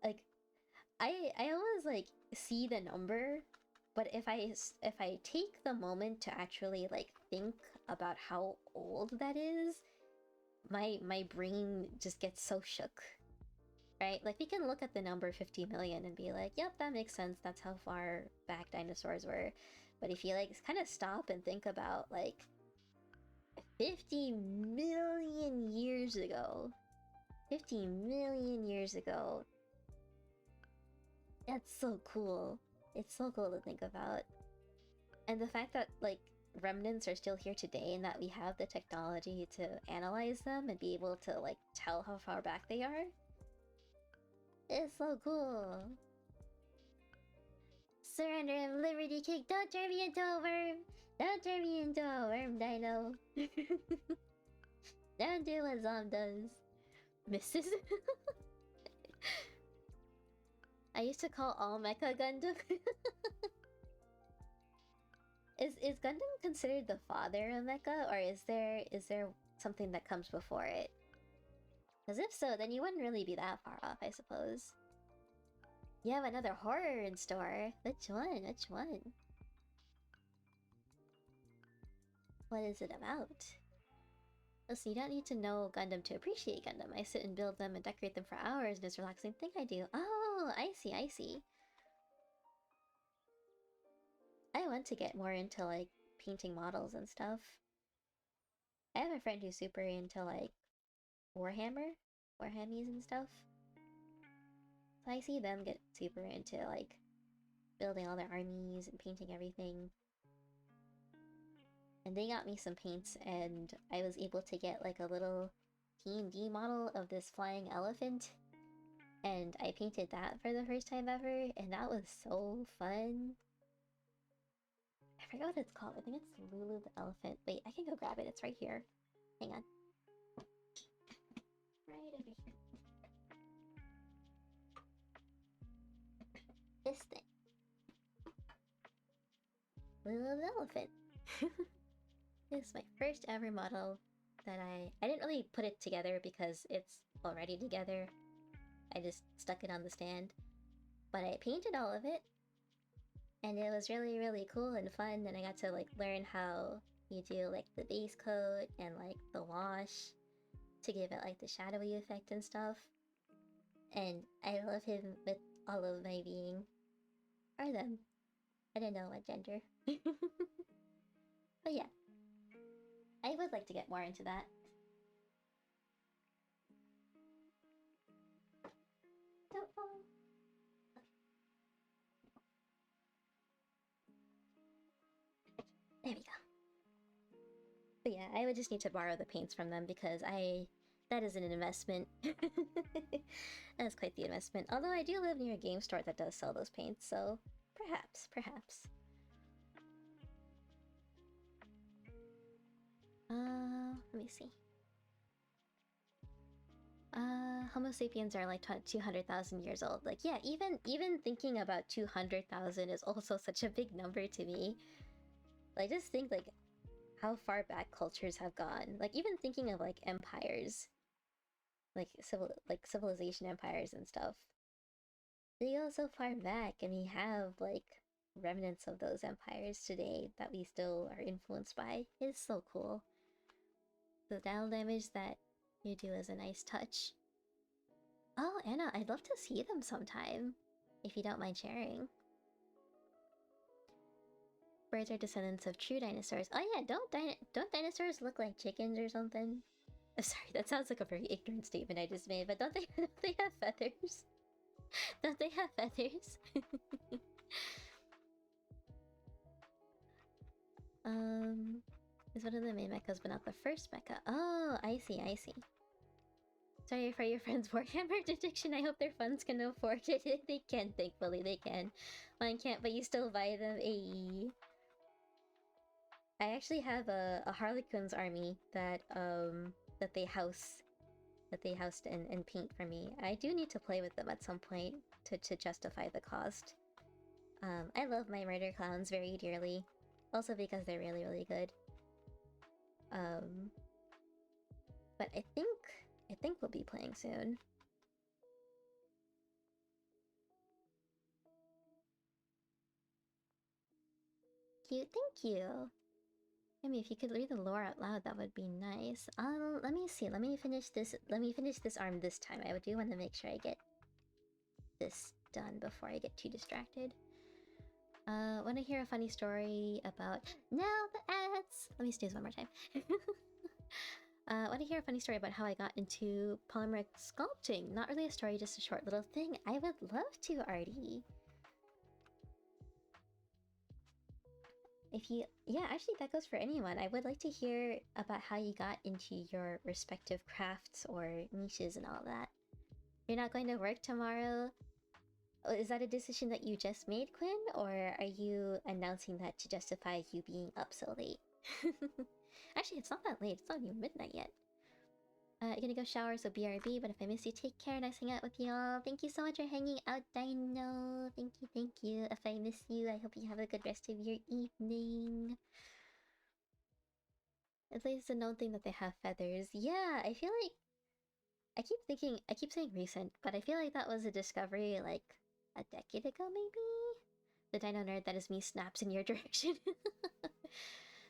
like, I always like see the number, but if I take the moment to actually like think about how old that is, my brain just gets so shook. Right? Like, we can look at the number 50 million and be like, yep, that makes sense. That's how far back dinosaurs were. But if you, like, kind of stop and think about, like, 50 million years ago, 50 million years ago, that's so cool. It's so cool to think about. And the fact that, like, remnants are still here today and that we have the technology to analyze them and be able to, like, tell how far back they are, it's so cool. Surrender and liberty kick. Don't turn me into a worm. Don't turn me into a worm, Dino. Don't do what Zom does. Misses. I used to call all mecha Gundam. Is Gundam considered the father of mecha, or is there something that comes before it? Because if so, then you wouldn't really be that far off, I suppose. You have another horror in store. Which one? Which one? What is it about? Listen, you don't need to know Gundam to appreciate Gundam. I sit and build them and decorate them for hours, and it's a relaxing thing I do. Oh, I see, I see. I want to get more into, like, painting models and stuff. I have a friend who's super into, like, Warhammies and stuff. So I see them get super into, like, building all their armies and painting everything. And they got me some paints, and I was able to get, like, a little D&D model of this flying elephant. And I painted that for the first time ever, and that was so fun. I forgot what it's called. I think it's Lulu the elephant. Wait, I can go grab it. It's right here. Hang on. Right over here. This thing. Lulu the elephant. This is my first ever model that I didn't really put it together because it's already together. I just stuck it on the stand. But I painted all of it. And it was really, really cool and fun, and I got to, like, learn how you do, like, the base coat and, like, the wash to give it, like, the shadowy effect and stuff. And I love him with all of my being. Or them. I don't know what gender. But yeah. I would like to get more into that. Don't fall. There we go. But yeah, I would just need to borrow the paints from them because that is an investment. That is quite the investment. Although I do live near a game store that does sell those paints, so perhaps. Let me see. Homo sapiens are like 200,000 years old. Like, yeah, even thinking about 200,000 is also such a big number to me. Like, just think, like, how far back cultures have gone. Like, even thinking of, like, empires. Like, civilization empires and stuff. They go so far back, and we have, like, remnants of those empires today that we still are influenced by. It's so cool. The battle damage that you do is a nice touch. Oh, Anna, I'd love to see them sometime, if you don't mind sharing. Birds are descendants of true dinosaurs. Oh yeah, don't dinosaurs look like chickens or something? Sorry, that sounds like a very ignorant statement I just made, but don't they have feathers? Don't they have feathers? Is one of the main mechas, but not the first mecha. Oh, I see. Sorry for your friend's Warhammer addiction. I hope their funds can afford it. They can, thankfully, they can. Mine can't, but you still buy them. AE. I actually have a Harlequin's army that they housed and paint for me. I do need to play with them at some point to justify the cost. I love my murder clowns very dearly, also because they're really, really good. But I think we'll be playing soon. Cute, thank you. I mean, if you could read the lore out loud, that would be nice. Let me see. Let me finish this. Let me finish this arm this time. I do want to make sure I get this done before I get too distracted. Want to hear a funny story about... Now the ads! Let me snooze one more time. Want to hear a funny story about how I got into polymeric sculpting. Not really a story, just a short little thing. I would love to, Artie. If you... Yeah, actually that goes for anyone. I would like to hear about how you got into your respective crafts or niches and all that. You're not going to work tomorrow? Oh, is that a decision that you just made, Quinn? Or are you announcing that to justify you being up so late? Actually, it's not that late. It's not even midnight yet. You're gonna go shower, so BRB, but if I miss you, take care. Nice hanging out with y'all. Thank you so much for hanging out, Dino. Thank you, thank you. If I miss you, I hope you have a good rest of your evening. At least it's a known thing that they have feathers. Yeah, I feel like... I keep saying recent, but I feel like that was a discovery, like, a decade ago, maybe? The Dino Nerd, that is me, snaps in your direction.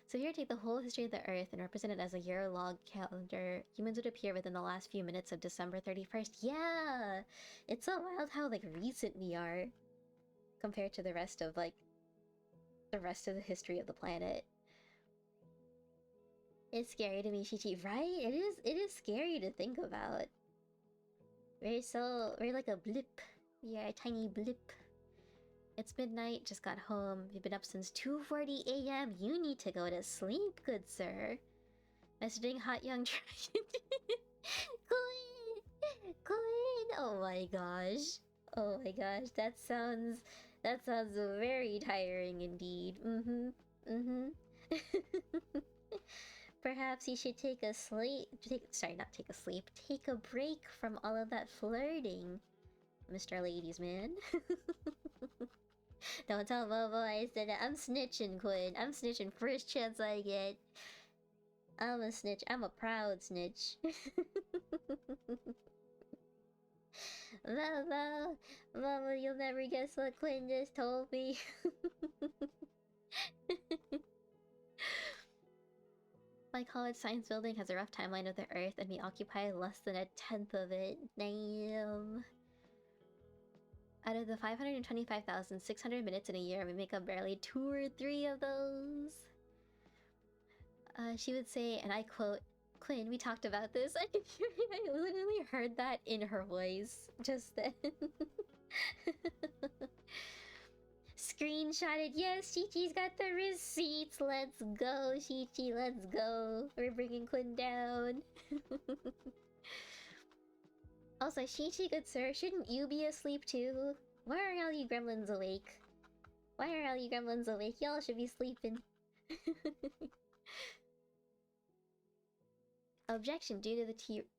So here, take the whole history of the Earth and represent it as a year-long calendar. Humans would appear within the last few minutes of December 31st. Yeah! It's so wild how, like, recent we are compared to the rest of, like, the rest of the history of the planet. It's scary to me, Chi-Chi, right? It is scary to think about. We're like a blip. We are a tiny blip. It's midnight, just got home. You've been up since 2:40 a.m. You need to go to sleep, good sir. Messaging hot young dragon. Quinn! Oh my gosh. Oh my gosh, that sounds very tiring indeed. Perhaps you should take a take a break from all of that flirting, Mr. Ladies Man. Don't tell Momo I said that. I'm snitching, Quinn. I'm snitching first chance I get. I'm a snitch. I'm a proud snitch. Mama, you'll never guess what Quinn just told me. My college science building has a rough timeline of the Earth, and we occupy less than 1/10 of it. Damn. Out of the 525,600 minutes in a year, we make up barely 2 or 3 of those. She would say, and I quote, "Quinn, we talked about this." I literally heard that in her voice just then. Screenshotted. Yes, Chi-Chi's got the receipts. Let's go, Chi-Chi. Let's go. We're bringing Quinn down. Also, Chi-Chi, good sir, shouldn't you be asleep too? Why are all you gremlins awake? Why are all you gremlins awake? Y'all should be sleeping. Objection. Due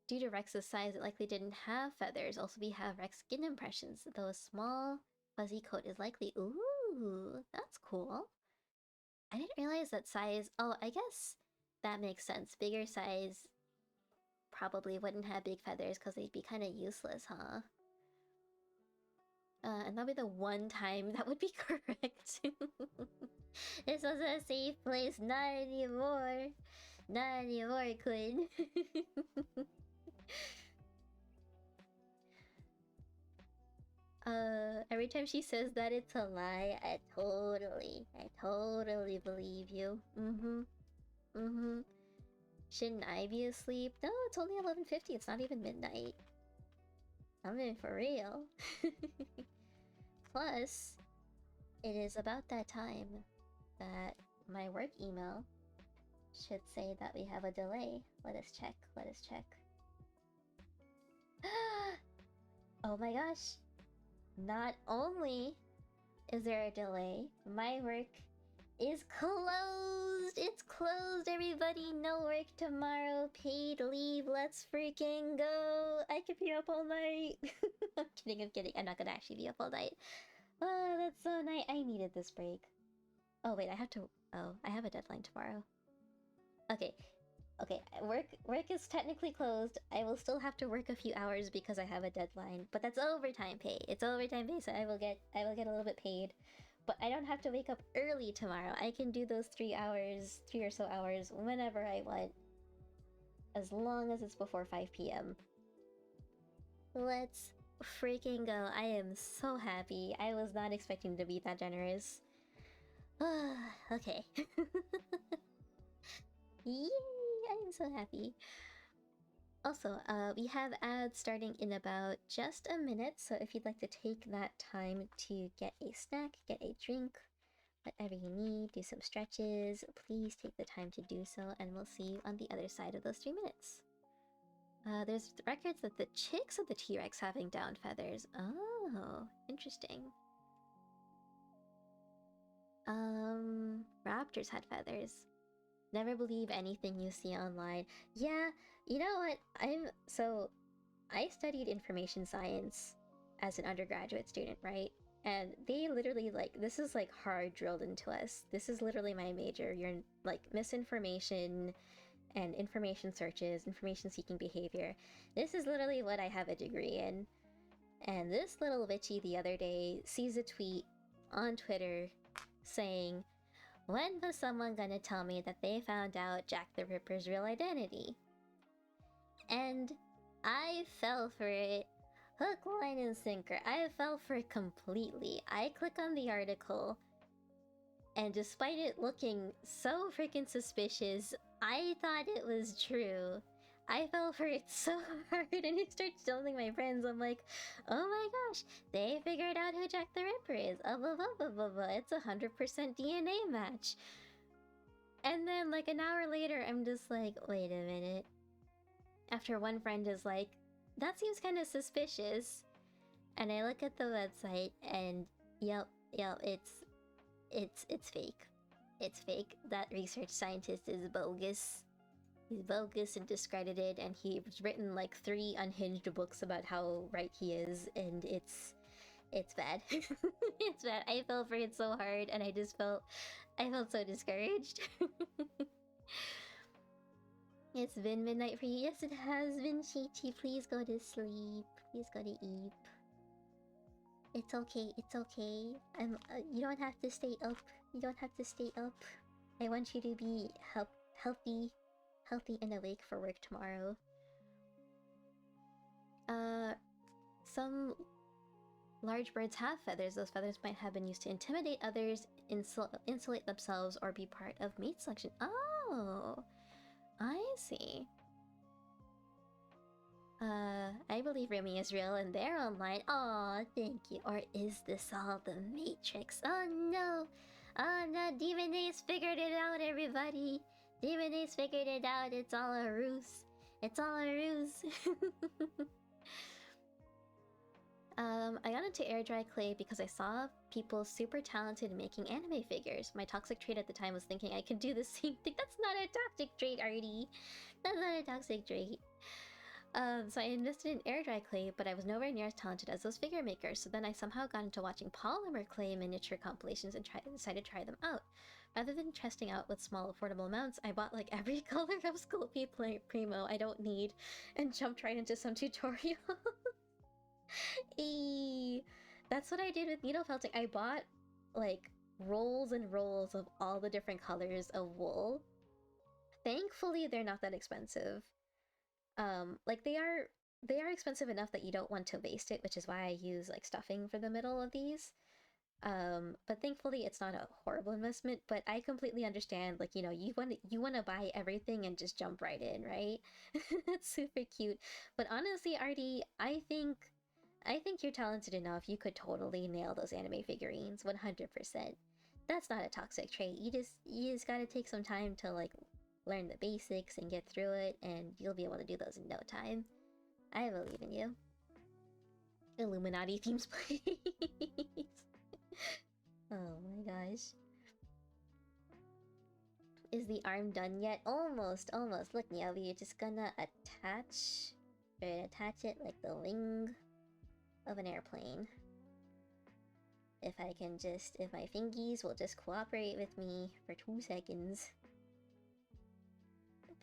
to Rex's size, it likely didn't have feathers. Also, we have Rex skin impressions, though a small fuzzy coat is likely. Ooh, that's cool. I didn't realize that size... Oh, I guess that makes sense. Bigger size probably wouldn't have big feathers because they'd be kind of useless, huh? And that'll be the one time that would be correct. This was a safe place. Not anymore. Not anymore, Quinn. Every time she says that it's a lie, I totally believe you. Shouldn't I be asleep? No, it's only 11:50. It's not even midnight. I'm in for real. Plus, it is about that time that my work email should say that we have a delay. Let us check. Oh my gosh. Not only is there a delay, my work is closed! It's closed, everybody! No work tomorrow, paid leave, let's freaking go! I could be up all night! I'm kidding, I'm not gonna actually be up all night. Oh, that's so nice. I needed this break. Oh wait, I have a deadline tomorrow. Okay, work is technically closed. I will still have to work a few hours because I have a deadline, but that's overtime pay. It's overtime pay, so I will get a little bit paid. But I don't have to wake up early tomorrow. I can do those 3 hours, 3 or so hours, whenever I want. As long as it's before 5 p.m. Let's freaking go. I am so happy. I was not expecting to be that generous. Okay. Yay! I am so happy. Also, we have ads starting in about just a minute, so if you'd like to take that time to get a snack, get a drink, whatever you need, do some stretches, please take the time to do so, and we'll see you on the other side of those 3 minutes. There's records that the chicks of the T-Rex having down feathers. Oh, interesting. Raptors had feathers. Never believe anything you see online. Yeah, you know what? I studied information science as an undergraduate student, right? And they literally, like, this is like hard drilled into us. This is literally my major. You're like misinformation and information searches, information seeking behavior. This is literally what I have a degree in. And this little bitchy the other day sees a tweet on Twitter saying, "When was someone gonna tell me that they found out Jack the Ripper's real identity?" And I fell for it. Hook, line, and sinker. I fell for it completely. I click on the article, and despite it looking so freaking suspicious, I thought it was true. I fell for it so hard, and I started telling my friends, I'm like, oh my gosh, they figured out who Jack the Ripper is. It's 100% DNA match. And then like an hour later, I'm just like, wait a minute. After one friend is like, that seems kind of suspicious. And I look at the website, and yep, it's fake. It's fake. That research scientist is bogus. He's bogus and discredited, and he's written like 3 unhinged books about how right he is, and it's bad. It's bad. I fell for it so hard, and I felt so discouraged. It's been midnight for you. Yes, it has been, Chi-Chi. Please go to sleep. Please go to Eep. It's okay. It's okay. You don't have to stay up. You don't have to stay up. I want you to be healthy and awake for work tomorrow. Some large birds have feathers. Those feathers might have been used to intimidate others, insulate themselves, or be part of mate selection. Oh, I see. I believe Remy is real and they're online. Aw, thank you. Or is this all the Matrix? Oh no! Oh no, Demon Ace figured it out, everybody! Demon Ace figured it out, it's all a ruse. It's all a ruse. I got into air dry clay because I saw people super talented in making anime figures. My toxic trait at the time was thinking I could do the same thing. That's not a toxic trait, Artie! That's not a toxic trait. So I invested in air dry clay, but I was nowhere near as talented as those figure makers, so then I somehow got into watching polymer clay miniature compilations and decided to try them out. Rather than testing out with small affordable amounts, I bought like every color of Sculpey Primo I don't need and jumped right into some tutorial. That's what I did with needle felting. I bought like rolls and rolls of all the different colors of wool. Thankfully, they're not that expensive. Like they are expensive enough that you don't want to waste it, which is why I use like stuffing for the middle of these. But thankfully it's not a horrible investment, but I completely understand, like, you know, you want to buy everything and just jump right in, right? It's super cute. But honestly, Artie, I think you're talented enough. You could totally nail those anime figurines 100%. That's not a toxic trait. You just got to take some time to like learn the basics and get through it, and you'll be able to do those in no time. I believe in you. Illuminati themes, please. Oh my gosh. Is the arm done yet? Almost. Look, Niabi, you're just gonna attach it like the wing of an airplane. If my fingies will just cooperate with me for 2 seconds.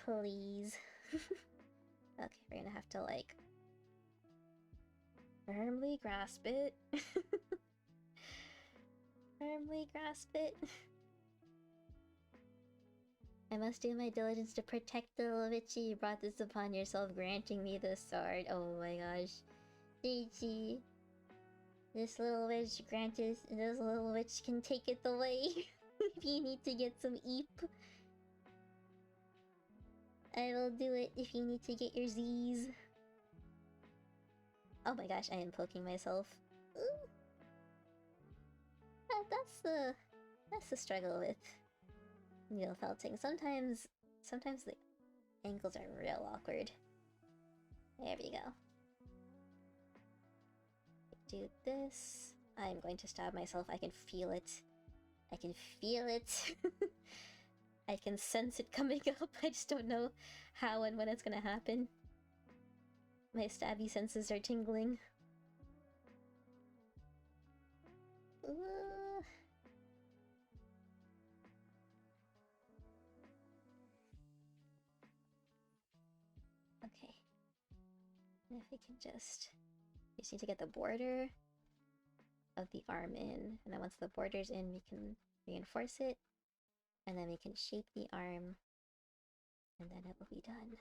Please. Okay, we're gonna have to like firmly grasp it. Firmly grasp it. I must do my diligence to protect the little witchy. You brought this upon yourself, granting me the sword. Oh my gosh. Gigi. This little witch granted, this little witch can take it away. If you need to get some Eep, I will do it if you need to get your Z's. Oh my gosh, I am poking myself. Ooh. That's the struggle with needle felting. Sometimes the angles are real awkward. There we go. Do this. I'm going to stab myself. I can feel it. I can feel it. I can sense it coming up. I just don't know how and when it's gonna happen. My stabby senses are tingling. Okay. And if we can just need to get the border of the arm in, and then once the border's in, we can reinforce it, and then we can shape the arm, and then it will be done.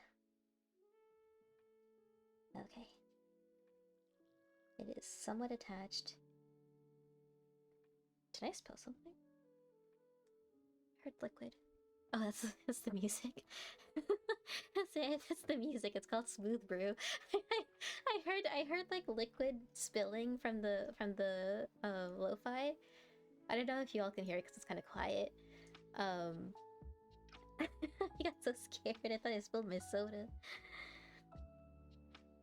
Okay. It is somewhat attached. Did I spill something? I heard liquid. Oh, that's the music. That's it. That's the music. It's called Smooth Brew. I heard like liquid spilling from the lo-fi. I don't know if you all can hear it because it's kind of quiet. I got so scared. I thought I spilled my soda.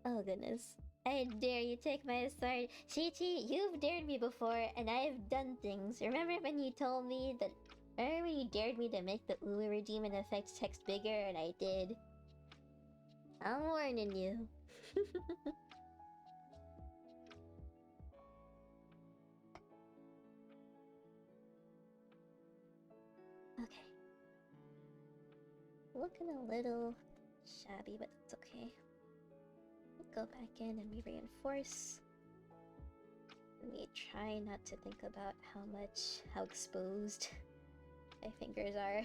Oh goodness. I dare you take my sword. Chi-Chi, you've dared me before, and I've done things. Remember when you told me that... Remember when you dared me to make the Uluru Demon effect text bigger, and I did? I'm warning you. Okay. Looking a little shabby, but it's okay. Go back in and we reinforce. And we try not to think about how exposed my fingers are.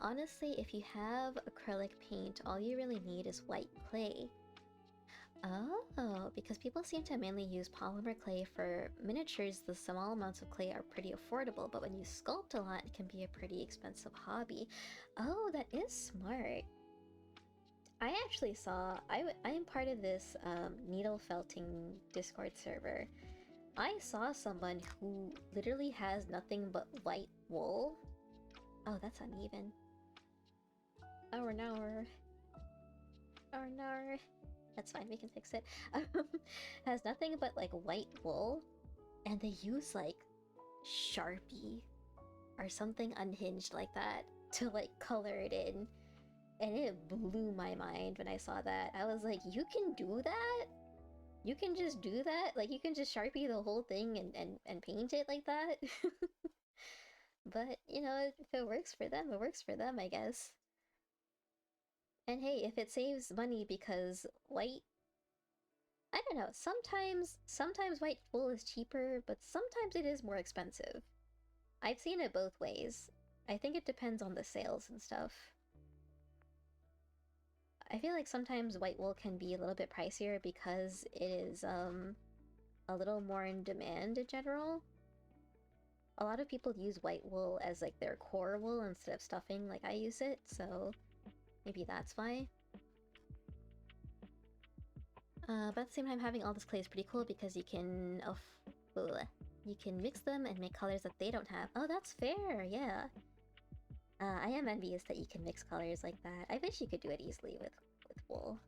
Honestly, if you have acrylic paint, all you really need is white clay. Oh, because people seem to mainly use polymer clay for miniatures, the small amounts of clay are pretty affordable, but when you sculpt a lot, it can be a pretty expensive hobby. Oh, that is smart. I actually saw... I am part of this needle felting Discord server. I saw someone who literally has nothing but white wool. Oh, that's uneven. Oh no. Oh no. That's fine, we can fix it. Has nothing but like white wool, and they use like Sharpie or something unhinged like that to like color it in. And it blew my mind when I saw that. I was like, you can do that? You can just do that? Like, you can just Sharpie the whole thing and paint it like that? But, you know, if it works for them, it works for them, I guess. And hey, if it saves money because white... I don't know, sometimes white wool is cheaper, but sometimes it is more expensive. I've seen it both ways. I think it depends on the sales and stuff. I feel like sometimes white wool can be a little bit pricier because it is a little more in demand in general. A lot of people use white wool as like their core wool instead of stuffing like I use it, so maybe that's why. But at the same time, having all this clay is pretty cool because you can you can mix them and make colors that they don't have. Oh, that's fair, yeah. I am envious that you can mix colors like that. I wish you could do it easily with wool.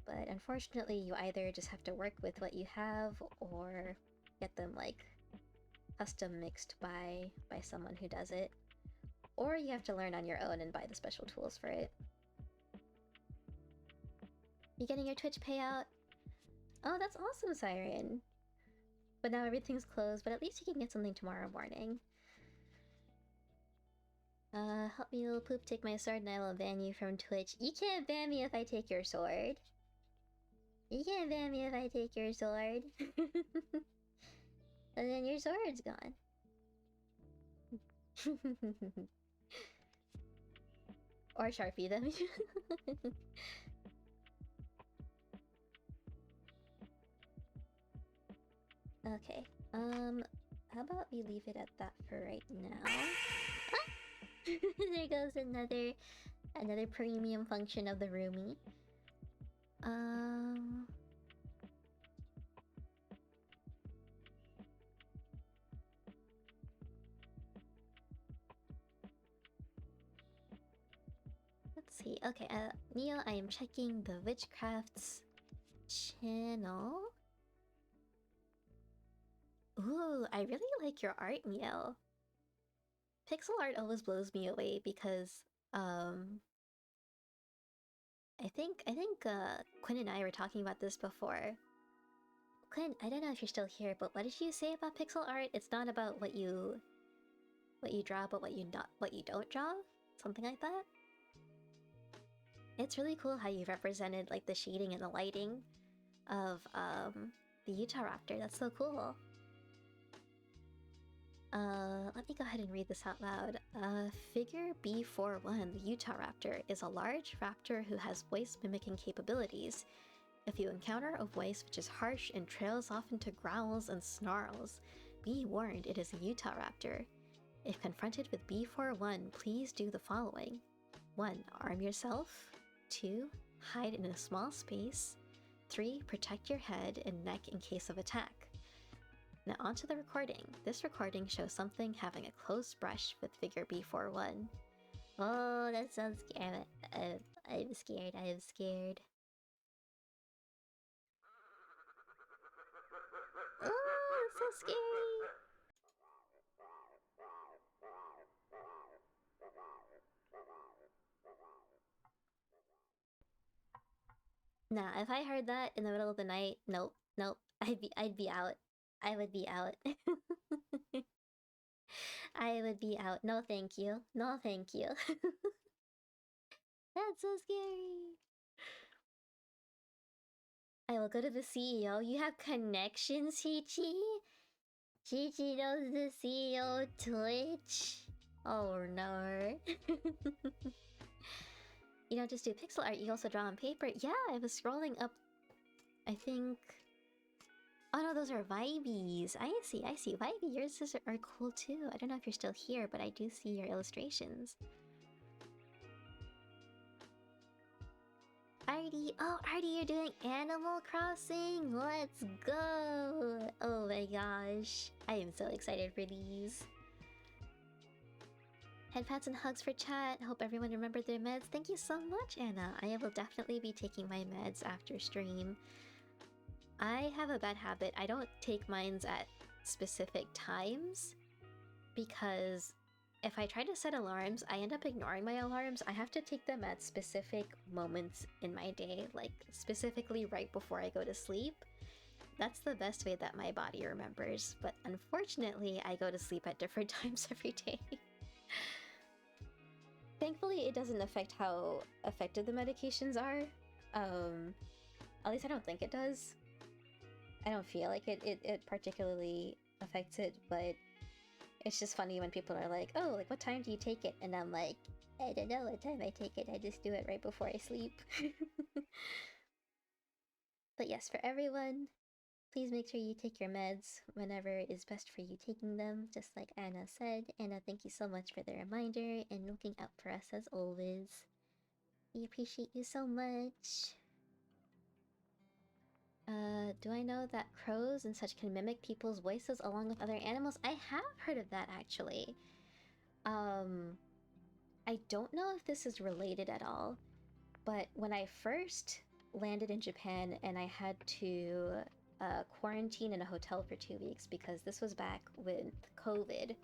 But unfortunately, you either just have to work with what you have or get them like custom mixed by someone who does it. Or you have to learn on your own and buy the special tools for it. You getting your Twitch payout? Oh, that's awesome, Siren! But now everything's closed, but at least you can get something tomorrow morning. Help me, little poop, take my sword and I will ban you from Twitch. You can't ban me if I take your sword. You can't ban me if I take your sword. And then your sword's gone. Or Sharpie them. Okay. How about we leave it at that for right now? Ah! There goes another premium function of the roomie. Let's see. Okay, Neo, I am checking the Witchcraft's channel. Ooh, I really like your art, Neo. Pixel art always blows me away because, I think Quinn and I were talking about this before. Quinn, I don't know if you're still here, but what did you say about pixel art? It's not about what you draw, but what you don't draw? Something like that? It's really cool how you represented like the shading and the lighting of the Utah Raptor. That's so cool. Let me go ahead and read this out loud. Figure B41, the Utah Raptor, is a large raptor who has voice mimicking capabilities. If you encounter a voice which is harsh and trails off into growls and snarls, be warned it is a Utah Raptor. If confronted with B41, please do the following. 1. Arm yourself. 2. Hide in a small space. 3. Protect your head and neck in case of attack. Now onto the recording. This recording shows something having a close brush with figure B41. Oh, that sounds scary. I'm scared. I am scared. Oh, it's so scary. Nah, if I heard that in the middle of the night, nope. I'd be out. I would be out. I would be out. No, thank you. No, thank you. That's so scary. I will go to the CEO. You have connections, Chi-Chi? Chi-Chi knows the CEO Twitch. Oh no. You don't just do pixel art, you also draw on paper. Yeah, I was scrolling up, I think... Oh no, those are Vibies. I see. Vibey, yours are cool too. I don't know if you're still here, but I do see your illustrations. Artie! Oh, Artie, you're doing Animal Crossing? Let's go! Oh my gosh. I am so excited for these. Head pats and hugs for chat. Hope everyone remembered their meds. Thank you so much, Anna. I will definitely be taking my meds after stream. I have a bad habit. I don't take mines at specific times because if I try to set alarms, I end up ignoring my alarms. I have to take them at specific moments in my day, like specifically right before I go to sleep. That's the best way that my body remembers, but unfortunately, I go to sleep at different times every day. Thankfully, it doesn't affect how effective the medications are. At least I don't think it does. I don't feel like it particularly affects it, but it's just funny when people are like, oh, like what time do you take it? And I'm like, I don't know what time I take it, I just do it right before I sleep. But yes, for everyone, please make sure you take your meds whenever it is best for you taking them, just like Anna said. Anna, thank you so much for the reminder and looking out for us as always. We appreciate you so much. Do I know that crows and such can mimic people's voices along with other animals? I have heard of that, actually. I don't know if this is related at all, but when I first landed in Japan and I had to quarantine in a hotel for 2 weeks because this was back with COVID.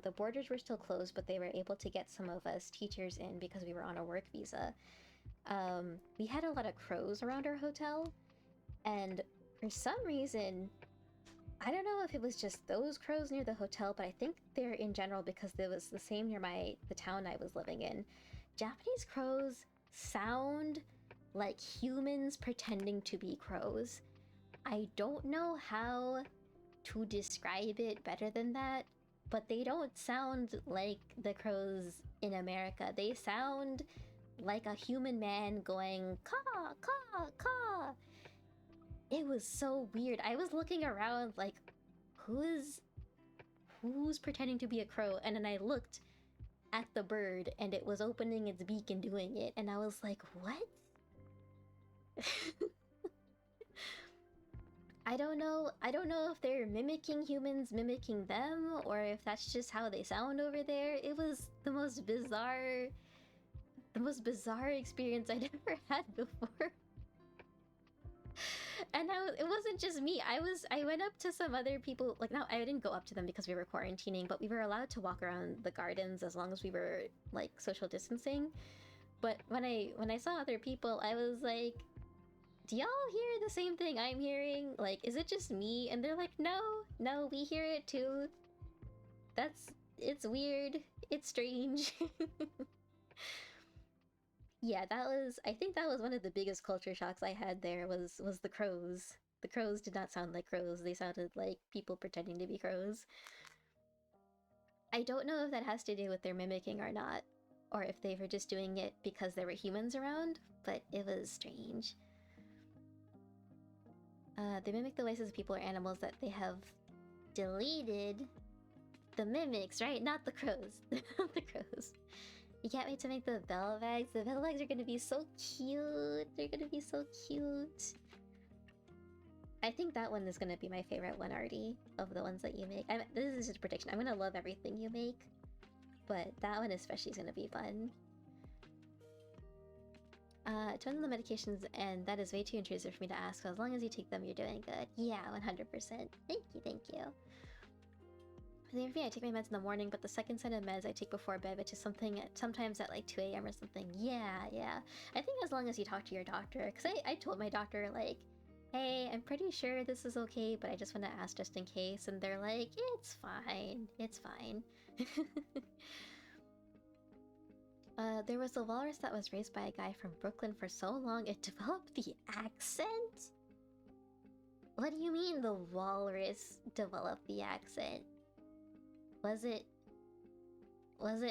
The borders were still closed, but they were able to get some of us teachers in because we were on a work visa. We had a lot of crows around our hotel, and for some reason, I don't know if it was just those crows near the hotel, but I think they're in general because it was the same near the town I was living in. Japanese crows sound like humans pretending to be crows. I don't know how to describe it better than that, but they don't sound like the crows in America. They sound like a human man going caw, caw, caw. It was so weird. I was looking around like, who's pretending to be a crow? And then I looked at the bird and it was opening its beak and doing it, and I was like, what? I don't know if they're mimicking humans mimicking them, or if that's just how they sound over there. It was the most bizarre experience I'd ever had before. And it wasn't just me. I went up to some other people. Like, no, I didn't go up to them because we were quarantining, but we were allowed to walk around the gardens as long as we were like social distancing. But when I saw other people, I was like, do y'all hear the same thing I'm hearing? Like, is it just me? And they're like, no, we hear it too. It's weird. It's strange. Yeah, I think that was one of the biggest culture shocks I had there was the crows. The crows did not sound like crows. They sounded like people pretending to be crows. I don't know if that has to do with their mimicking or not, or if they were just doing it because there were humans around, but it was strange. They mimic the voices of people or animals that they have deleted. The mimics, right? Not the crows. Not the crows. You can't wait to make the bell bags. The bell bags are gonna be so cute. They're gonna be so cute. I think that one is gonna be my favorite one, Artie, of the ones that you make. This is just a prediction. I'm gonna love everything you make, but that one especially is gonna be fun. Turn on the medications, and that is way too intrusive for me to ask, so as long as you take them, you're doing good. Yeah, 100%. Thank you. For me, I take my meds in the morning, but the second set of meds I take before bed, which is sometimes at like 2 a.m. or something. Yeah. I think as long as you talk to your doctor, because I told my doctor, like, hey, I'm pretty sure this is okay, but I just want to ask just in case, and they're like, it's fine. There was a walrus that was raised by a guy from Brooklyn for so long, it developed the accent? What do you mean the walrus developed the accent? Was it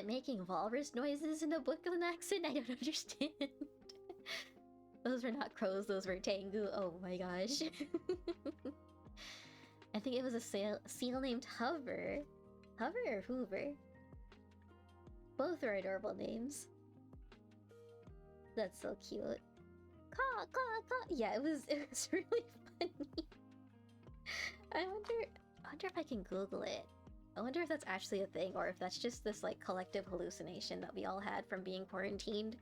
making walrus noises in a Brooklyn accent? I don't understand. Those were not crows, those were Tengu. Oh my gosh. I think it was a seal named Hover. Hover or Hoover? Both are adorable names. That's so cute. Caw, caw, caw. Yeah, it was really funny. I wonder if I can Google it. I wonder if that's actually a thing, or if that's just this like collective hallucination that we all had from being quarantined.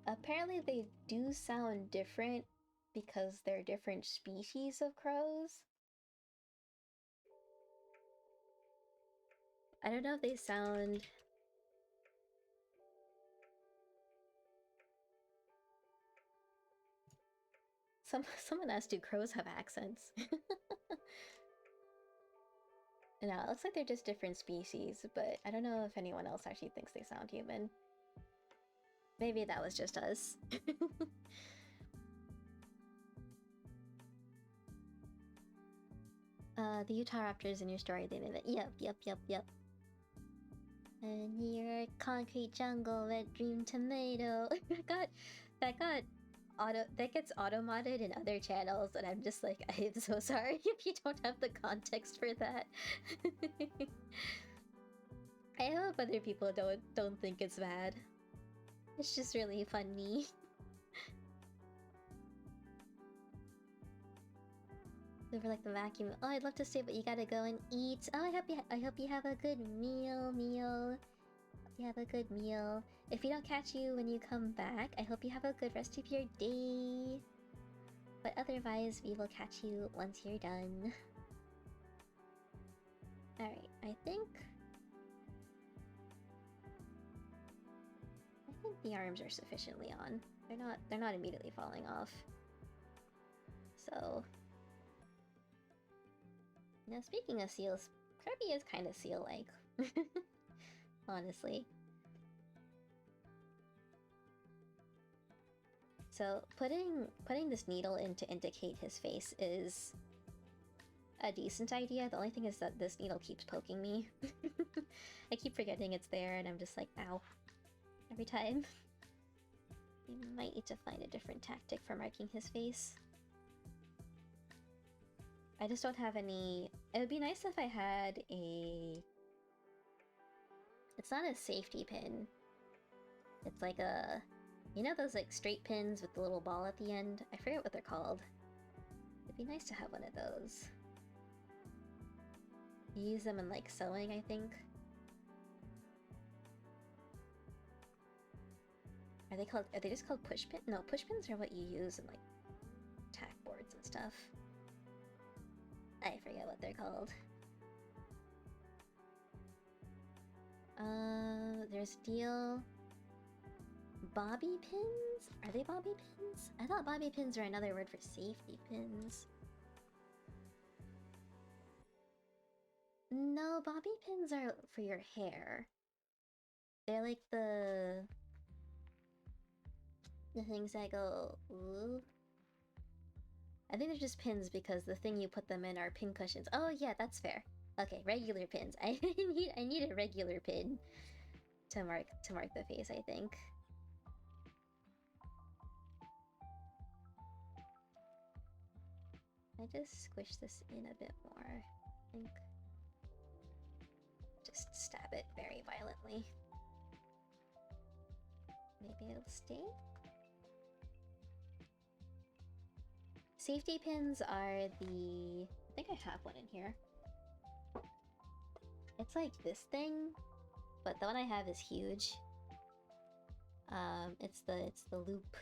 Apparently they do sound different because they're different species of crows. I don't know if they sound... Someone asked, do crows have accents? No, it looks like they're just different species, but I don't know if anyone else actually thinks they sound human. Maybe that was just us. The Utah Raptors in your story, they made it. Yep. And your concrete jungle, red dream tomato. that gets auto-modded in other channels, and I'm just like, I'm so sorry if you don't have the context for that. I hope other people don't think it's bad. It's just really funny. They were like the vacuum. Oh, I'd love to stay, but you gotta go and eat. Oh, I hope you have a good meal. You have a good meal. If we don't catch you when you come back, I hope you have a good rest of your day. But otherwise, we will catch you once you're done. Alright, I think... the arms are sufficiently on. They're not immediately falling off. So now speaking of seals, Kirby is kind of seal-like. Honestly. So putting this needle in to indicate his face is a decent idea. The only thing is that this needle keeps poking me. I keep forgetting it's there and I'm just like, ow. Every time. We might need to find a different tactic for marking his face. I just don't have any... It would be nice if I had a... It's not a safety pin. It's like a... You know those like straight pins with the little ball at the end? I forget what they're called. It'd be nice to have one of those. You use them in like sewing, I think. Are they just called push pins? No, push pins are what you use in like tack boards and stuff. I forget what they're called. There's deal. Bobby pins? Are they bobby pins? I thought bobby pins are another word for safety pins. No, bobby pins are for your hair. They're like the things that go ooh. I think they're just pins because the thing you put them in are pin cushions. Oh yeah, that's fair. Okay, regular pins. I need a regular pin to mark the face, I think. I just squish this in a bit more, I think. Just stab it very violently. Maybe it'll stay? Safety pins are the... I think I have one in here. It's like this thing, but the one I have is huge. It's the loop.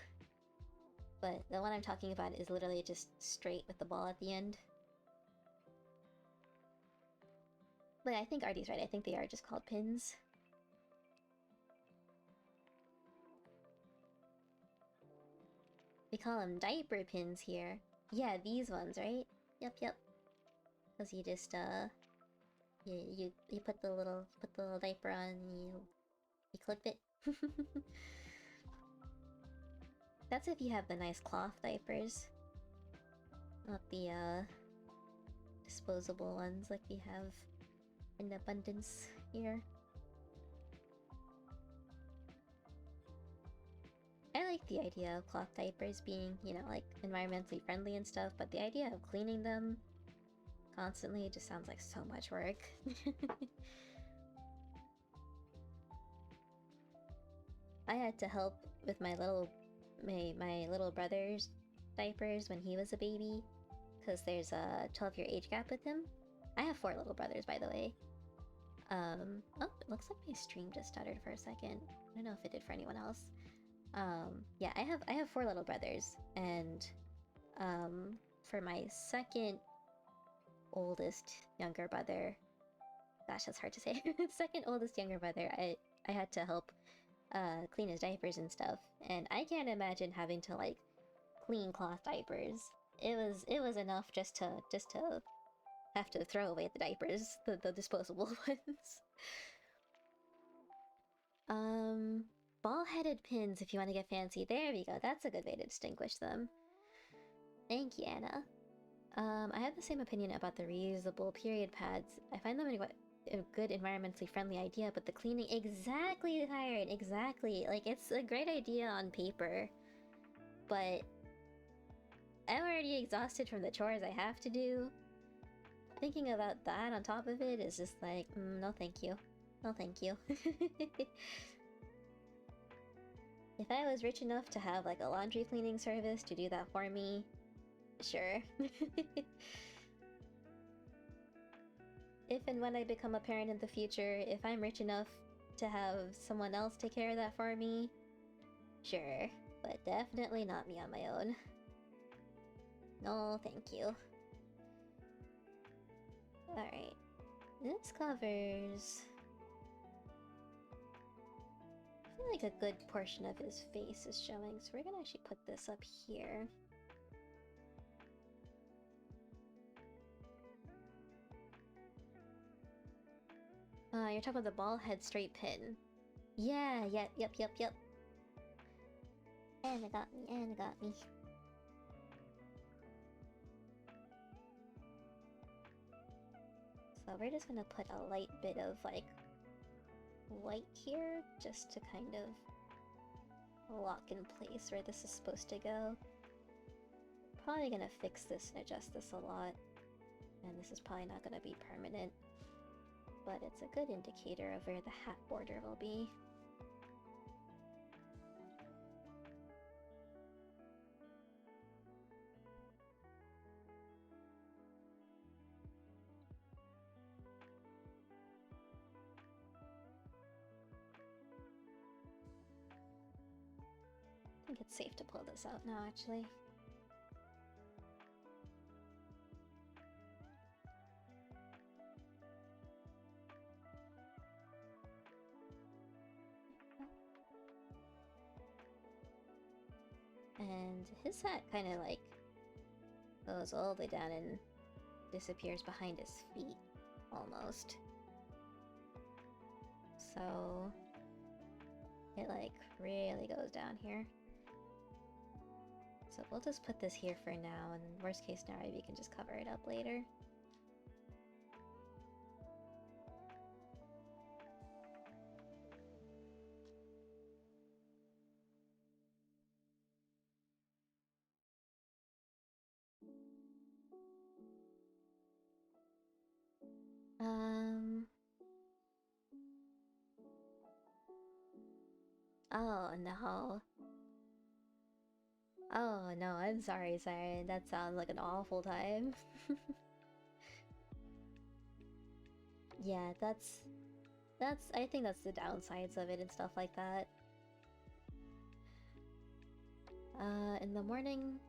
But the one I'm talking about is literally just straight with the ball at the end. But I think Artie's right, I think they are just called pins. We call them diaper pins here. Yeah, these ones, right? Yep. Because you just, you put the little diaper on and you clip it. That's if you have the nice cloth diapers. Not the, disposable ones like we have in abundance here. I like the idea of cloth diapers being, you know, like environmentally friendly and stuff, but the idea of cleaning them constantly just sounds like so much work. I had to help with my little brother's diapers when he was a baby, because there's a 12-year age gap with him. I have 4 little brothers, by the way. Oh, it looks like my stream just stuttered for a second. I don't know if it did for anyone else. Yeah, I have 4 little brothers, and for my second oldest younger brother, gosh, that's hard to say. Second oldest younger brother, I had to help clean his diapers and stuff, and I can't imagine having to like clean cloth diapers. It was enough just to have to throw away the diapers, the disposable ones. Ball-headed pins if you want to get fancy. There we go, that's a good way to distinguish them. Thank you, Anna. I have the same opinion about the reusable period pads. I find them a good environmentally friendly idea, but the cleaning... Exactly, Hired, exactly. Like, it's a great idea on paper, but I'm already exhausted from the chores I have to do. Thinking about that on top of it is just like, no thank you. No thank you. If I was rich enough to have like a laundry cleaning service to do that for me, sure. If and when I become a parent in the future, if I'm rich enough to have someone else take care of that for me, sure. But definitely not me on my own. No, thank you. Alright. This covers... I feel like a good portion of his face is showing, so we're gonna actually put this up here. You're talking about the ball head straight pin. Yeah, yep. And it got me. So we're just gonna put a light bit of like white here just to kind of lock in place where this is supposed to go. Probably gonna fix this and adjust this a lot, and this is probably not gonna be permanent, but it's a good indicator of where the hat border will be. I think it's safe to pull this out now, actually. And his hat kind of like goes all the way down and disappears behind his feet, almost. So it like really goes down here. So we'll just put this here for now, and worst case scenario, we can just cover it up later. Oh no. Oh no, I'm sorry, Siren. That sounds like an awful time. Yeah, I think that's the downsides of it and stuff like that. In the morning,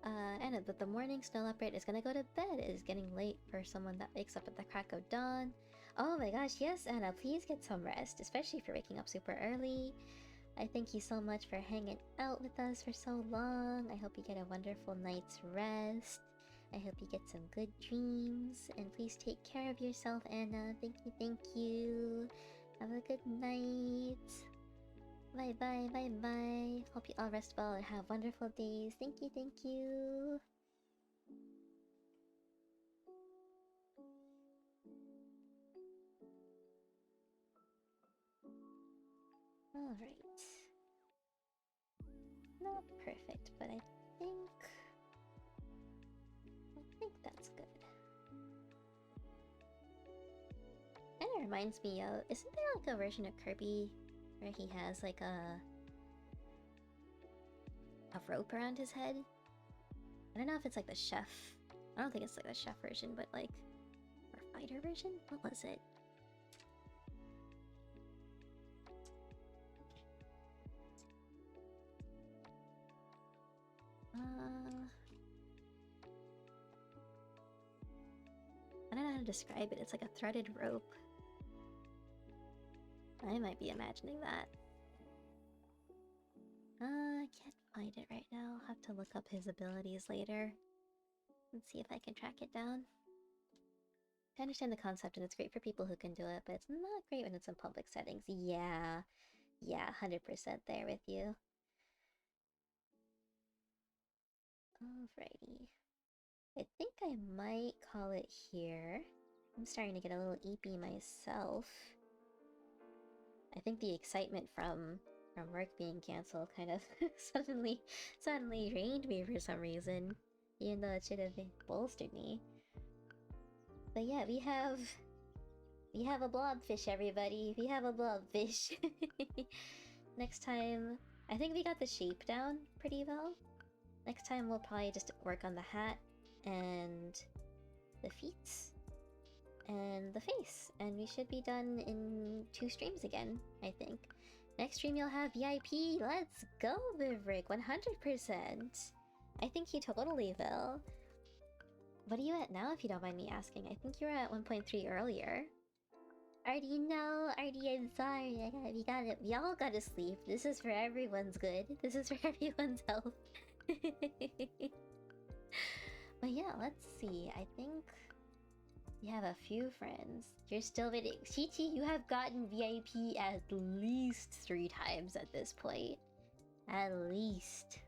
Anna, but the morning snow leopard is gonna go to bed. It is getting late for someone that wakes up at the crack of dawn. Oh my gosh, yes, Anna, please get some rest, especially if you're waking up super early. I thank you so much for hanging out with us for so long. I hope you get a wonderful night's rest. I hope you get some good dreams. And please take care of yourself, Anna. Thank you. Have a good night. Bye bye, bye bye. Hope you all rest well and have wonderful days. Thank you. Alright. Not perfect, but I think that's good. And it reminds me of, isn't there like a version of Kirby where he has like a rope around his head? I don't know if it's like the chef. I don't think it's like the chef version, but like, or fighter version? What was it? I don't know how to describe it. It's like a threaded rope. I might be imagining that. I can't find it right now. I'll have to look up his abilities later and see if I can track it down. I understand the concept and it's great for people who can do it, but it's not great when it's in public settings. Yeah, 100% there with you. Alrighty. I think I might call it here. I'm starting to get a little eepy myself. I think the excitement from work being canceled kind of suddenly drained me for some reason, even though it should have bolstered me. But yeah, we have a blobfish, everybody. We have a blobfish. Next time, I think we got the shape down pretty well. Next time we'll probably just work on the hat and the feet and the face, and we should be done in 2 streams again, I think. Next stream you'll have VIP. Let's go, Vivrick, 100%. I think you totally will. What are you at now, if you don't mind me asking? I think you were at 1.3 earlier. Artie, no, Artie, I'm sorry. We all gotta sleep. This is for everyone's good. This is for everyone's health. But yeah, let's see. I think you have a few friends. You're still waiting. Chichi, you have gotten VIP at least 3 times at this point. At least.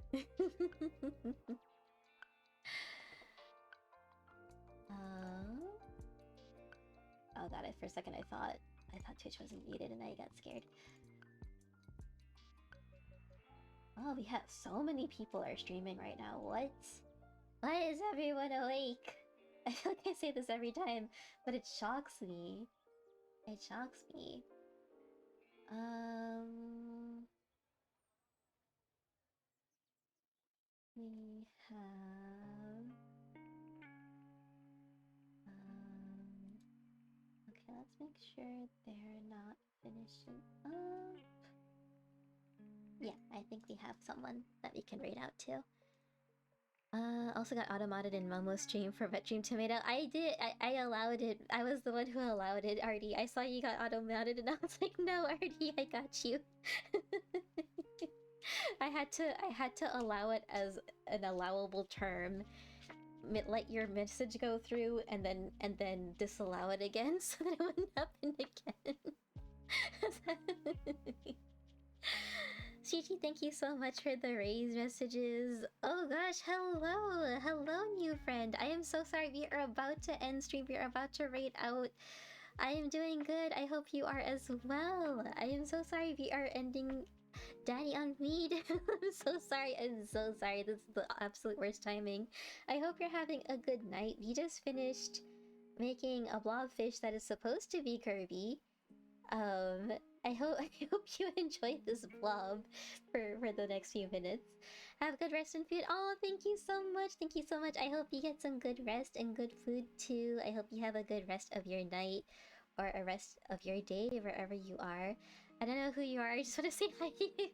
Oh god, for a second I thought Twitch wasn't muted and I got scared. Oh, we have so many people are streaming right now. What? Why is everyone awake? I feel like I say this every time, but it shocks me. It shocks me. We have... Okay, let's make sure they're not finishing up. Yeah, I think we have someone that we can raid out to. Also got auto-modded in Momo's stream for Vet Dream Tomato. I did. I allowed it. I was the one who allowed it, Artie. I saw you got auto-modded and I was like, no, Artie, I got you. I had to allow it as an allowable term. Let your message go through and then disallow it again so that it wouldn't happen again. Chichi, thank you so much for the raise messages. Oh gosh, hello! Hello, new friend. I am so sorry. We are about to end stream. We are about to raid out. I am doing good. I hope you are as well. I am so sorry. We are ending Daddy on Weed. I'm so sorry. I'm so sorry. This is the absolute worst timing. I hope you're having a good night. We just finished making a blobfish that is supposed to be Kirby. I hope you enjoy this vlog for the next few minutes. Have good rest and food. Oh, thank you so much. Thank you so much. I hope you get some good rest and good food too. I hope you have a good rest of your night or a rest of your day wherever you are. I don't know who you are. I just want to say hi to you.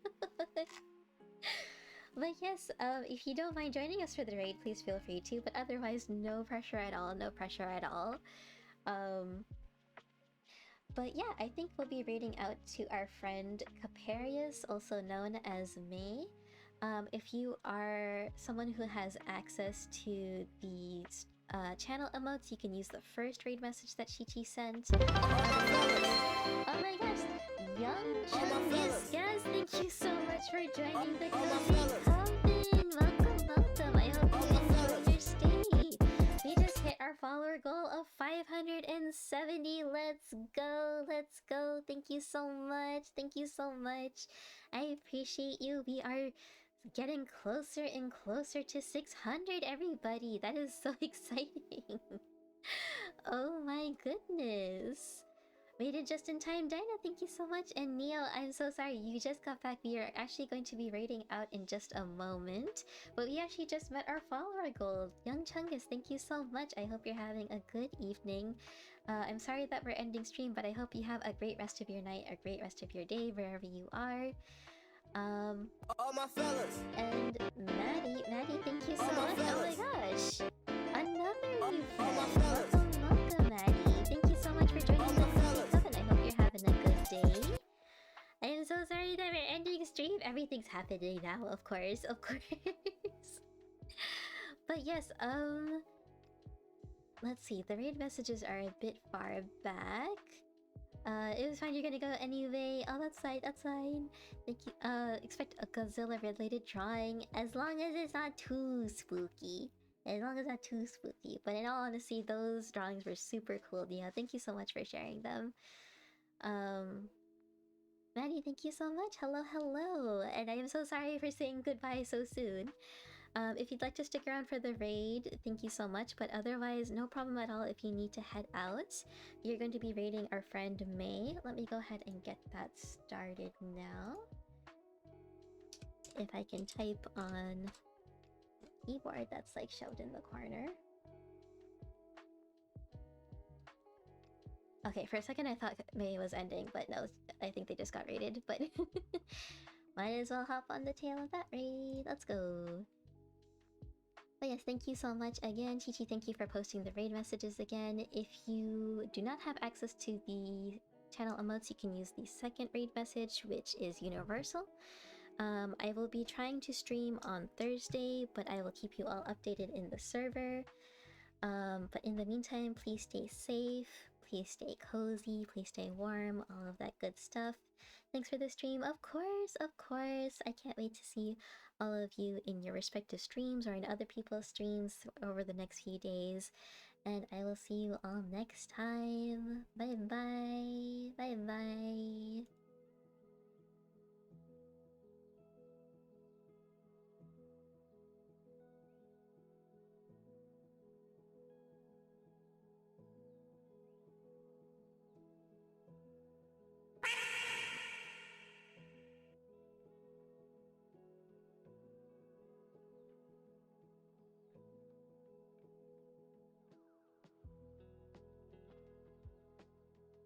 But yes, if you don't mind joining us for the raid, please feel free to. But otherwise, no pressure at all. No pressure at all. But yeah, I think we'll be raiding out to our friend Caparius, also known as May. If you are someone who has access to the channel emotes, you can use the first raid message that Chichi sent. Oh my gosh! Young Chungus, guys, thank you so much for joining the Cozy Coven! Welcome, welcome! I hope you enjoy your stay! We just hit our follower goal of 570. Let's go, let's go. Thank you so much. Thank you so much. I appreciate you. We are getting closer and closer to 600, everybody. That is so exciting. Oh my goodness. Made it just in time. Dinah, thank you so much. And Neo, I'm so sorry. You just got back. We are actually going to be raiding out in just a moment. But we actually just met our follower goal. Young Chungus, thank you so much. I hope you're having a good evening. I'm sorry that we're ending stream, but I hope you have a great rest of your night, a great rest of your day, wherever you are. All my fellas. And Maddie, thank you so much. Oh my gosh. Another new friend. Welcome, Maddie. Thank you so much for joining the Cozy Coven. I hope you're having a good day. I am so sorry that we're ending stream. Everything's happening now, of course, of course. But yes, let's see. The raid messages are a bit far back. It was fine. You're gonna go anyway. Oh, that's fine. That's fine. Thank you. Expect a Godzilla-related drawing as long as it's not too spooky. As long as it's not too spooky. But in all honesty, those drawings were super cool. Yeah, thank you so much for sharing them. Maddie, thank you so much. Hello, hello. And I am so sorry for saying goodbye so soon. If you'd like to stick around for the raid, thank you so much. But otherwise, no problem at all if you need to head out. You're going to be raiding our friend May. Let me go ahead and get that started now. If I can type on the keyboard that's like shoved in the corner. Okay, for a second I thought May was ending, but no, I think they just got raided. But might as well hop on the tail of that raid. Let's go. But yes, thank you so much again. Chichi, thank you for posting the raid messages again. If you do not have access to the channel emotes, you can use the second raid message, which is universal. I will be trying to stream on Thursday, but I will keep you all updated in the server. But in the meantime, please stay safe, please stay cozy, please stay warm, all of that good stuff. Thanks for the stream. Of course, of course. I can't wait to see all of you in your respective streams or in other people's streams over the next few days. And I will see you all next time. Bye bye. Bye bye.